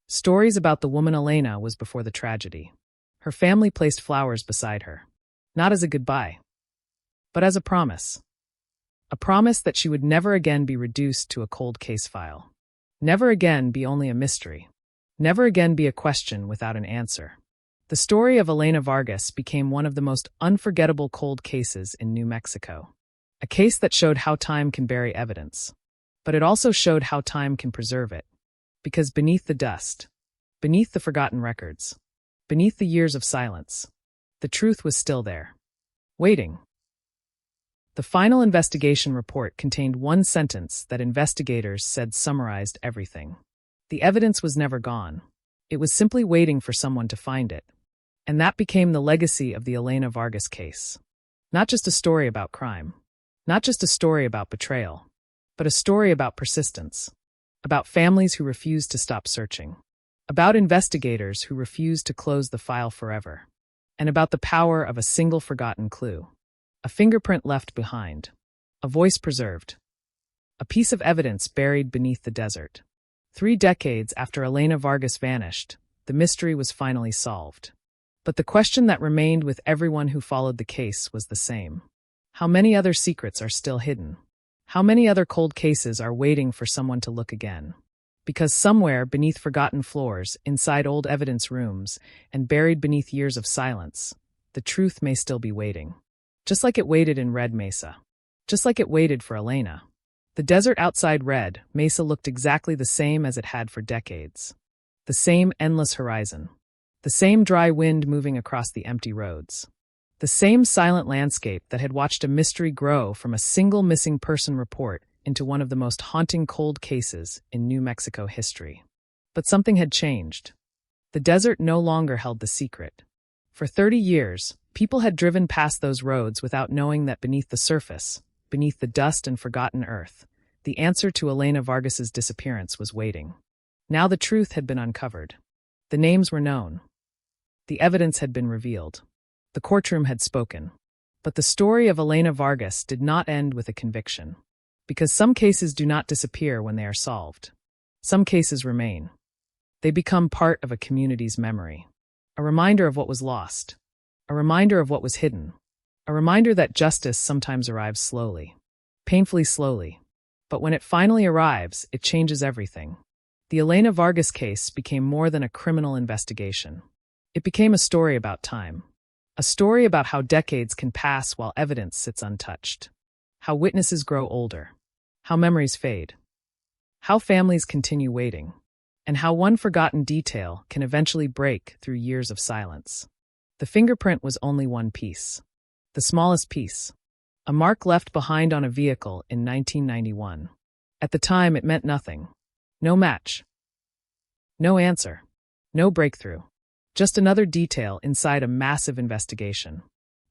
Stories about the woman Elena was before the tragedy. Her family placed flowers beside her, not as a goodbye, but as a promise. A promise that she would never again be reduced to a cold case file. Never again be only a mystery. Never again be a question without an answer. The story of Elena Vargas became one of the most unforgettable cold cases in New Mexico. A case that showed how time can bury evidence. But it also showed how time can preserve it. Because beneath the dust, beneath the forgotten records, beneath the years of silence, the truth was still there. Waiting. The final investigation report contained one sentence that investigators said summarized everything. The evidence was never gone. It was simply waiting for someone to find it. And that became the legacy of the Elena Vargas case. Not just a story about crime. Not just a story about betrayal. But a story about persistence. About families who refused to stop searching. About investigators who refused to close the file forever. And about the power of a single forgotten clue. A fingerprint left behind. A voice preserved. A piece of evidence buried beneath the desert. 3 decades after Elena Vargas vanished, the mystery was finally solved. But the question that remained with everyone who followed the case was the same. How many other secrets are still hidden? How many other cold cases are waiting for someone to look again? Because somewhere beneath forgotten floors, inside old evidence rooms, and buried beneath years of silence, the truth may still be waiting. Just like it waited in Red Mesa. Just like it waited for Elena. The desert outside Red Mesa looked exactly the same as it had for decades. The same endless horizon. The same dry wind moving across the empty roads. The same silent landscape that had watched a mystery grow from a single missing person report into one of the most haunting cold cases in New Mexico history. But something had changed. The desert no longer held the secret. For 30 years, people had driven past those roads without knowing that beneath the surface, beneath the dust and forgotten earth, the answer to Elena Vargas's disappearance was waiting. Now the truth had been uncovered. The names were known. The evidence had been revealed. The courtroom had spoken. But the story of Elena Vargas did not end with a conviction. Because some cases do not disappear when they are solved. Some cases remain. They become part of a community's memory. A reminder of what was lost. A reminder of what was hidden. A reminder that justice sometimes arrives slowly. Painfully slowly. But when it finally arrives, it changes everything. The Elena Vargas case became more than a criminal investigation. It became a story about time. A story about how decades can pass while evidence sits untouched. How witnesses grow older. How memories fade. How families continue waiting. And how one forgotten detail can eventually break through years of silence. The fingerprint was only one piece. The smallest piece. A mark left behind on a vehicle in 1991. At the time, it meant nothing. No match. No answer. No breakthrough. Just another detail inside a massive investigation.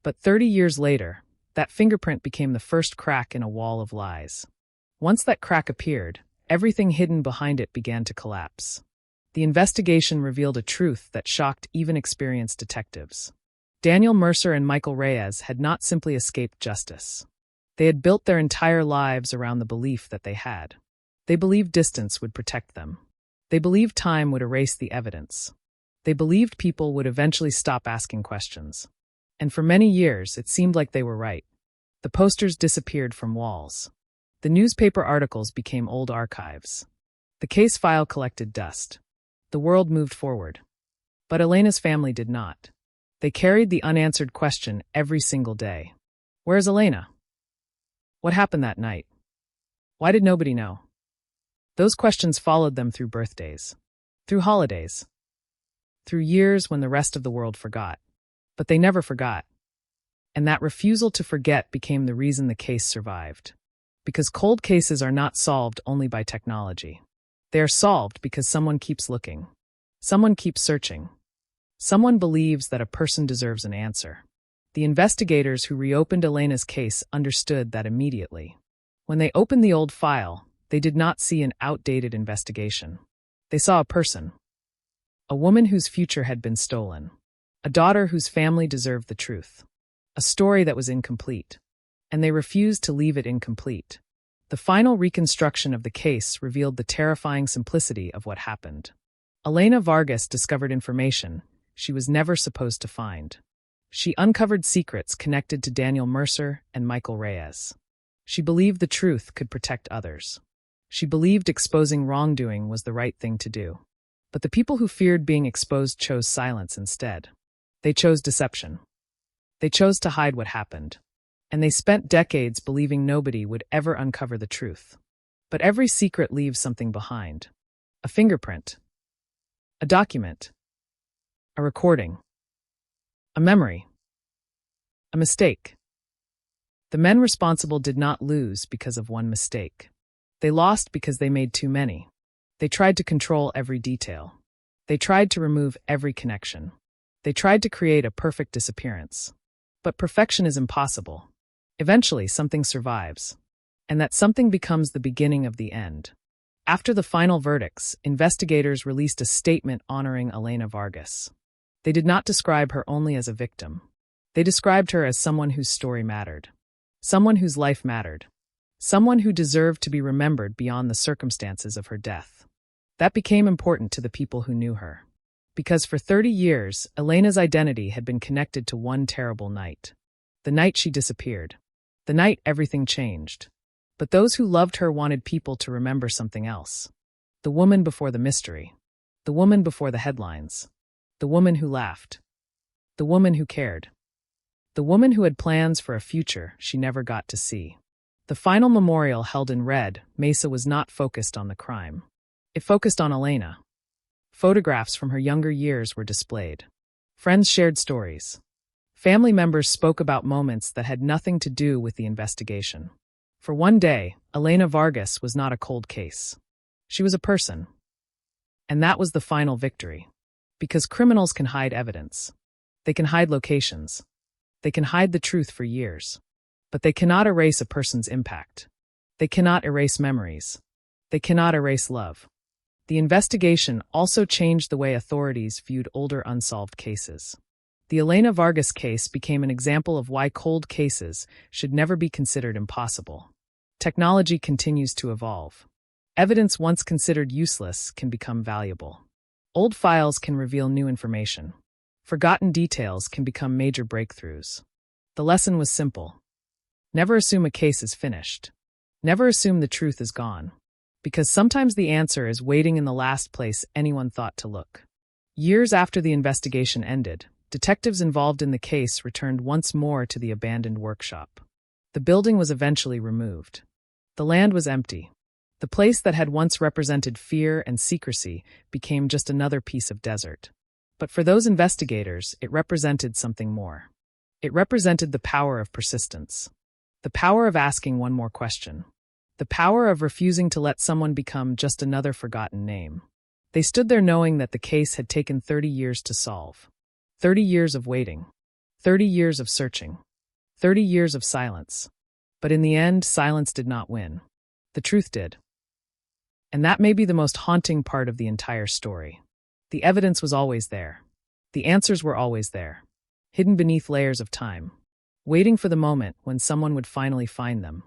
But 30 years later, that fingerprint became the first crack in a wall of lies. Once that crack appeared, everything hidden behind it began to collapse. The investigation revealed a truth that shocked even experienced detectives. Daniel Mercer and Michael Reyes had not simply escaped justice. They had built their entire lives around the belief that they had. They believed distance would protect them. They believed time would erase the evidence. They believed people would eventually stop asking questions. And for many years, it seemed like they were right. The posters disappeared from walls. The newspaper articles became old archives. The case file collected dust. The world moved forward. But Elena's family did not. They carried the unanswered question every single day. Where's Elena? What happened that night? Why did nobody know? Those questions followed them through birthdays, through holidays, through years when the rest of the world forgot. But they never forgot. And that refusal to forget became the reason the case survived. Because cold cases are not solved only by technology. They are solved because someone keeps looking. Someone keeps searching. Someone believes that a person deserves an answer. The investigators who reopened Elena's case understood that immediately. When they opened the old file, they did not see an outdated investigation. They saw a person. A woman whose future had been stolen. A daughter whose family deserved the truth. A story that was incomplete. And they refused to leave it incomplete. The final reconstruction of the case revealed the terrifying simplicity of what happened. Elena Vargas discovered information she was never supposed to find. She uncovered secrets connected to Daniel Mercer and Michael Reyes. She believed the truth could protect others. She believed exposing wrongdoing was the right thing to do. But the people who feared being exposed chose silence instead. They chose deception. They chose to hide what happened. And they spent decades believing nobody would ever uncover the truth. But every secret leaves something behind. A fingerprint. A document. A recording. A memory. A mistake. The men responsible did not lose because of one mistake. They lost because they made too many. They tried to control every detail. They tried to remove every connection. They tried to create a perfect disappearance. But perfection is impossible. Eventually, something survives. And that something becomes the beginning of the end. After the final verdicts, investigators released a statement honoring Elena Vargas. They did not describe her only as a victim. They described her as someone whose story mattered. Someone whose life mattered. Someone who deserved to be remembered beyond the circumstances of her death. That became important to the people who knew her. Because for 30 years, Elena's identity had been connected to one terrible night. The night she disappeared. The night everything changed. But those who loved her wanted people to remember something else. The woman before the mystery. The woman before the headlines. The woman who laughed. The woman who cared. The woman who had plans for a future she never got to see. The final memorial held in Red Mesa was not focused on the crime. It focused on Elena. Photographs from her younger years were displayed. Friends shared stories. Family members spoke about moments that had nothing to do with the investigation. For one day, Elena Vargas was not a cold case. She was a person. And that was the final victory. Because criminals can hide evidence. They can hide locations. They can hide the truth for years. But they cannot erase a person's impact. They cannot erase memories. They cannot erase love. The investigation also changed the way authorities viewed older unsolved cases. The Elena Vargas case became an example of why cold cases should never be considered impossible. Technology continues to evolve. Evidence once considered useless can become valuable. Old files can reveal new information. Forgotten details can become major breakthroughs. The lesson was simple. Never assume a case is finished. Never assume the truth is gone. Because sometimes the answer is waiting in the last place anyone thought to look. Years after the investigation ended, detectives involved in the case returned once more to the abandoned workshop. The building was eventually removed. The land was empty. The place that had once represented fear and secrecy became just another piece of desert. But for those investigators, it represented something more. It represented the power of persistence. The power of asking one more question. The power of refusing to let someone become just another forgotten name. They stood there knowing that the case had taken 30 years to solve. 30 years of waiting. 30 years of searching. 30 years of silence. But in the end, silence did not win. The truth did. And that may be the most haunting part of the entire story. The evidence was always there. The answers were always there. Hidden beneath layers of time. Waiting for the moment when someone would finally find them.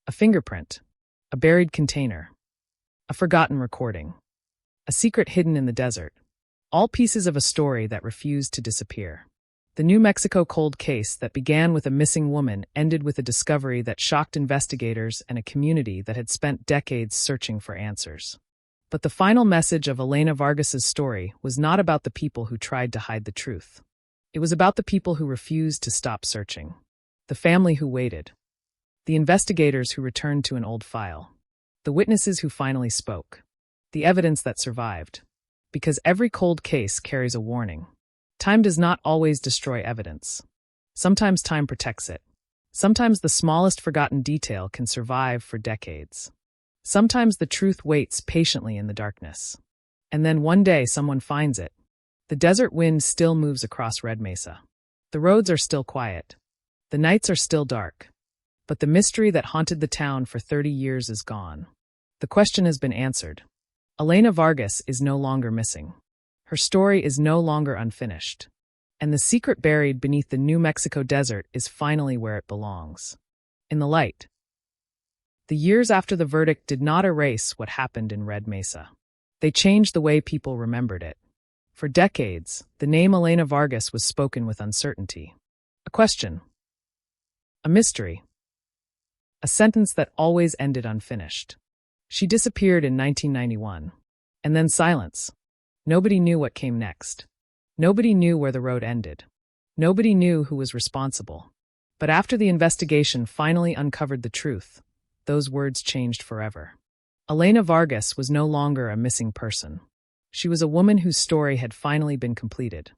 A fingerprint. A buried container. A forgotten recording. A secret hidden in the desert. All pieces of a story that refused to disappear. The New Mexico cold case that began with a missing woman ended with a discovery that shocked investigators and a community that had spent decades searching for answers. But the final message of Elena Vargas's story was not about the people who tried to hide the truth. It was about the people who refused to stop searching. The family who waited. The investigators who returned to an old file. The witnesses who finally spoke. The evidence that survived. Because every cold case carries a warning. Time does not always destroy evidence. Sometimes time protects it. Sometimes the smallest forgotten detail can survive for decades. Sometimes the truth waits patiently in the darkness. And then one day someone finds it. The desert wind still moves across Red Mesa. The roads are still quiet. The nights are still dark. But the mystery that haunted the town for 30 years is gone. The question has been answered. Elena Vargas is no longer missing. Her story is no longer unfinished. And the secret buried beneath the New Mexico desert is finally where it belongs. In the light. The years after the verdict did not erase what happened in Red Mesa. They changed the way people remembered it. For decades, the name Elena Vargas was spoken with uncertainty. A question. A mystery. A sentence that always ended unfinished. She disappeared in 1991. And then silence. Nobody knew what came next. Nobody knew where the road ended. Nobody knew who was responsible. But after the investigation finally uncovered the truth, those words changed forever. Elena Vargas was no longer a missing person. She was a woman whose story had finally been completed.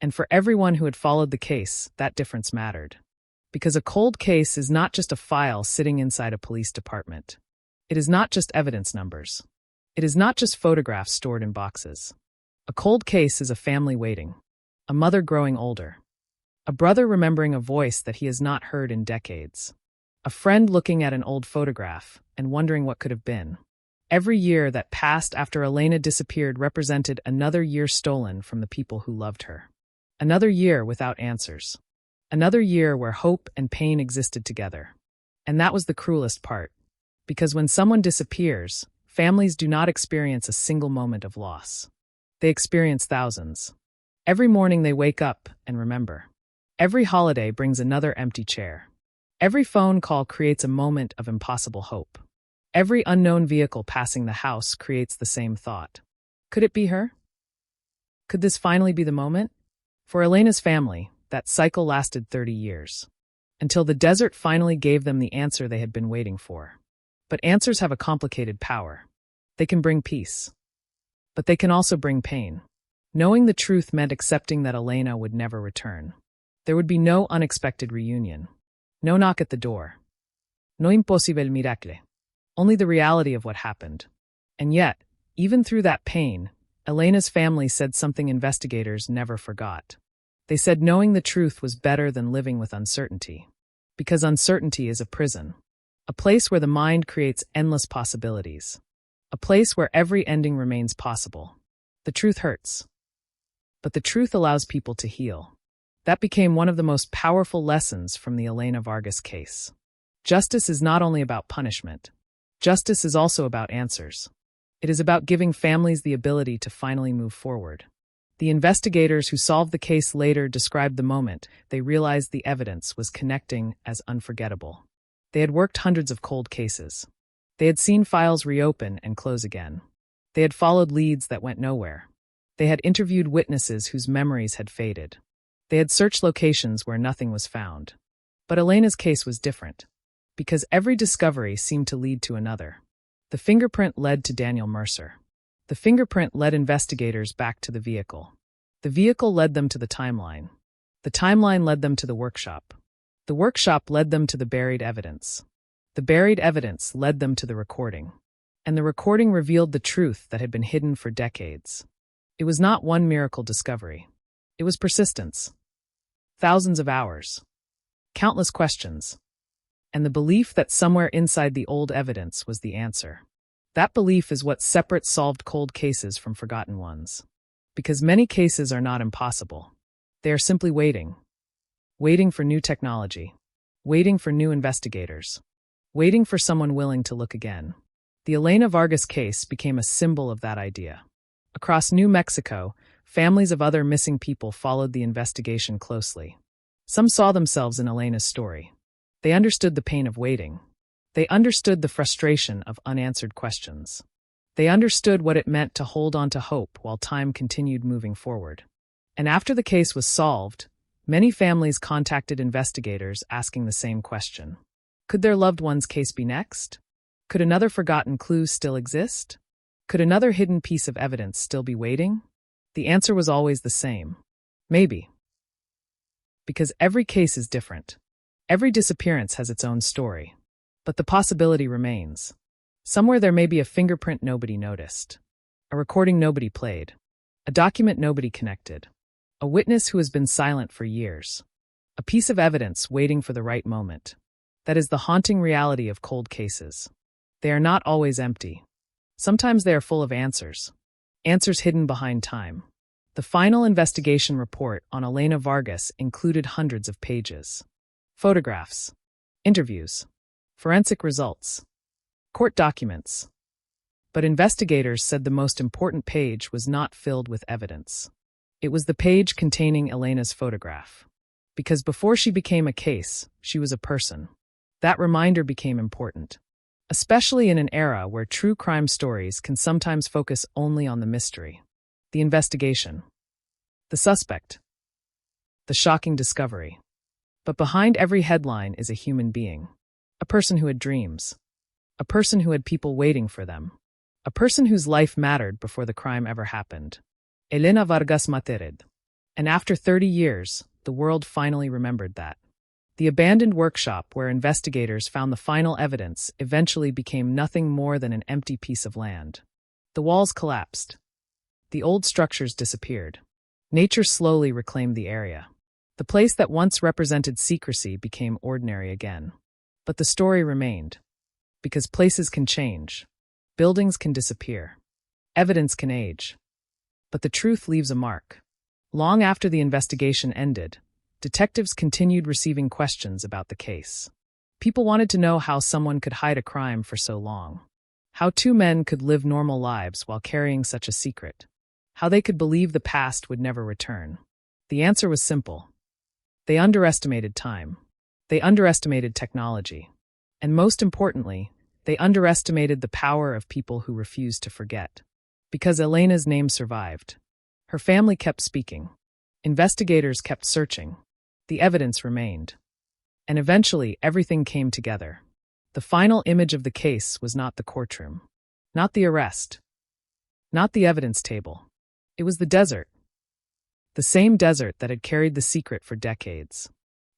And for everyone who had followed the case, that difference mattered. Because a cold case is not just a file sitting inside a police department. It is not just evidence numbers. It is not just photographs stored in boxes. A cold case is a family waiting. A mother growing older. A brother remembering a voice that he has not heard in decades. A friend looking at an old photograph and wondering what could have been. Every year that passed after Elena disappeared represented another year stolen from the people who loved her. Another year without answers. Another year where hope and pain existed together. And that was the cruelest part. Because when someone disappears, families do not experience a single moment of loss. They experience thousands. Every morning they wake up and remember. Every holiday brings another empty chair. Every phone call creates a moment of impossible hope. Every unknown vehicle passing the house creates the same thought. Could it be her? Could this finally be the moment? For Elena's family, that cycle lasted 30 years. Until the desert finally gave them the answer they had been waiting for. But answers have a complicated power. They can bring peace. But they can also bring pain. Knowing the truth meant accepting that Elena would never return. There would be no unexpected reunion. No knock at the door. No imposible miracle. Only the reality of what happened. And yet, even through that pain, Elena's family said something investigators never forgot. They said knowing the truth was better than living with uncertainty. Because uncertainty is a prison. A place where the mind creates endless possibilities. A place where every ending remains possible. The truth hurts. But the truth allows people to heal. That became one of the most powerful lessons from the Elena Vargas case. Justice is not only about punishment. Justice is also about answers. It is about giving families the ability to finally move forward. The investigators who solved the case later described the moment they realized the evidence was connecting as unforgettable. They had worked hundreds of cold cases. They had seen files reopen and close again. They had followed leads that went nowhere. They had interviewed witnesses whose memories had faded. They had searched locations where nothing was found. But Elena's case was different. Because every discovery seemed to lead to another. The fingerprint led to Daniel Mercer. The fingerprint led investigators back to the vehicle. The vehicle led them to the timeline. The timeline led them to the workshop. The workshop led them to the buried evidence. The buried evidence led them to the recording. And the recording revealed the truth that had been hidden for decades. It was not one miracle discovery. It was persistence. Thousands of hours. Countless questions. And the belief that somewhere inside the old evidence was the answer. That belief is what separates solved cold cases from forgotten ones. Because many cases are not impossible. They are simply waiting. Waiting for new technology. Waiting for new investigators. Waiting for someone willing to look again. The Elena Vargas case became a symbol of that idea. Across New Mexico, families of other missing people followed the investigation closely. Some saw themselves in Elena's story. They understood the pain of waiting. They understood the frustration of unanswered questions. They understood what it meant to hold on to hope while time continued moving forward. And after the case was solved, many families contacted investigators asking the same question. Could their loved one's case be next? Could another forgotten clue still exist? Could another hidden piece of evidence still be waiting? The answer was always the same. Maybe. Because every case is different. Every disappearance has its own story. But the possibility remains. Somewhere there may be a fingerprint nobody noticed. A recording nobody played. A document nobody connected. A witness who has been silent for years. A piece of evidence waiting for the right moment. That is the haunting reality of cold cases. They are not always empty. Sometimes they are full of answers. Answers hidden behind time. The final investigation report on Elena Vargas included hundreds of pages. Photographs. Interviews. Forensic results. Court documents. But investigators said the most important page was not filled with evidence. It was the page containing Elena's photograph. Because before she became a case, she was a person. That reminder became important. Especially in an era where true crime stories can sometimes focus only on the mystery. The investigation. The suspect. The shocking discovery. But behind every headline is a human being. A person who had dreams. A person who had people waiting for them. A person whose life mattered before the crime ever happened. Elena Vargas Materid. And after 30 years, the world finally remembered that. The abandoned workshop where investigators found the final evidence eventually became nothing more than an empty piece of land. The walls collapsed. The old structures disappeared. Nature slowly reclaimed the area. The place that once represented secrecy became ordinary again. But the story remained. Because places can change. Buildings can disappear. Evidence can age. But the truth leaves a mark. Long after the investigation ended, detectives continued receiving questions about the case. People wanted to know how someone could hide a crime for so long. How two men could live normal lives while carrying such a secret. How they could believe the past would never return. The answer was simple. They underestimated time. They underestimated technology. And most importantly, they underestimated the power of people who refused to forget. Because Elena's name survived. Her family kept speaking. Investigators kept searching. The evidence remained. And eventually, everything came together. The final image of the case was not the courtroom. Not the arrest. Not the evidence table. It was the desert. The same desert that had carried the secret for decades.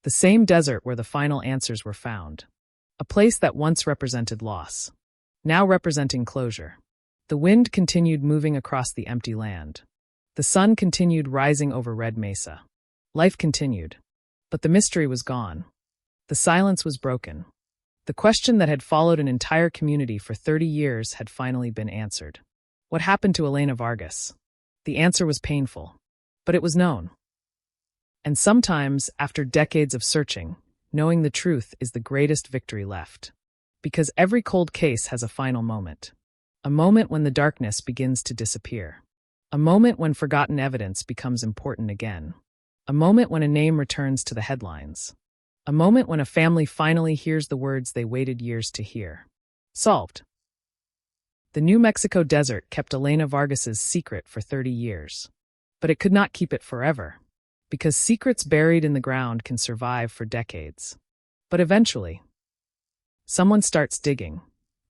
The same desert where the final answers were found. A place that once represented loss. Now representing closure. The wind continued moving across the empty land. The sun continued rising over Red Mesa. Life continued. But the mystery was gone. The silence was broken. The question that had followed an entire community for 30 years had finally been answered. What happened to Elena Vargas? The answer was painful. But it was known. And sometimes, after decades of searching, knowing the truth is the greatest victory left. Because every cold case has a final moment. A moment when the darkness begins to disappear. A moment when forgotten evidence becomes important again. A moment when a name returns to the headlines. A moment when a family finally hears the words they waited years to hear. Solved. The New Mexico desert kept Elena Vargas's secret for 30 years. But it could not keep it forever. Because secrets buried in the ground can survive for decades. But eventually, someone starts digging.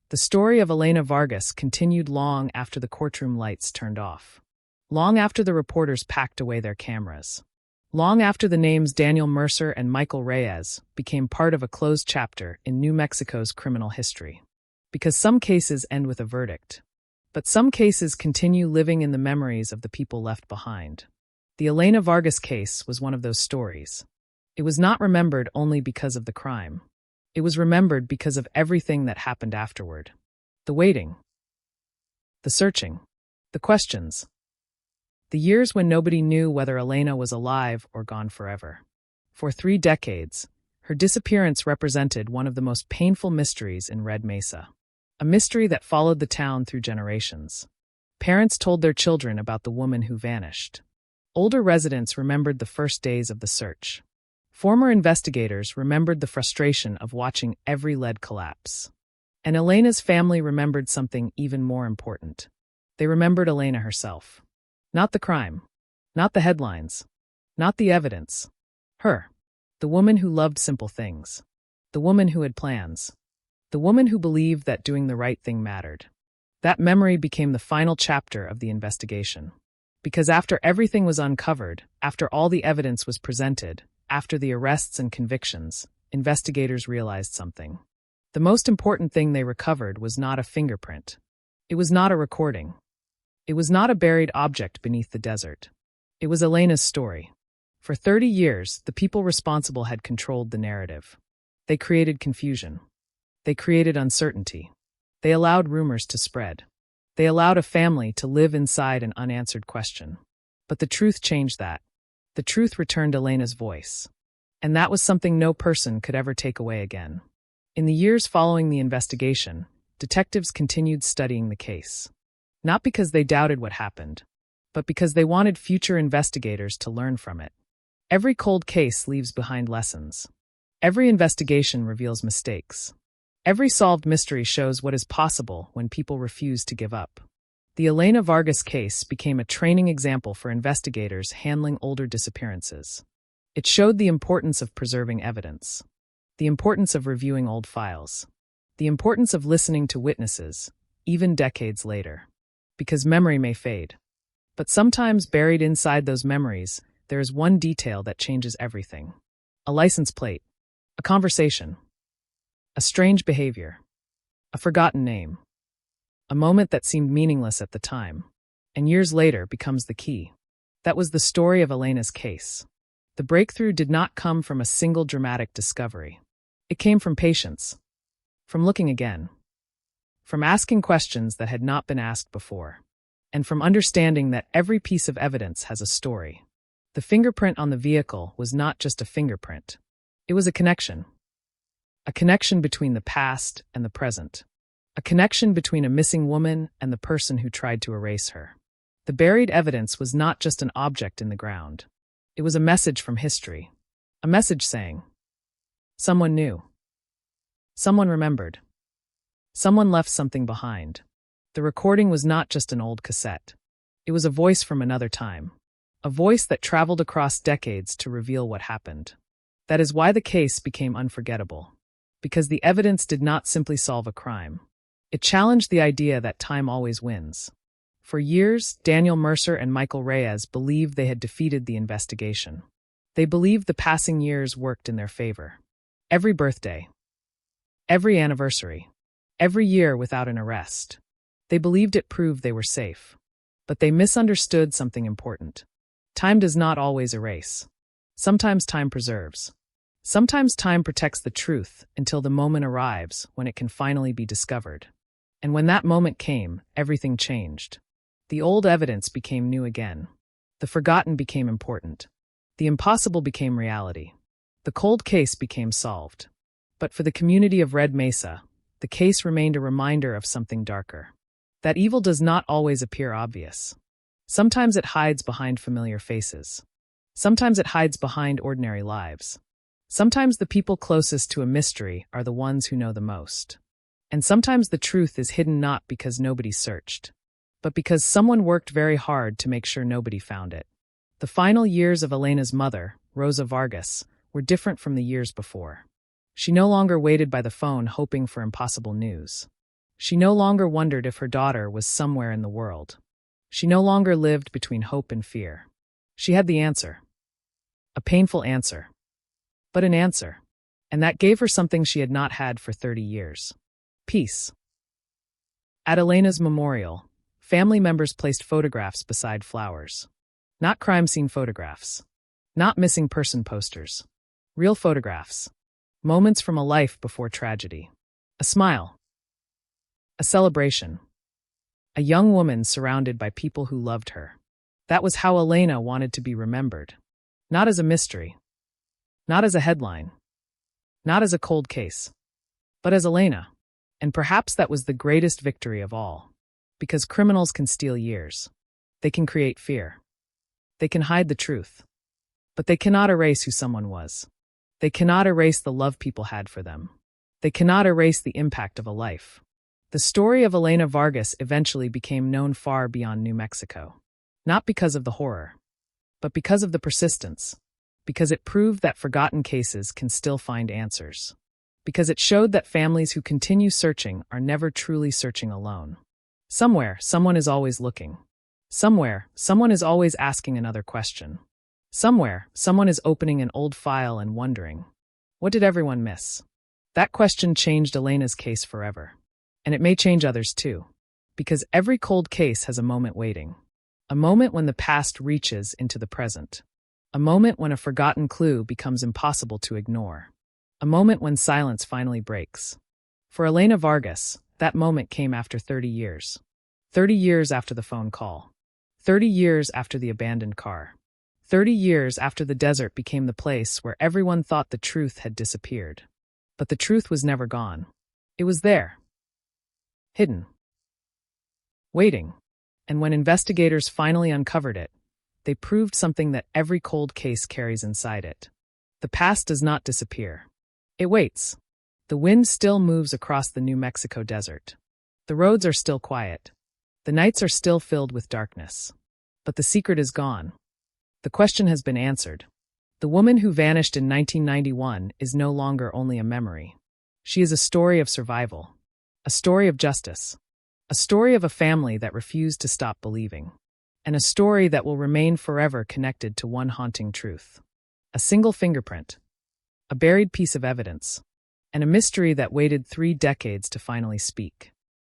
The story of Elena Vargas continued long after the courtroom lights turned off. Long after the reporters packed away their cameras. Long after the names Daniel Mercer and Michael Reyes became part of a closed chapter in New Mexico's criminal history. Because some cases end with a verdict. But some cases continue living in the memories of the people left behind. The Elena Vargas case was one of those stories. It was not remembered only because of the crime. It was remembered because of everything that happened afterward. The waiting. The searching. The questions. The years when nobody knew whether Elena was alive or gone forever. For 3 decades, her disappearance represented one of the most painful mysteries in Red Mesa. A mystery that followed the town through generations. Parents told their children about the woman who vanished. Older residents remembered the first days of the search. Former investigators remembered the frustration of watching every lead collapse. And Elena's family remembered something even more important. They remembered Elena herself. Not the crime. Not the headlines. Not the evidence. Her. The woman who loved simple things. The woman who had plans. The woman who believed that doing the right thing mattered. That memory became the final chapter of the investigation. Because after everything was uncovered, after all the evidence was presented, after the arrests and convictions, investigators realized something. The most important thing they recovered was not a fingerprint. It was not a recording. It was not a buried object beneath the desert. It was Elena's story. For 30 years, the people responsible had controlled the narrative. They created confusion. They created uncertainty. They allowed rumors to spread. They allowed a family to live inside an unanswered question. But the truth changed that. The truth returned Elena's voice. And that was something no person could ever take away again. In the years following the investigation, detectives continued studying the case. Not because they doubted what happened, but because they wanted future investigators to learn from it. Every cold case leaves behind lessons. Every investigation reveals mistakes. Every solved mystery shows what is possible when people refuse to give up. The Elena Vargas case became a training example for investigators handling older disappearances. It showed the importance of preserving evidence, the importance of reviewing old files, the importance of listening to witnesses, even decades later. Because memory may fade. But sometimes buried inside those memories, there is one detail that changes everything. A license plate, a conversation, a strange behavior, a forgotten name, a moment that seemed meaningless at the time, and years later becomes the key. That was the story of Elena's case. The breakthrough did not come from a single dramatic discovery. It came from patience, from looking again, from asking questions that had not been asked before, and from understanding that every piece of evidence has a story. The fingerprint on the vehicle was not just a fingerprint. It was a connection. A connection between the past and the present. A connection between a missing woman and the person who tried to erase her. The buried evidence was not just an object in the ground. It was a message from history. A message saying, Someone knew. Someone remembered. Someone left something behind. The recording was not just an old cassette. It was a voice from another time. A voice that traveled across decades to reveal what happened. That is why the case became unforgettable. Because the evidence did not simply solve a crime. It challenged the idea that time always wins. For years, Daniel Mercer and Michael Reyes believed they had defeated the investigation. They believed the passing years worked in their favor. Every birthday. Every anniversary. Every year without an arrest. They believed it proved they were safe. But they misunderstood something important. Time does not always erase. Sometimes time preserves. Sometimes time protects the truth until the moment arrives when it can finally be discovered. And when that moment came, everything changed. The old evidence became new again. The forgotten became important. The impossible became reality. The cold case became solved. But for the community of Red Mesa, the case remained a reminder of something darker. That evil does not always appear obvious. Sometimes it hides behind familiar faces. Sometimes it hides behind ordinary lives. Sometimes the people closest to a mystery are the ones who know the most. And sometimes the truth is hidden not because nobody searched, but because someone worked very hard to make sure nobody found it. The final years of Elena's mother, Rosa Vargas, were different from the years before. She no longer waited by the phone hoping for impossible news. She no longer wondered if her daughter was somewhere in the world. She no longer lived between hope and fear. She had the answer. A painful answer. But an answer. And that gave her something she had not had for 30 years. Peace. At Elena's memorial, family members placed photographs beside flowers. Not crime scene photographs. Not missing person posters. Real photographs. Moments from a life before tragedy. A smile. A celebration. A young woman surrounded by people who loved her. That was how Elena wanted to be remembered. Not as a mystery. Not as a headline. Not as a cold case. But as Elena. And perhaps that was the greatest victory of all. Because criminals can steal years. They can create fear. They can hide the truth. But they cannot erase who someone was. They cannot erase the love people had for them. They cannot erase the impact of a life. The story of Elena Vargas eventually became known far beyond New Mexico. Not because of the horror, but because of the persistence. Because it proved that forgotten cases can still find answers. Because it showed that families who continue searching are never truly searching alone. Somewhere, someone is always looking. Somewhere, someone is always asking another question. Somewhere, someone is opening an old file and wondering, what did everyone miss? That question changed Elena's case forever. And it may change others too. Because every cold case has a moment waiting. A moment when the past reaches into the present. A moment when a forgotten clue becomes impossible to ignore. A moment when silence finally breaks. For Elena Vargas, that moment came after 30 years. 30 years after the phone call. 30 years after the abandoned car. 30 years after the desert became the place where everyone thought the truth had disappeared. But the truth was never gone. It was there. Hidden. Waiting. And when investigators finally uncovered it, they proved something that every cold case carries inside it. The past does not disappear. It waits. The wind still moves across the New Mexico desert. The roads are still quiet. The nights are still filled with darkness. But the secret is gone. The question has been answered. The woman who vanished in 1991 is no longer only a memory. She is a story of survival. A story of justice. A story of a family that refused to stop believing. And a story that will remain forever connected to one haunting truth. A single fingerprint. A buried piece of evidence. And a mystery that waited 3 decades to finally speak.